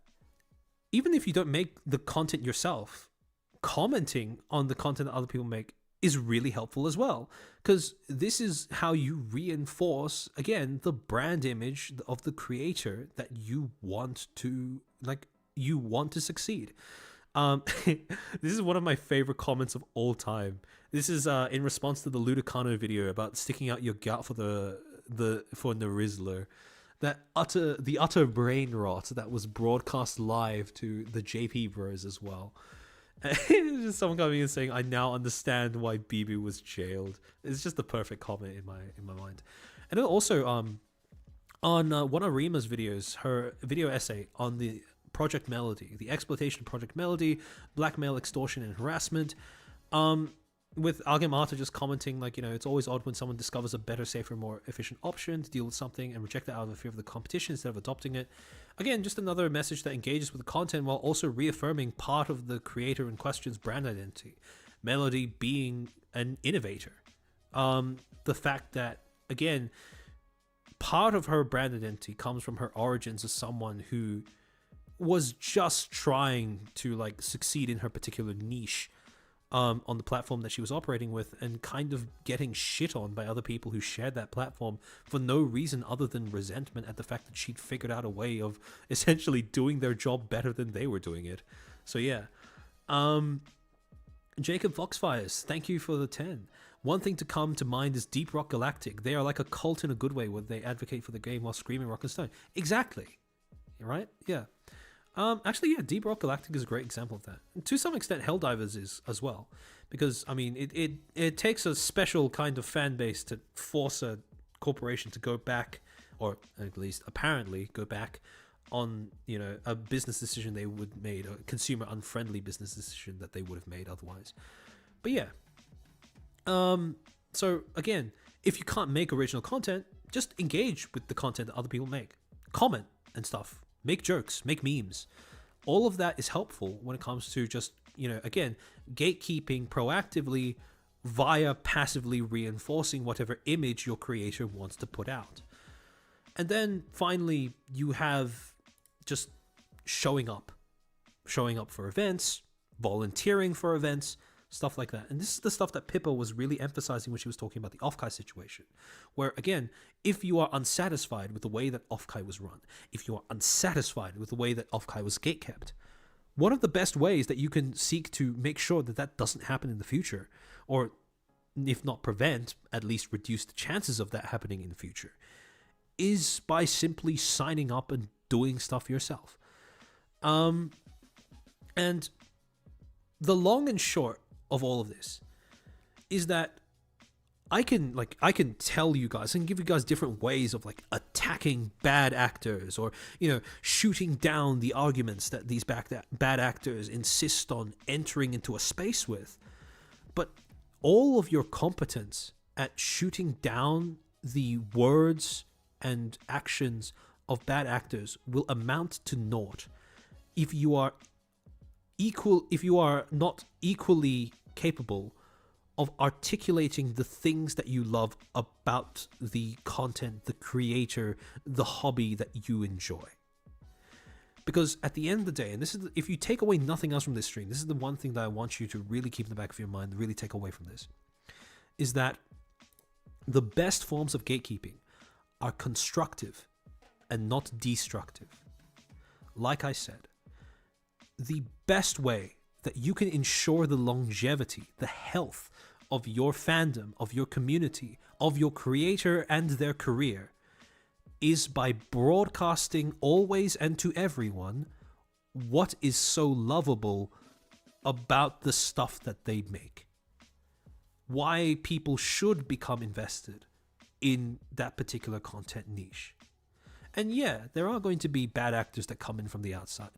even if you don't make the content yourself, commenting on the content that other people make is really helpful as well. Because this is how you reinforce, again, the brand image of the creator that you want to, like, you want to succeed. This is one of my favorite comments of all time. This is in response to the Ludicano video about sticking out your gut for for Narizzler. The utter brain rot that was broadcast live to the JP Bros as well. It's just someone coming in saying, "I now understand why Bibu was jailed." It's just the perfect comment in my mind. And then also on one of Rima's videos, her video essay on the Project Melody, the exploitation of Project Melody, blackmail, extortion, and harassment. With Agamata just commenting, like, you know, it's always odd when someone discovers a better, safer, more efficient option to deal with something and reject it out of the fear of the competition instead of adopting it. Again, just another message that engages with the content while also reaffirming part of the creator in question's brand identity. Melody being an innovator. The fact that, again, part of her brand identity comes from her origins as someone who was just trying to like succeed in her particular niche on the platform that she was operating with, and kind of getting shit on by other people who shared that platform for no reason other than resentment at the fact that she'd figured out a way of essentially doing their job better than they were doing it. So yeah. Jacob Foxfires, thank you for the 10. One thing to come to mind is Deep Rock Galactic. They are like a cult in a good way, where they advocate for the game while screaming rock and stone. Exactly. right? Yeah. Actually, yeah, Deep Rock Galactic is a great example of that. And to some extent, Helldivers is as well, because I mean, it takes a special kind of fan base to force a corporation to go back, or at least apparently go back on, you know, a business decision they would made, a consumer unfriendly business decision that they would have made otherwise. But yeah. So again, if you can't make original content, just engage with the content that other people make. Comment and stuff. Make jokes, make memes. All of that is helpful when it comes to just, you know, again, gatekeeping proactively via passively reinforcing whatever image your creator wants to put out. And then finally, you have just showing up for events, volunteering for events, stuff like that. And this is the stuff that Pippa was really emphasizing when she was talking about the Offkai situation, where again, if you are unsatisfied with the way that Offkai was run, if you are unsatisfied with the way that Offkai was gatekept, one of the best ways that you can seek to make sure that that doesn't happen in the future, or if not prevent, at least reduce the chances of that happening in the future, is by simply signing up and doing stuff yourself. And the long and short of all of this is that I can tell you guys, I can give you guys different ways of like attacking bad actors, or, you know, shooting down the arguments that these bad actors insist on entering into a space with. But all of your competence at shooting down the words and actions of bad actors will amount to naught if you are not equally capable of articulating the things that you love about the content, the creator, the hobby that you enjoy. Because at the end of the day, and this is, if you take away nothing else from this stream, this is the one thing that I want you to really keep in the back of your mind, really take away from this, is that the best forms of gatekeeping are constructive and not destructive. Like I said, the best way that you can ensure the longevity, the health of your fandom, of your community, of your creator and their career is by broadcasting always and to everyone what is so lovable about the stuff that they make. Why people should become invested in that particular content niche. And yeah, there are going to be bad actors that come in from the outside.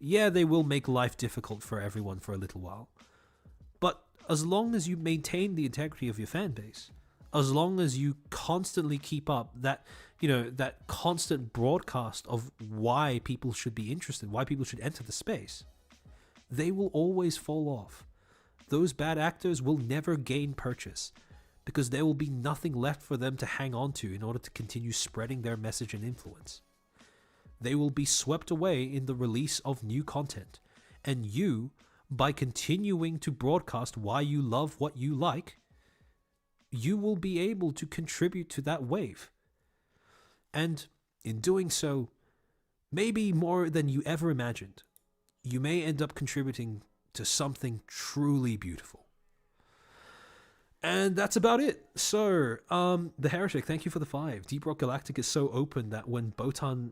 Yeah, they will make life difficult for everyone for a little while. But as long as you maintain the integrity of your fan base, as long as you constantly keep up that, you know, that constant broadcast of why people should be interested, why people should enter the space, they will always fall off. Those bad actors will never gain purchase, because there will be nothing left for them to hang on to in order to continue spreading their message and influence. They will be swept away in the release of new content, and you, by continuing to broadcast why you love what you like, you will be able to contribute to that wave. And in doing so, maybe more than you ever imagined, you may end up contributing to something truly beautiful. And that's about it. So, The Heretic, thank you for the 5. Deep Rock Galactic is so open that when Botan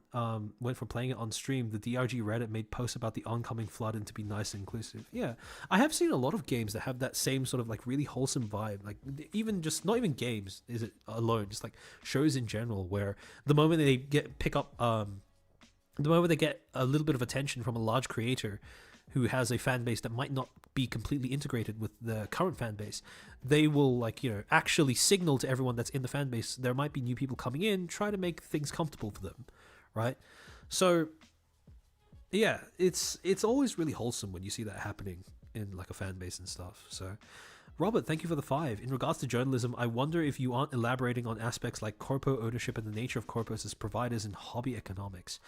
went from playing it on stream, the DRG Reddit made posts about the oncoming flood and to be nice and inclusive. Yeah, I have seen a lot of games that have that same sort of like really wholesome vibe. Like even just, not even games is it alone, just like shows in general, where the moment they pick up the moment they get a little bit of attention from a large creator who has a fan base that might not be completely integrated with the current fan base, they will, like, you know, actually signal to everyone that's in the fan base there might be new people coming in, try to make things comfortable for them, right? So yeah, it's always really wholesome when you see that happening in like a fan base and stuff. So Robert, thank you for the 5. In regards to journalism, I wonder if you aren't elaborating on aspects like corpo ownership and the nature of corpos as providers in hobby economics.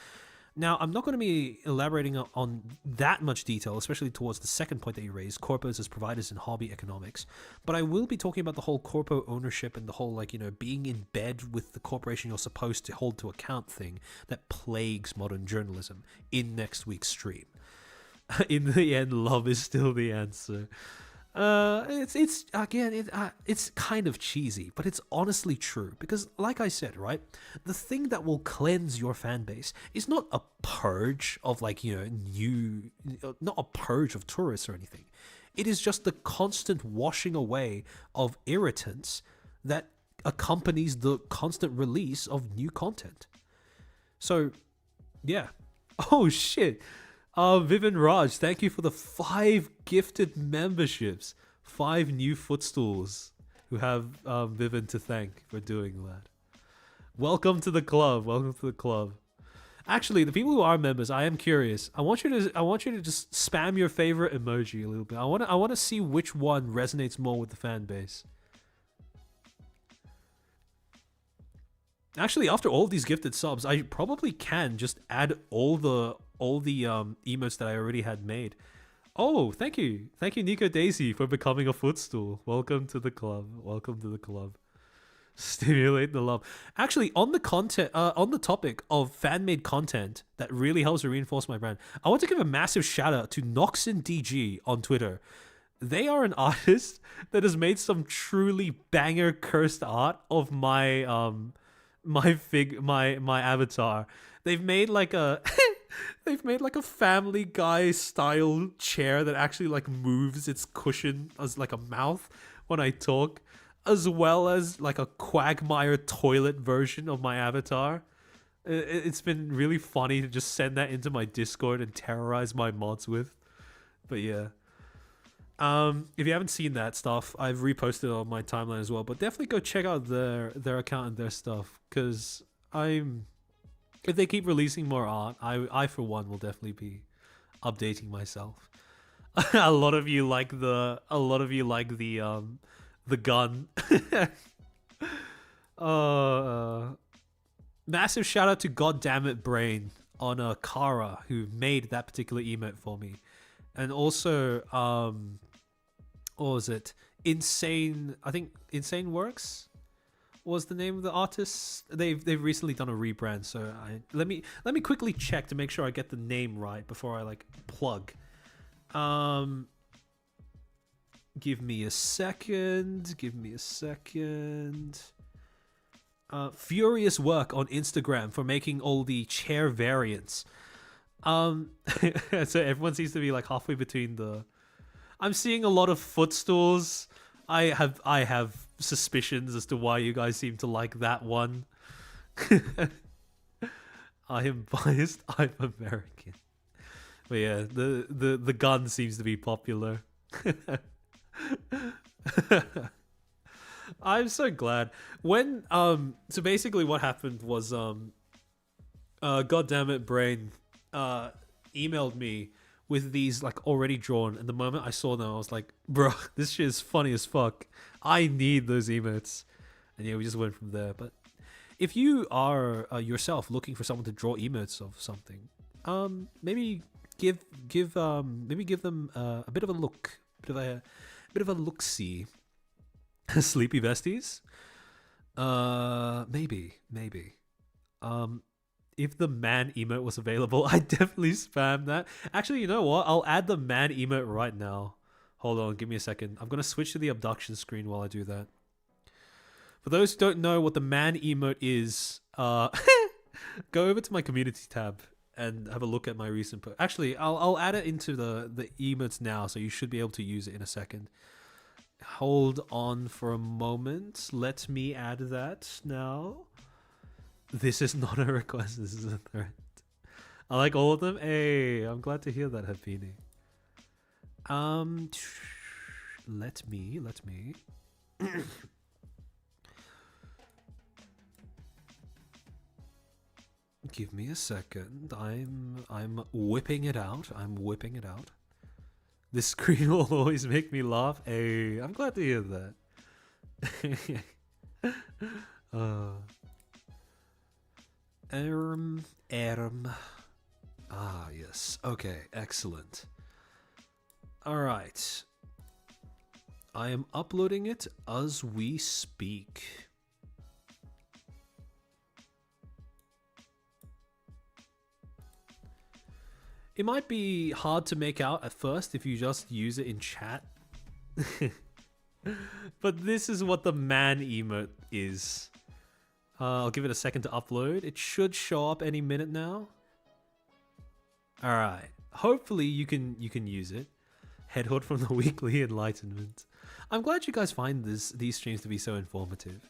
Now, I'm not going to be elaborating on that much detail, especially towards the second point that you raised, corpos as providers in hobby economics, but I will be talking about the whole corpo ownership and the whole, like, you know, being in bed with the corporation you're supposed to hold to account thing that plagues modern journalism in next week's stream. In the end, love is still the answer. It's again, it's kind of cheesy, but it's honestly true because, like I said, right, the thing that will cleanse your fan base is not a purge of like not a purge of tourists or anything. It is just the constant washing away of irritants that accompanies the constant release of new content. So, yeah. Oh shit. Vivian Raj, thank you for the 5 gifted memberships. 5 new footstools who have Vivian to thank for doing that. Welcome to the club. Welcome to the club. Actually, the people who are members, I am curious. I want you to just spam your favorite emoji a little bit. I want to see which one resonates more with the fan base. Actually, after all these gifted subs, I probably can just add all the emotes that I already had made. Oh, thank you, Nico Daisy, for becoming a footstool. Welcome to the club. Welcome to the club. Stimulate the love. Actually, on the topic of fan-made content that really helps to reinforce my brand, I want to give a massive shout out to Noxon DG on Twitter. They are an artist that has made some truly banger cursed art of my my avatar. They've made like a Family Guy style chair that actually like moves its cushion as like a mouth when I talk, as well as like a Quagmire toilet version of my avatar. It's been really funny to just send that into my Discord and terrorize my mods with. But yeah. If you haven't seen that stuff, I've reposted it on my timeline as well. But definitely go check out their account and their stuff, because if they keep releasing more art, I for one will definitely be updating myself. a lot of you like the gun. Massive shout out to Goddammit Brain on Kara, who made that particular emote for me. And also, what was it? Insane Works was the name of the artist. They've recently done a rebrand, so let me quickly check to make sure I get the name right before I like plug. Give me a second. Furious work on Instagram for making all the chair variants. So everyone seems to be like halfway between the. I'm seeing a lot of footstools. I have suspicions as to why you guys seem to like that one. I am biased. I'm American. But yeah, the gun seems to be popular. I'm so glad when so basically what happened was Goddammit Brain emailed me with these like already drawn, and the moment I saw them I was like, bro, this shit is funny as fuck. I need those emotes. And yeah, we just went from there. But if you are yourself looking for someone to draw emotes of something, maybe give them a bit of a look, bit of a look-see. Sleepy besties? Maybe. If the man emote was available, I'd definitely spam that. Actually, you know what? I'll add the man emote right now. Hold on, give me a second. I'm gonna switch to the abduction screen while I do that. For those who don't know what the man emote is, go over to my community tab and have a look at my recent post. Actually, I'll add it into the emotes now, so you should be able to use it in a second. Hold on for a moment. Let me add that now. This is not a request, this is a threat. I like all of them. Hey, I'm glad to hear that, Hapini. Let me. Give me a second. I'm whipping it out. This screen will always make me laugh. Hey, I'm glad to hear that. Ah, yes. Okay, excellent. Alright. I am uploading it as we speak. It might be hard to make out at first if you just use it in chat, But this is what the man emote is. I'll give it a second to upload. It should show up any minute now. All right. Hopefully you can use it. Headhood from the Weekly Enlightenment. I'm glad you guys find these streams to be so informative.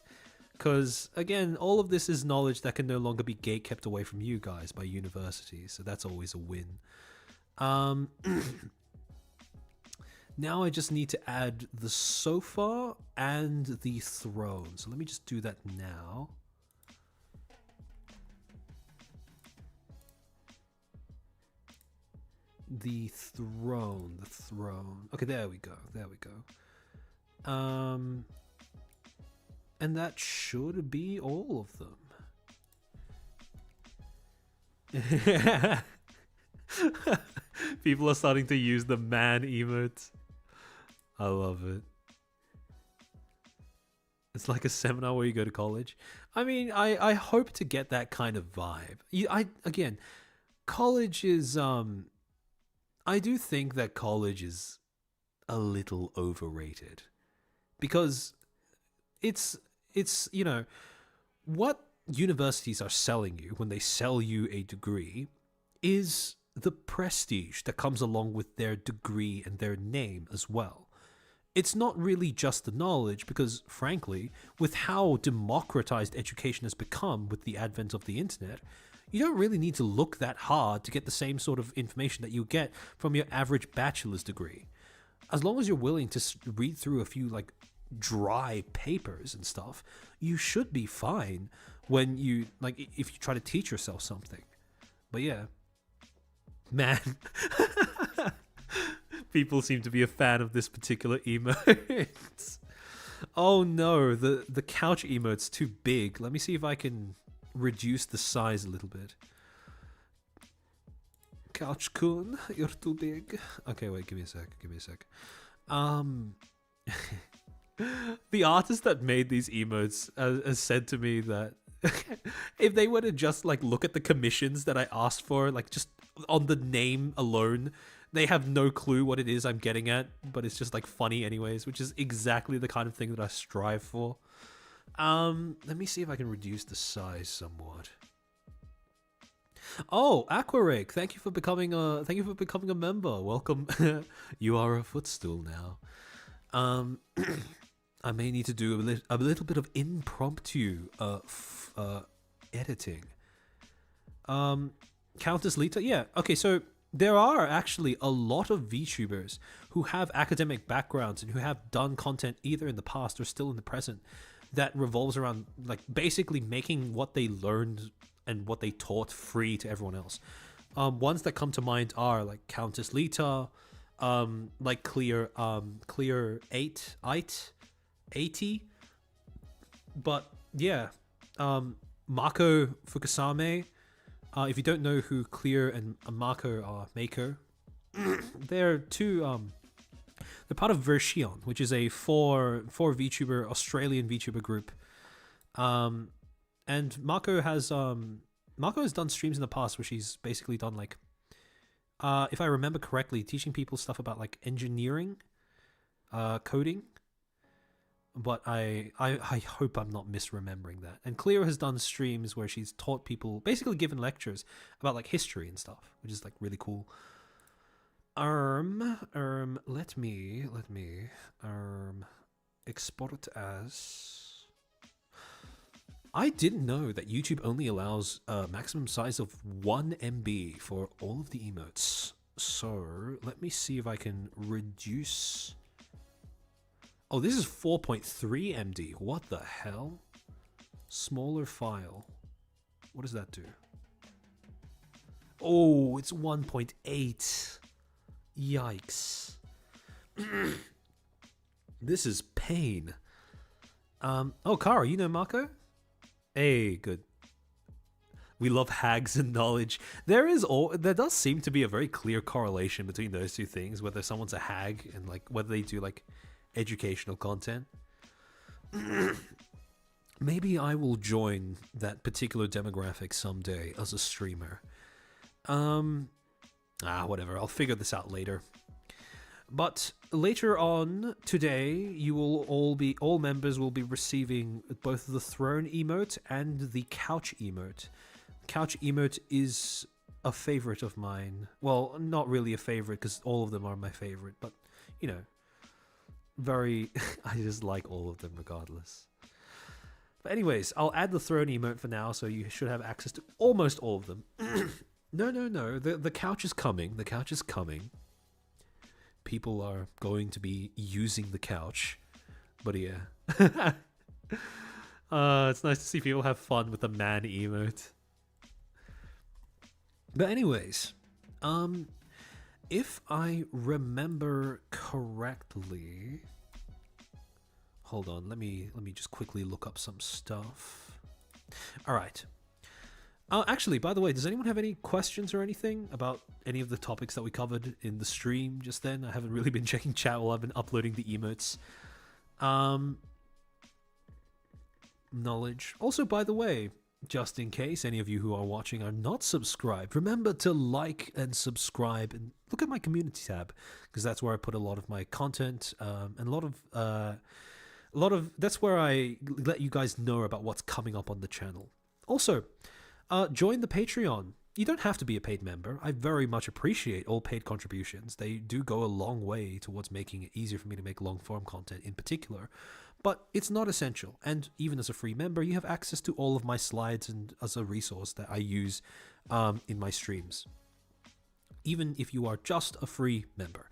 Because, again, all of this is knowledge that can no longer be gate-kept away from you guys by universities. So that's always a win. Now I just need to add the sofa and the throne. So let me just do that now. The throne. Okay, there we go. And that should be all of them. People are starting to use the man emote. I love it. It's like a seminar where you go to college. I mean, I hope to get that kind of vibe. Again, college is I do think that college is a little overrated because it's you know, what universities are selling you when they sell you a degree is the prestige that comes along with their degree and their name as well. It's not really just the knowledge because, frankly, with how democratized education has become with the advent of the internet, you don't really need to look that hard to get the same sort of information that you get from your average bachelor's degree. As long as you're willing to read through a few like dry papers and stuff, you should be fine when you like if you try to teach yourself something. But yeah, man, people seem to be a fan of this particular emote. Oh no, the couch emote's too big. Let me see if I can reduce the size a little bit. Couch-kun, you're too big. Okay, wait, give me a sec. The artist that made these emotes has said to me that if they were to just like look at the commissions that I asked for, like just on the name alone, they have no clue what it is I'm getting at, but it's just like funny anyways, which is exactly the kind of thing that I strive for. Let me see if I can reduce the size somewhat. Oh, Aquarake, thank you for becoming a member. Welcome. You are a Footstool now. I may need to do a little bit of impromptu editing. Countess Lita, yeah. Okay, so there are actually a lot of VTubers who have academic backgrounds and who have done content either in the past or still in the present that revolves around like basically making what they learned and what they taught free to everyone else. Ones that come to mind are like Countess Lita, like Clear 80. But yeah, Mako Fukusame. If you don't know who Clear and Mako are, they're two. They're part of VShojo, which is a four VTuber Australian VTuber group. And Mako has done streams in the past where she's basically done like, if I remember correctly, teaching people stuff about like engineering, coding. But I hope I'm not misremembering that. And Cleo has done streams where she's taught people, basically given lectures about like history and stuff, which is like really cool. Let me export it as. I didn't know that YouTube only allows a maximum size of 1 MB for all of the emotes. So let me see if I can reduce. Oh, this is 4.3 MD. What the hell? Smaller file. What does that do? Oh, it's 1.8. Yikes. This is pain. Oh, Kara, you know Marco? Hey, good. We love hags and knowledge. There does seem to be a very clear correlation between those two things, whether someone's a hag and like whether they do like educational content. Maybe I will join that particular demographic someday as a streamer. Whatever. I'll figure this out later. But later on today, you will all members will be receiving both the throne emote and the couch emote. Couch emote is a favorite of mine. Well, not really a favorite because all of them are my favorite, but you know, very. I just like all of them regardless. But anyways, I'll add the throne emote for now, so you should have access to almost all of them. No. The couch is coming. The couch is coming. People are going to be using the couch. But yeah. It's nice to see people have fun with the man emote. But anyways, if I remember correctly, hold on, let me just quickly look up some stuff. All right. Actually, by the way, does anyone have any questions or anything about any of the topics that we covered in the stream just then? I haven't really been checking chat while I've been uploading the emotes. Knowledge. Also, by the way, just in case any of you who are watching are not subscribed, remember to like and subscribe and look at my community tab, because that's where I put a lot of my content, and a lot of that's where I let you guys know about what's coming up on the channel. Also, join the Patreon. You don't have to be a paid member. I very much appreciate all paid contributions. They do go a long way towards making it easier for me to make long-form content in particular, but it's not essential. And even as a free member, you have access to all of my slides and as a resource that I use in my streams, even if you are just a free member.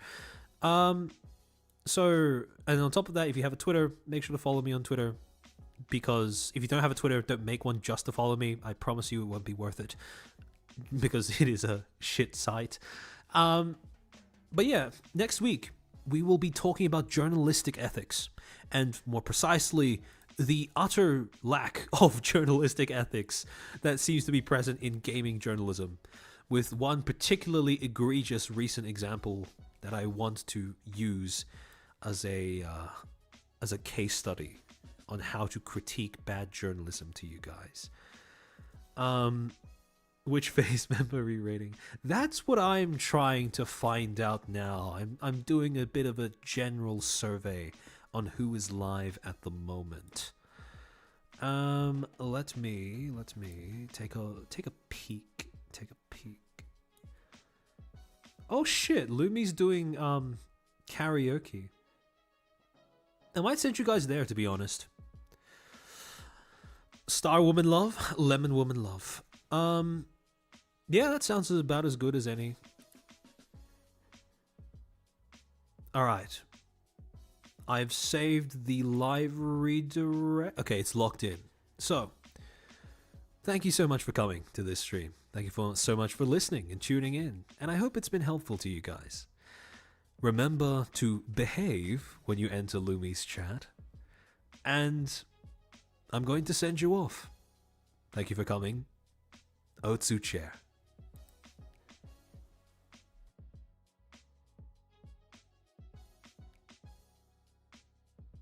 So, and on top of that, if you have a Twitter, make sure to follow me on Twitter. Because if you don't have a Twitter, don't make one just to follow me. I promise you it won't be worth it, because it is a shit site. But yeah, next week we will be talking about journalistic ethics, and more precisely, the utter lack of journalistic ethics that seems to be present in gaming journalism, with one particularly egregious recent example that I want to use as a case study on how to critique bad journalism to you guys. Which phase memory rating? That's what I'm trying to find out now. I'm doing a bit of a general survey on who is live at the moment. Let me take a peek. Oh shit, Lumi's doing karaoke. I might send you guys there, to be honest. Star Woman Love, Lemon Woman Love. Yeah, that sounds about as good as any. Alright. I've saved the live redirect. Okay, it's locked in. So, thank you so much for coming to this stream. Thank you so much for listening and tuning in. And I hope it's been helpful to you guys. Remember to behave when you enter Lumi's chat. And I'm going to send you off. Thank you for coming. Otsu chair.